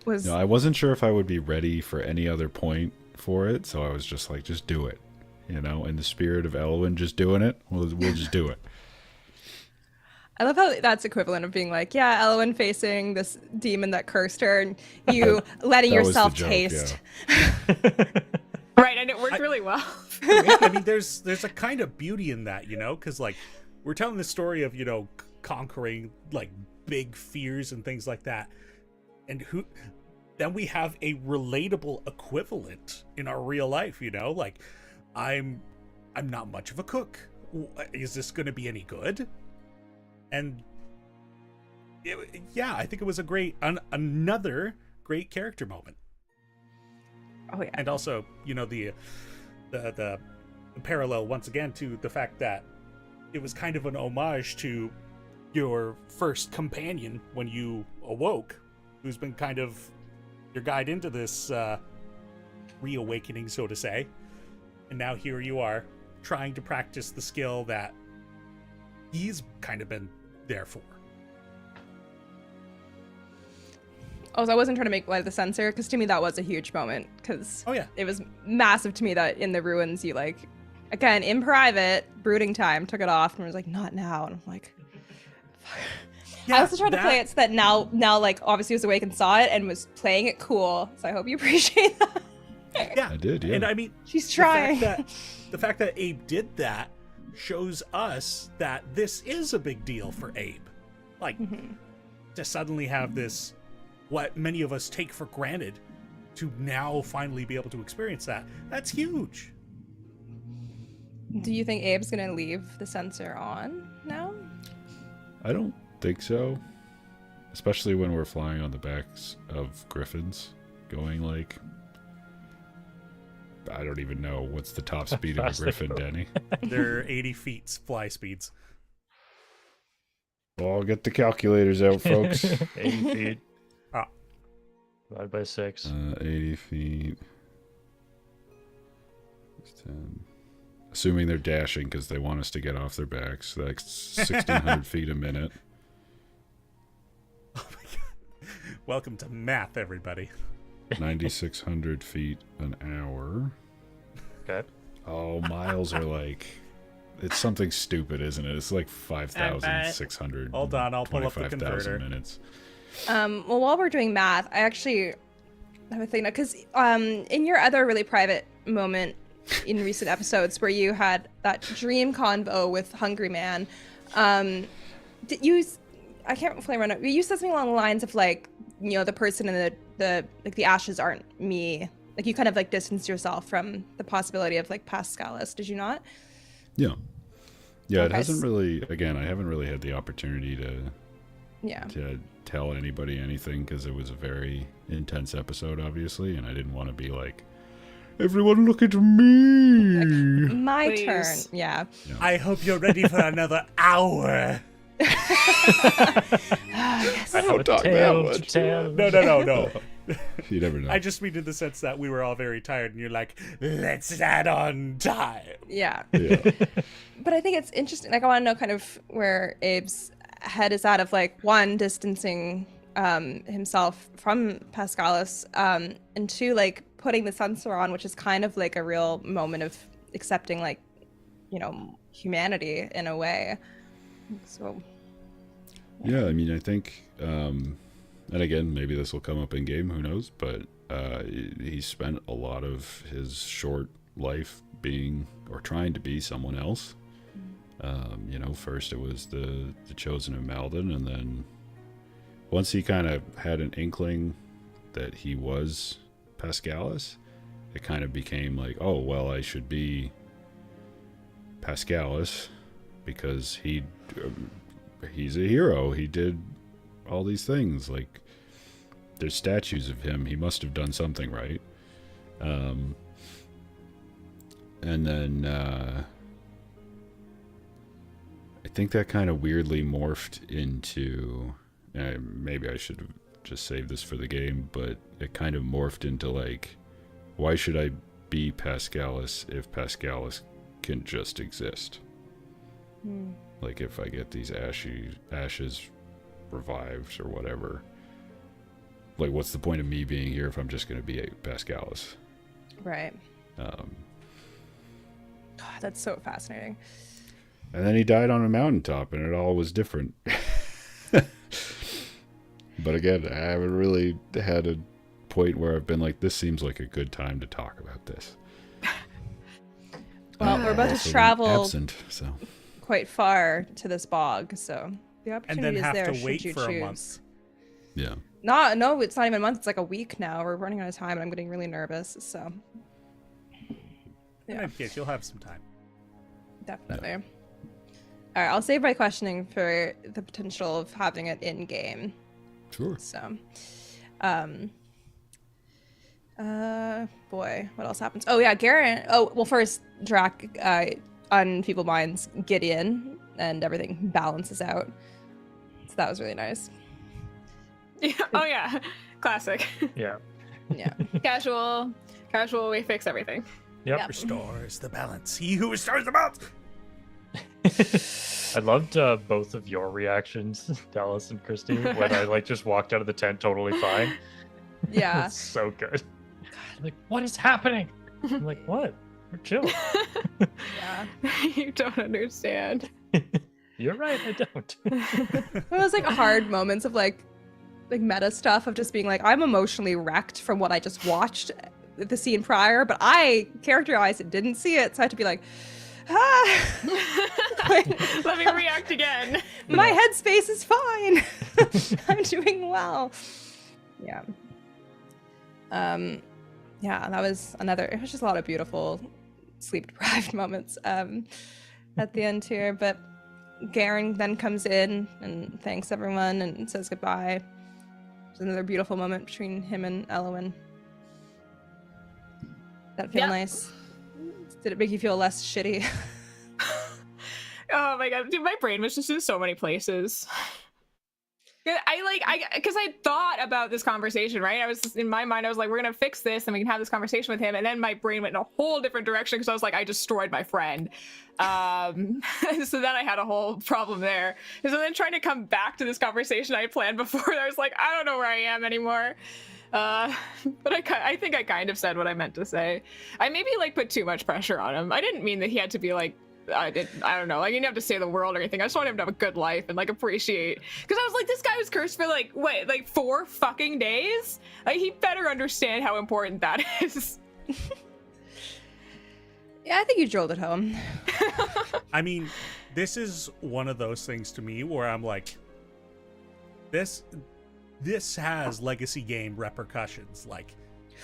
I wasn't sure if I would be ready for any other point for it, so I was just like, just do it. you know, in the spirit of Elwyn just doing it, we'll just do it. I love how that's equivalent of being like, yeah, Elwyn facing this demon that cursed her, and you letting That was the yourself joke, taste. Right, and it worked really well. Yeah, I mean, there's a kind of beauty in that, you know, because like we're telling the story of, you know, conquering like big fears and things like that, and then we have a relatable equivalent in our real life, you know, like I'm not much of a cook. Is this going to be any good? And yeah, I think it was a great another great character moment. Oh yeah. And also, you know, the parallel once again to the fact that it was kind of an homage to your first companion when you awoke, who's been kind of your guide into this reawakening, so to say. And now here you are trying to practice the skill that he's kind of been there for. Also, I wasn't trying to make light of the censor, because to me that was a huge moment, because it was massive to me that in the ruins you, like, again, in private, brooding time, took it off and was like, not now. And I'm like, yeah, I also tried to play it so that now, like, obviously was awake and saw it and was playing it cool, so I hope you appreciate that. Yeah, I did, yeah. And I mean, she's trying. The fact that Abe did that shows us that this is a big deal for Abe. Like, to suddenly have this, what many of us take for granted, to now finally be able to experience that's huge. Do you think Abe's gonna leave the censor on now? I don't think so. Especially when we're flying on the backs of griffins, going like, I don't even know what's the top speed of a griffin, Denny. They're 80 feet fly speeds. Well, get the calculators out, folks. 80 feet. Divided by 6. 80 feet. 10. Assuming they're dashing because they want us to get off their backs. That's 1,600 feet a minute. Oh my God. Welcome to math, everybody. 9,600 feet an hour. Okay. Oh, miles are like... It's something stupid, isn't it? It's like 5,600. Hold on, I'll pull up the converter. Minutes. Well, while we're doing math, I actually have a thing now, because in your other really private moment in recent episodes where you had that dream convo with Hungry Man, did you? I can't fully remember. You said something along the lines of like, you know, the person in the like the ashes aren't me. Like you kind of like distanced yourself from the possibility of like Pascalis. Did you not? Yeah. Yeah, Okay. it hasn't really, again, I haven't really had the opportunity to tell anybody anything because it was a very intense episode, obviously, and I didn't want to be like, everyone look at me. Like, my Please. turn. Yeah. I hope you're ready for another hour. Yes. I have Don't a talk tale that to much. tell. No. You never know. I just mean in the sense that we were all very tired and you're like, let's add on time. Yeah. Yeah. But I think it's interesting. Like, I want to know kind of where Abe's head is at of like, one, distancing himself from Pascalis, and two, like putting the censor on, which is kind of like a real moment of accepting, like, you know, humanity in a way. So. Yeah, I mean, I think, and again, maybe this will come up in game, who knows, but he spent a lot of his short life being, or trying to be, someone else. You know, first it was the Chosen of Malden, and then once he kind of had an inkling that he was Pascalis, it kind of became like, oh, well, I should be Pascalis because he's a hero. He did all these things. Like, there's statues of him. He must have done something right. And then I think that kind of weirdly morphed into, maybe I should have just saved this for the game, but it kind of morphed into like, why should I be Pascalis if Pascalis can just exist? Like, if I get these ashes revived or whatever, like, what's the point of me being here if I'm just going to be a Pascalis? Right. That's so fascinating. And then he died on a mountaintop, and it all was different. But again, I haven't really had a point where I've been like, this seems like a good time to talk about this. Well, we're about to Also travel absent, so quite far to this bog, so the And opportunity then is have there to should wait you for choose. a month. yeah. No, it's not even a month. It's like a week now. We're running out of time, and I'm getting really nervous. So, In yeah, that case, you'll have some time. definitely. All right, I'll save my questioning for the potential of having it in game. Sure. So, boy, what else happens? Oh yeah, Garen. Oh well, first Drac on Feeble Minds get in, and everything balances out. So that was really nice. Yeah. Oh yeah, classic. Yeah. Yeah. Casual. We fix everything. Yep. Yep. Restores the balance. He who restores the balance. I loved both of your reactions, Dallas and Christy, when I like just walked out of the tent totally fine. Yeah. It's so good. Like, what is happening? I'm like, what? We're chill. Yeah. You don't understand. You're right, I don't. It was like hard moments of like meta stuff of just being like, I'm emotionally wrecked from what I just watched the scene prior, but I characterized it, didn't see it, so I had to be like, Let me react again. my headspace is fine. I'm doing well. Yeah. Yeah, that was it was just a lot of beautiful sleep deprived moments at the end here, but Garen then comes in and thanks everyone and says goodbye. It's another beautiful moment between him and Elwyn. That feel Yep. nice? Did it make you feel less shitty? Oh my god, dude, my brain was just in so many places. Because I thought about this conversation, right? I was just, in my mind, I was like, we're gonna fix this and we can have this conversation with him. And then my brain went in a whole different direction because I was like, I destroyed my friend. So then I had a whole problem there. And so then trying to come back to this conversation I had planned before, I was like, I don't know where I am anymore. But I think I kind of said what I meant to say. I maybe like put too much pressure on him. I didn't mean that he had to be like, I don't know, like, he didn't have to save the world or anything. I just wanted him to have a good life and like appreciate, because I was like, this guy was cursed for like 4 fucking days. Like, he better understand how important that is. Yeah, I think you drilled it home. I mean, this is one of those things to me where I'm like, this has legacy game repercussions. Like,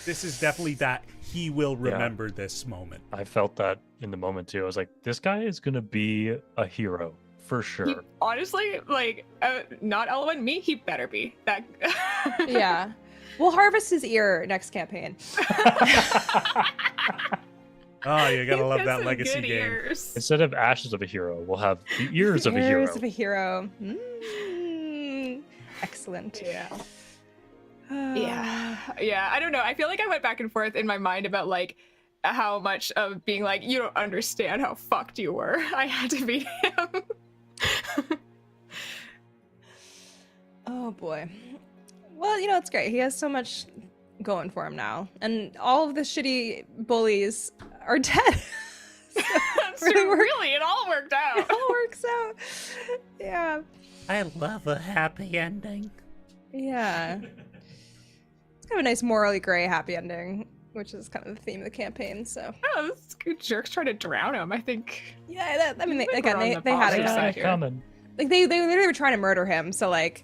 this is definitely that he will remember this moment. I felt that in the moment too. I was like, this guy is gonna be a hero for sure. He, honestly, like, not Elwyn, me, he better be. That. Yeah. We'll harvest his ear next campaign. Oh, you gotta He's love got that some legacy good game. ears. Instead of ashes of a hero, we'll have the ears of a hero. Ears of a hero. Excellent. Yeah. Yeah, I don't know. I feel like I went back and forth in my mind about like how much of being like, you don't understand how fucked you were. I had to beat him. Oh boy. Well, you know, it's great. He has so much going for him now. And all of the shitty bullies are dead. That's true. Really, it all worked out. It all works out. Yeah. I love a happy ending. Yeah. It's kind of a nice morally gray happy ending, which is kind of the theme of the campaign, so. Oh, this jerks trying to drown him. I think. Yeah, I mean, I think again, we're on they the had positive it side coming. here. Coming. Like, they literally were trying to murder him, so, like,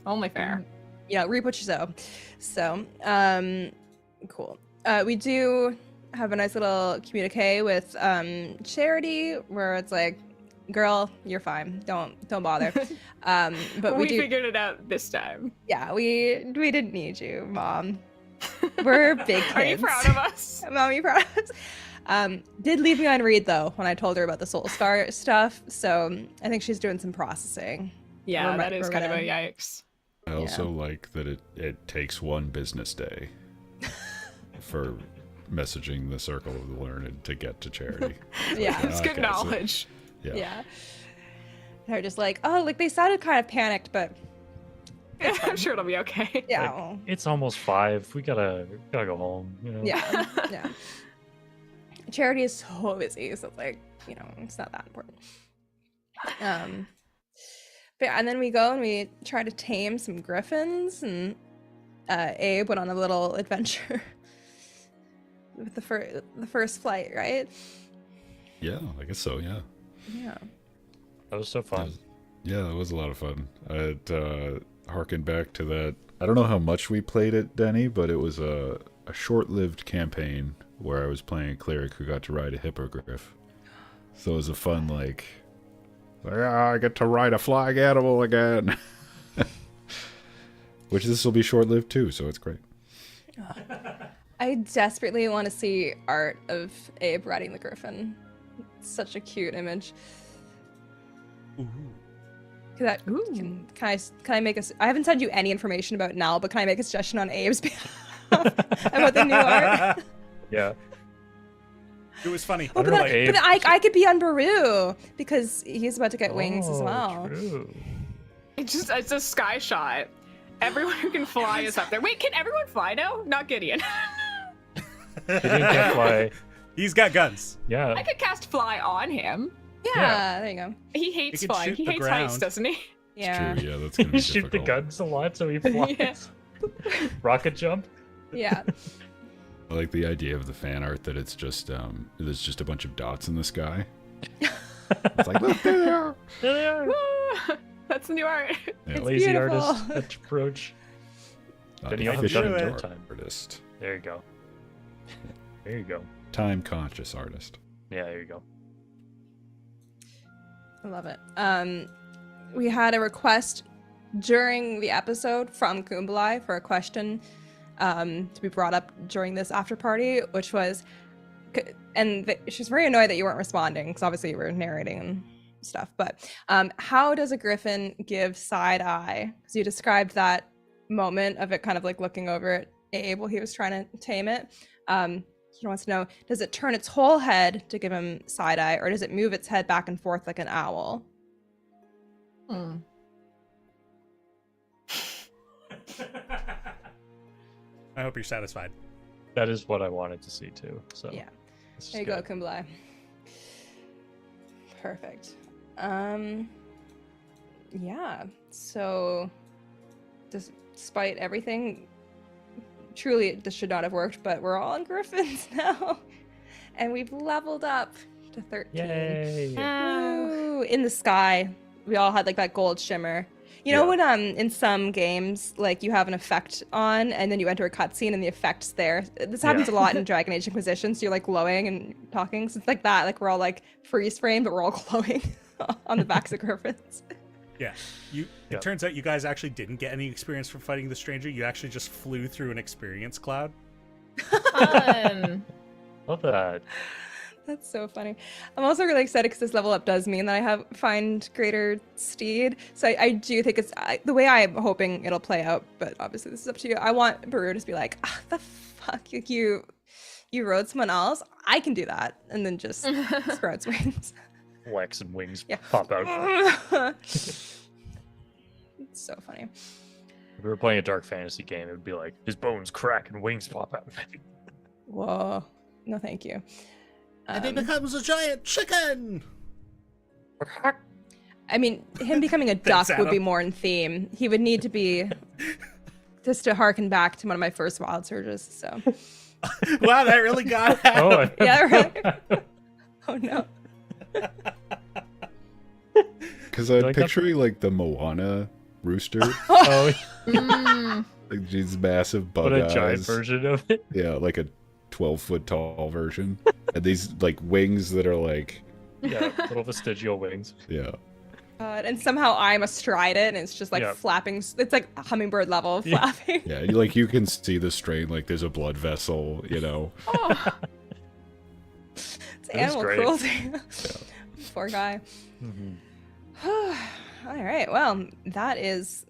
Only fair. yeah, reap what you sow. So, cool. We do have a nice little communique with Charity, where it's like, girl, you're fine. Don't bother. But we do figured it out this time. Yeah, we didn't need you, Mom. We're big kids. Are you proud of us? Mom, you proud of us? Did leave me on read though when I told her about the Soul Star stuff, so I think she's doing some processing. Yeah, We're that is we're kind of a gonna- yikes. I also like that it takes one business day for messaging the Circle of the Learned to get to Charity. Yeah, It's good Okay, so- knowledge. Yeah. They're just like, oh, like they sounded kind of panicked, but I'm sure it'll be okay. yeah, Like, well, It's almost 5. We gotta go home. You know. yeah, yeah. Charity is so busy, so it's like, you know, it's not that important. But yeah, and then we go and we try to tame some griffins, and Abe went on a little adventure with the first flight, right? Yeah, I guess so. Yeah. Yeah. That was so fun. That was a lot of fun. I'd harken back to that. I don't know how much we played it, Denny, but it was a short-lived campaign where I was playing a cleric who got to ride a hippogriff. So it was a fun, like I get to ride a flying animal again. Which this will be short-lived too, so it's great. I desperately want to see art of Abe riding the griffin. It's such a cute image. Ooh. Can I make I haven't sent you any information about Nell, but can I make a suggestion on Abe's behalf about the new art? Yeah. It was funny. Oh, but I could be on Baru because he's about to get wings as well. True. It's a sky shot. Everyone who can fly is up there. Wait, can everyone fly now? Not Gideon. Gideon can't fly. He's got guns. Yeah. I could cast fly on him. Yeah, there you go. He hates He can flying. shoot He the hates heights, ground. doesn't he? Yeah. It's true, yeah, that's gonna be You shoot the difficult. guns a lot, so he flies. Rocket jump. Yeah. I like the idea of the fan art that it's just there's just a bunch of dots in the sky. It's like, look there. There they are. Woo! That's the new art. Yeah. It's Lazy beautiful. artist approach. Then you have efficient done it. art artist. There you go. There you go. Time conscious artist. Yeah, there you go. I love it. We had a request during the episode from Kumbelai for a question to be brought up during this after party, which was, she's very annoyed that you weren't responding because obviously you were narrating and stuff. But how does a griffin give side eye? Because you described that moment of it kind of like looking over at Abe while he was trying to tame it. He wants to know, does it turn its whole head to give him side eye, or does it move its head back and forth like an owl? I hope you're satisfied. That is what I wanted to see too. So Yeah. this is There you go, good. Kumbelai. Perfect. Yeah. So, despite everything, truly this should not have worked, but we're all on griffins now, and we've leveled up to 13. Yay! Woo! In the sky, we all had like that gold shimmer. You know when in some games like you have an effect on and then you enter a cutscene and the effect's there. This happens a lot in Dragon Age Inquisition. So you're like glowing and talking. So it's like that. Like we're all like freeze frame, but we're all glowing on the backs of griffins. Yeah. It turns out you guys actually didn't get any experience from fighting the stranger. You actually just flew through an experience cloud. Love that. That's so funny. I'm also really excited because this level up does mean that I find greater steed. So I do think it's the way I'm hoping it'll play out, but obviously this is up to you. I want Baru to be like, the fuck, you rode someone else? I can do that. And then just sprouts wings. Legs and wings Yeah. pop out. It's so funny. If we were playing a dark fantasy game, it would be like his bones crack and wings pop out. Whoa. No, thank you. And he becomes a giant chicken! I mean, him becoming a duck Thanks, would be Adam. more in theme. He would need to be just to harken back to one of my first wild surges. So, Wow, that really got out. yeah, right. Oh no. Because I'm Like that- picturing like the Moana rooster, Oh, like these massive bug what a eyes. giant version of it. Yeah, like a 12-foot tall version, and these like wings that are like, Yeah, little vestigial wings. yeah, And somehow I'm astride it, and it's just like Yeah. flapping. It's like hummingbird level of Yeah. flapping. yeah. Like you can see the strain. Like there's a blood vessel, you know. Oh, It's That is animal great. cruelty. Poor guy. All right. Well, that is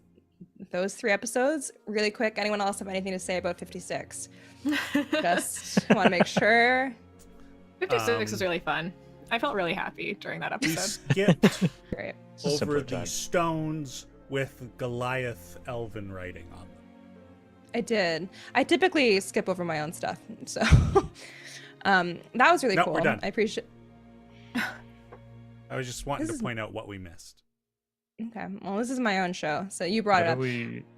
those 3 episodes. Really quick. Anyone else have anything to say about 56? Just want to make sure. 56 was really fun. I felt really happy during that We episode. skipped Great. It's a over simpler the time. stones with Goliath elven writing on them. I did. I typically skip over my own stuff. So, That was really cool. We're done. I appreciate. I was just wanting to point out what we missed. Okay, well, this is my own show, so you brought it up.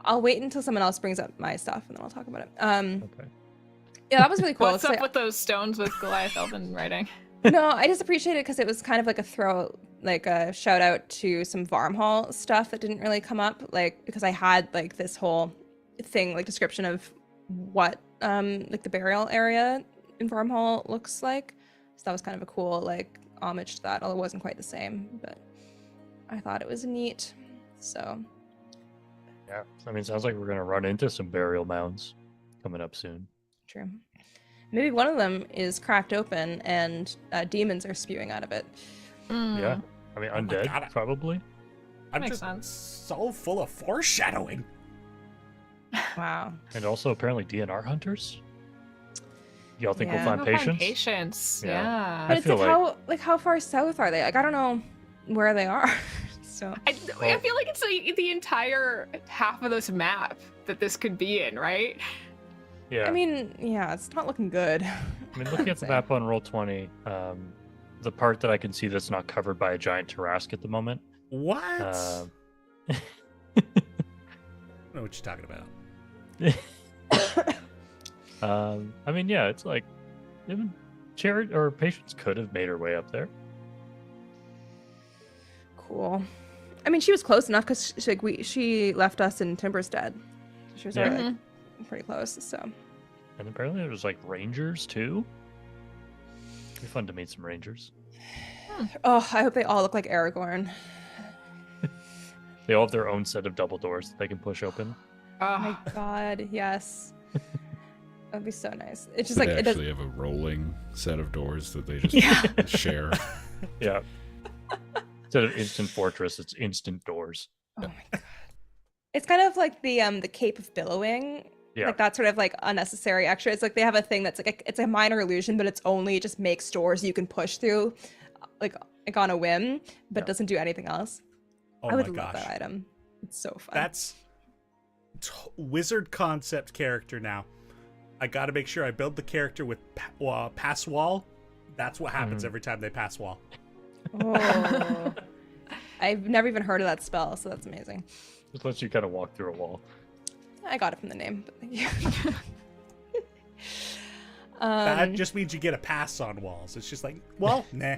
I'll wait until someone else brings up my stuff, and then I'll talk about it. Okay. Yeah, that was really cool. What's up with those stones with Goliath Elven writing? No, I just appreciate it because it was kind of like a shout out to some Varmhall stuff that didn't really come up, like because I had like this whole thing, like description of what like the burial area in Varmhall looks like. So that was kind of a cool like homage to that, although it wasn't quite the same, but I thought it was neat. So yeah, I mean, it sounds like we're gonna run into some burial mounds coming up soon. True. Maybe one of them is cracked open and demons are spewing out of it. Yeah, I mean, undead, God. probably. I'm Makes just sense. so full of foreshadowing. Wow. And also apparently DNR hunters. Y'all think Yeah. we'll find patience? Patience. Yeah. Yeah. But I it's feel like how far south are they? Like I don't know where they are. So I feel like it's like the entire half of this map that this could be in, right? Yeah. I mean, yeah, it's not looking good. I mean, looking at the map on Roll20, the part that I can see that's not covered by a giant Tarrasque at the moment. What? I don't know what you're talking about. I mean, yeah, it's like Charity or Patience could have made her way up there. Cool. I mean, she was close enough because she left us in Timberstead. She was already like, pretty close. So. And apparently there was like rangers too. It'd be fun to meet some rangers. Oh, I hope they all look like Aragorn. They all have their own set of double doors that they can push open. Oh my god, yes. That'd be so nice. It's just They like actually have a rolling set of doors that they just Yeah. share. Yeah. Instead of instant fortress, it's instant doors. Oh my god. It's kind of like the Cape of Billowing. Yeah. Like that sort of like unnecessary extra. It's like they have a thing that's like it's a minor illusion, but it's only just makes doors you can push through, like on a whim, but doesn't do anything else. Oh I would my love gosh. that item. It's so fun. That's wizard concept character now. I got to make sure I build the character with pass wall. That's what happens every time they pass wall. Oh. I've never even heard of that spell, so that's amazing. Just lets you kind of walk through a wall. I got it from the name, but thank you. That just means you get a pass on walls. It's just like, well, nah.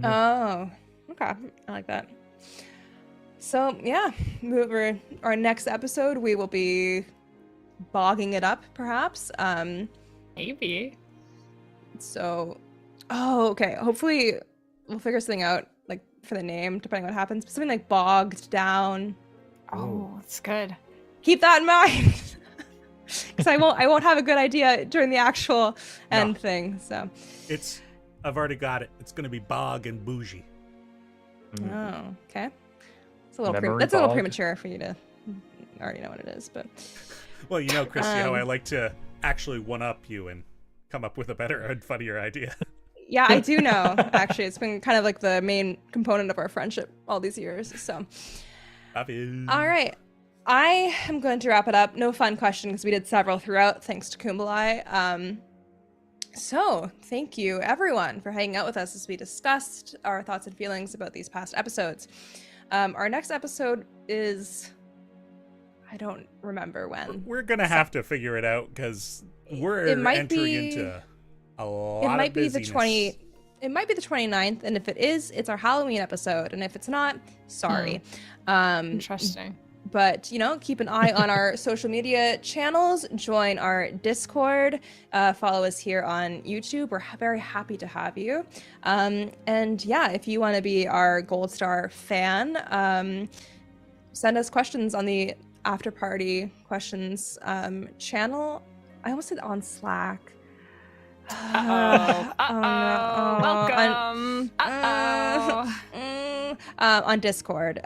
Oh, okay. I like that. So, yeah, our next episode, we will be bogging it up, perhaps. Maybe. So, okay. Hopefully, we'll figure something out, like, for the name, depending on what happens. But something like bogged down. Oh, that's good. Keep that in mind. Because I won't have a good idea during the actual end thing, so. I've already got it. It's going to be bog and bougie. Oh, okay. It's a little Memory that's a little bog. premature for you to already know what it is, but Well, you know, Christy, how I like to actually one-up you and come up with a better and funnier idea. yeah, I do know. Actually, it's been kind of like the main component of our friendship all these years. So, Love you. all right, I am going to wrap it up. No fun question because we did several throughout, thanks to Kumbalai. So, thank you everyone for hanging out with us as we discussed our thoughts and feelings about these past episodes. Our next episode is, I don't remember when. We're going to have to figure it out because we're It might entering be- into a lot It might of be the busyness. It might be the 29th, and if it is, it's our Halloween episode, and if it's not, sorry. Interesting. But, keep an eye on our social media channels, join our Discord, follow us here on YouTube. We're very happy to have you. And yeah, if you want to be our Gold Star fan, send us questions on the After Party Questions channel. I almost said on Slack. Uh-oh. no. Welcome. On Discord.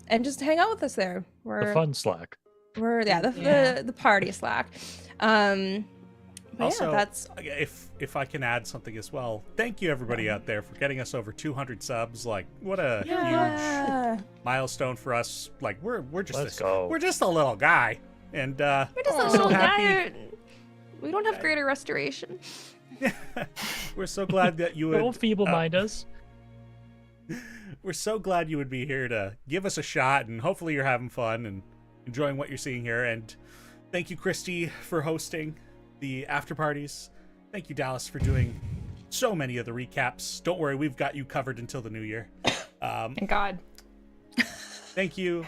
And just hang out with us there. The fun Slack. The party Slack. But Also, yeah, that's if I can add something as well, thank you everybody out there for getting us over 200 subs. Like, what a huge milestone for us. Like, we're just we're just a little guy, and we're just a so little happy. guy. We don't have greater restoration. We're so glad that you would. Don't feeble mind us. We're so glad you would be here to give us a shot, and hopefully you're having fun and enjoying what you're seeing here. And thank you, Christy, for hosting the after parties. Thank you, Dallas, for doing so many of the recaps. Don't worry, we've got you covered until the new year. Thank God. Thank you,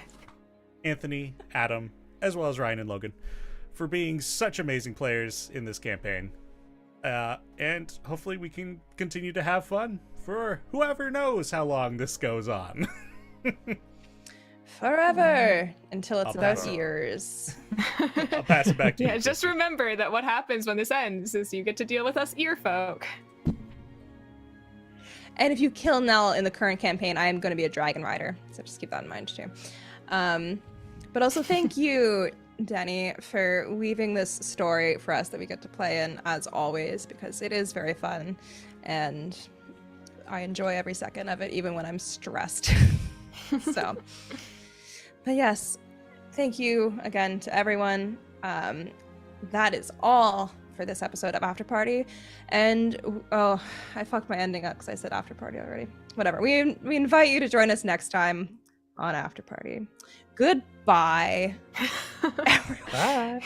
Anthony, Adam, as well as Ryan and Logan, for being such amazing players in this campaign. And hopefully we can continue to have fun for whoever knows how long this goes on. Forever, until it's about years. I'll pass it back to you. Yeah, just remember that what happens when this ends is you get to deal with us ear folk. And if you kill Nell in the current campaign, I am going to be a dragon rider. So just keep that in mind too. But also thank you, Denny, for weaving this story for us that we get to play in, as always, because it is very fun. And I enjoy every second of it, even when I'm stressed. So, but yes, thank you again to everyone. That is all for this episode of After Party. And oh, I fucked my ending up because I said After Party already. Whatever. We invite you to join us next time on After Party. Goodbye. Bye.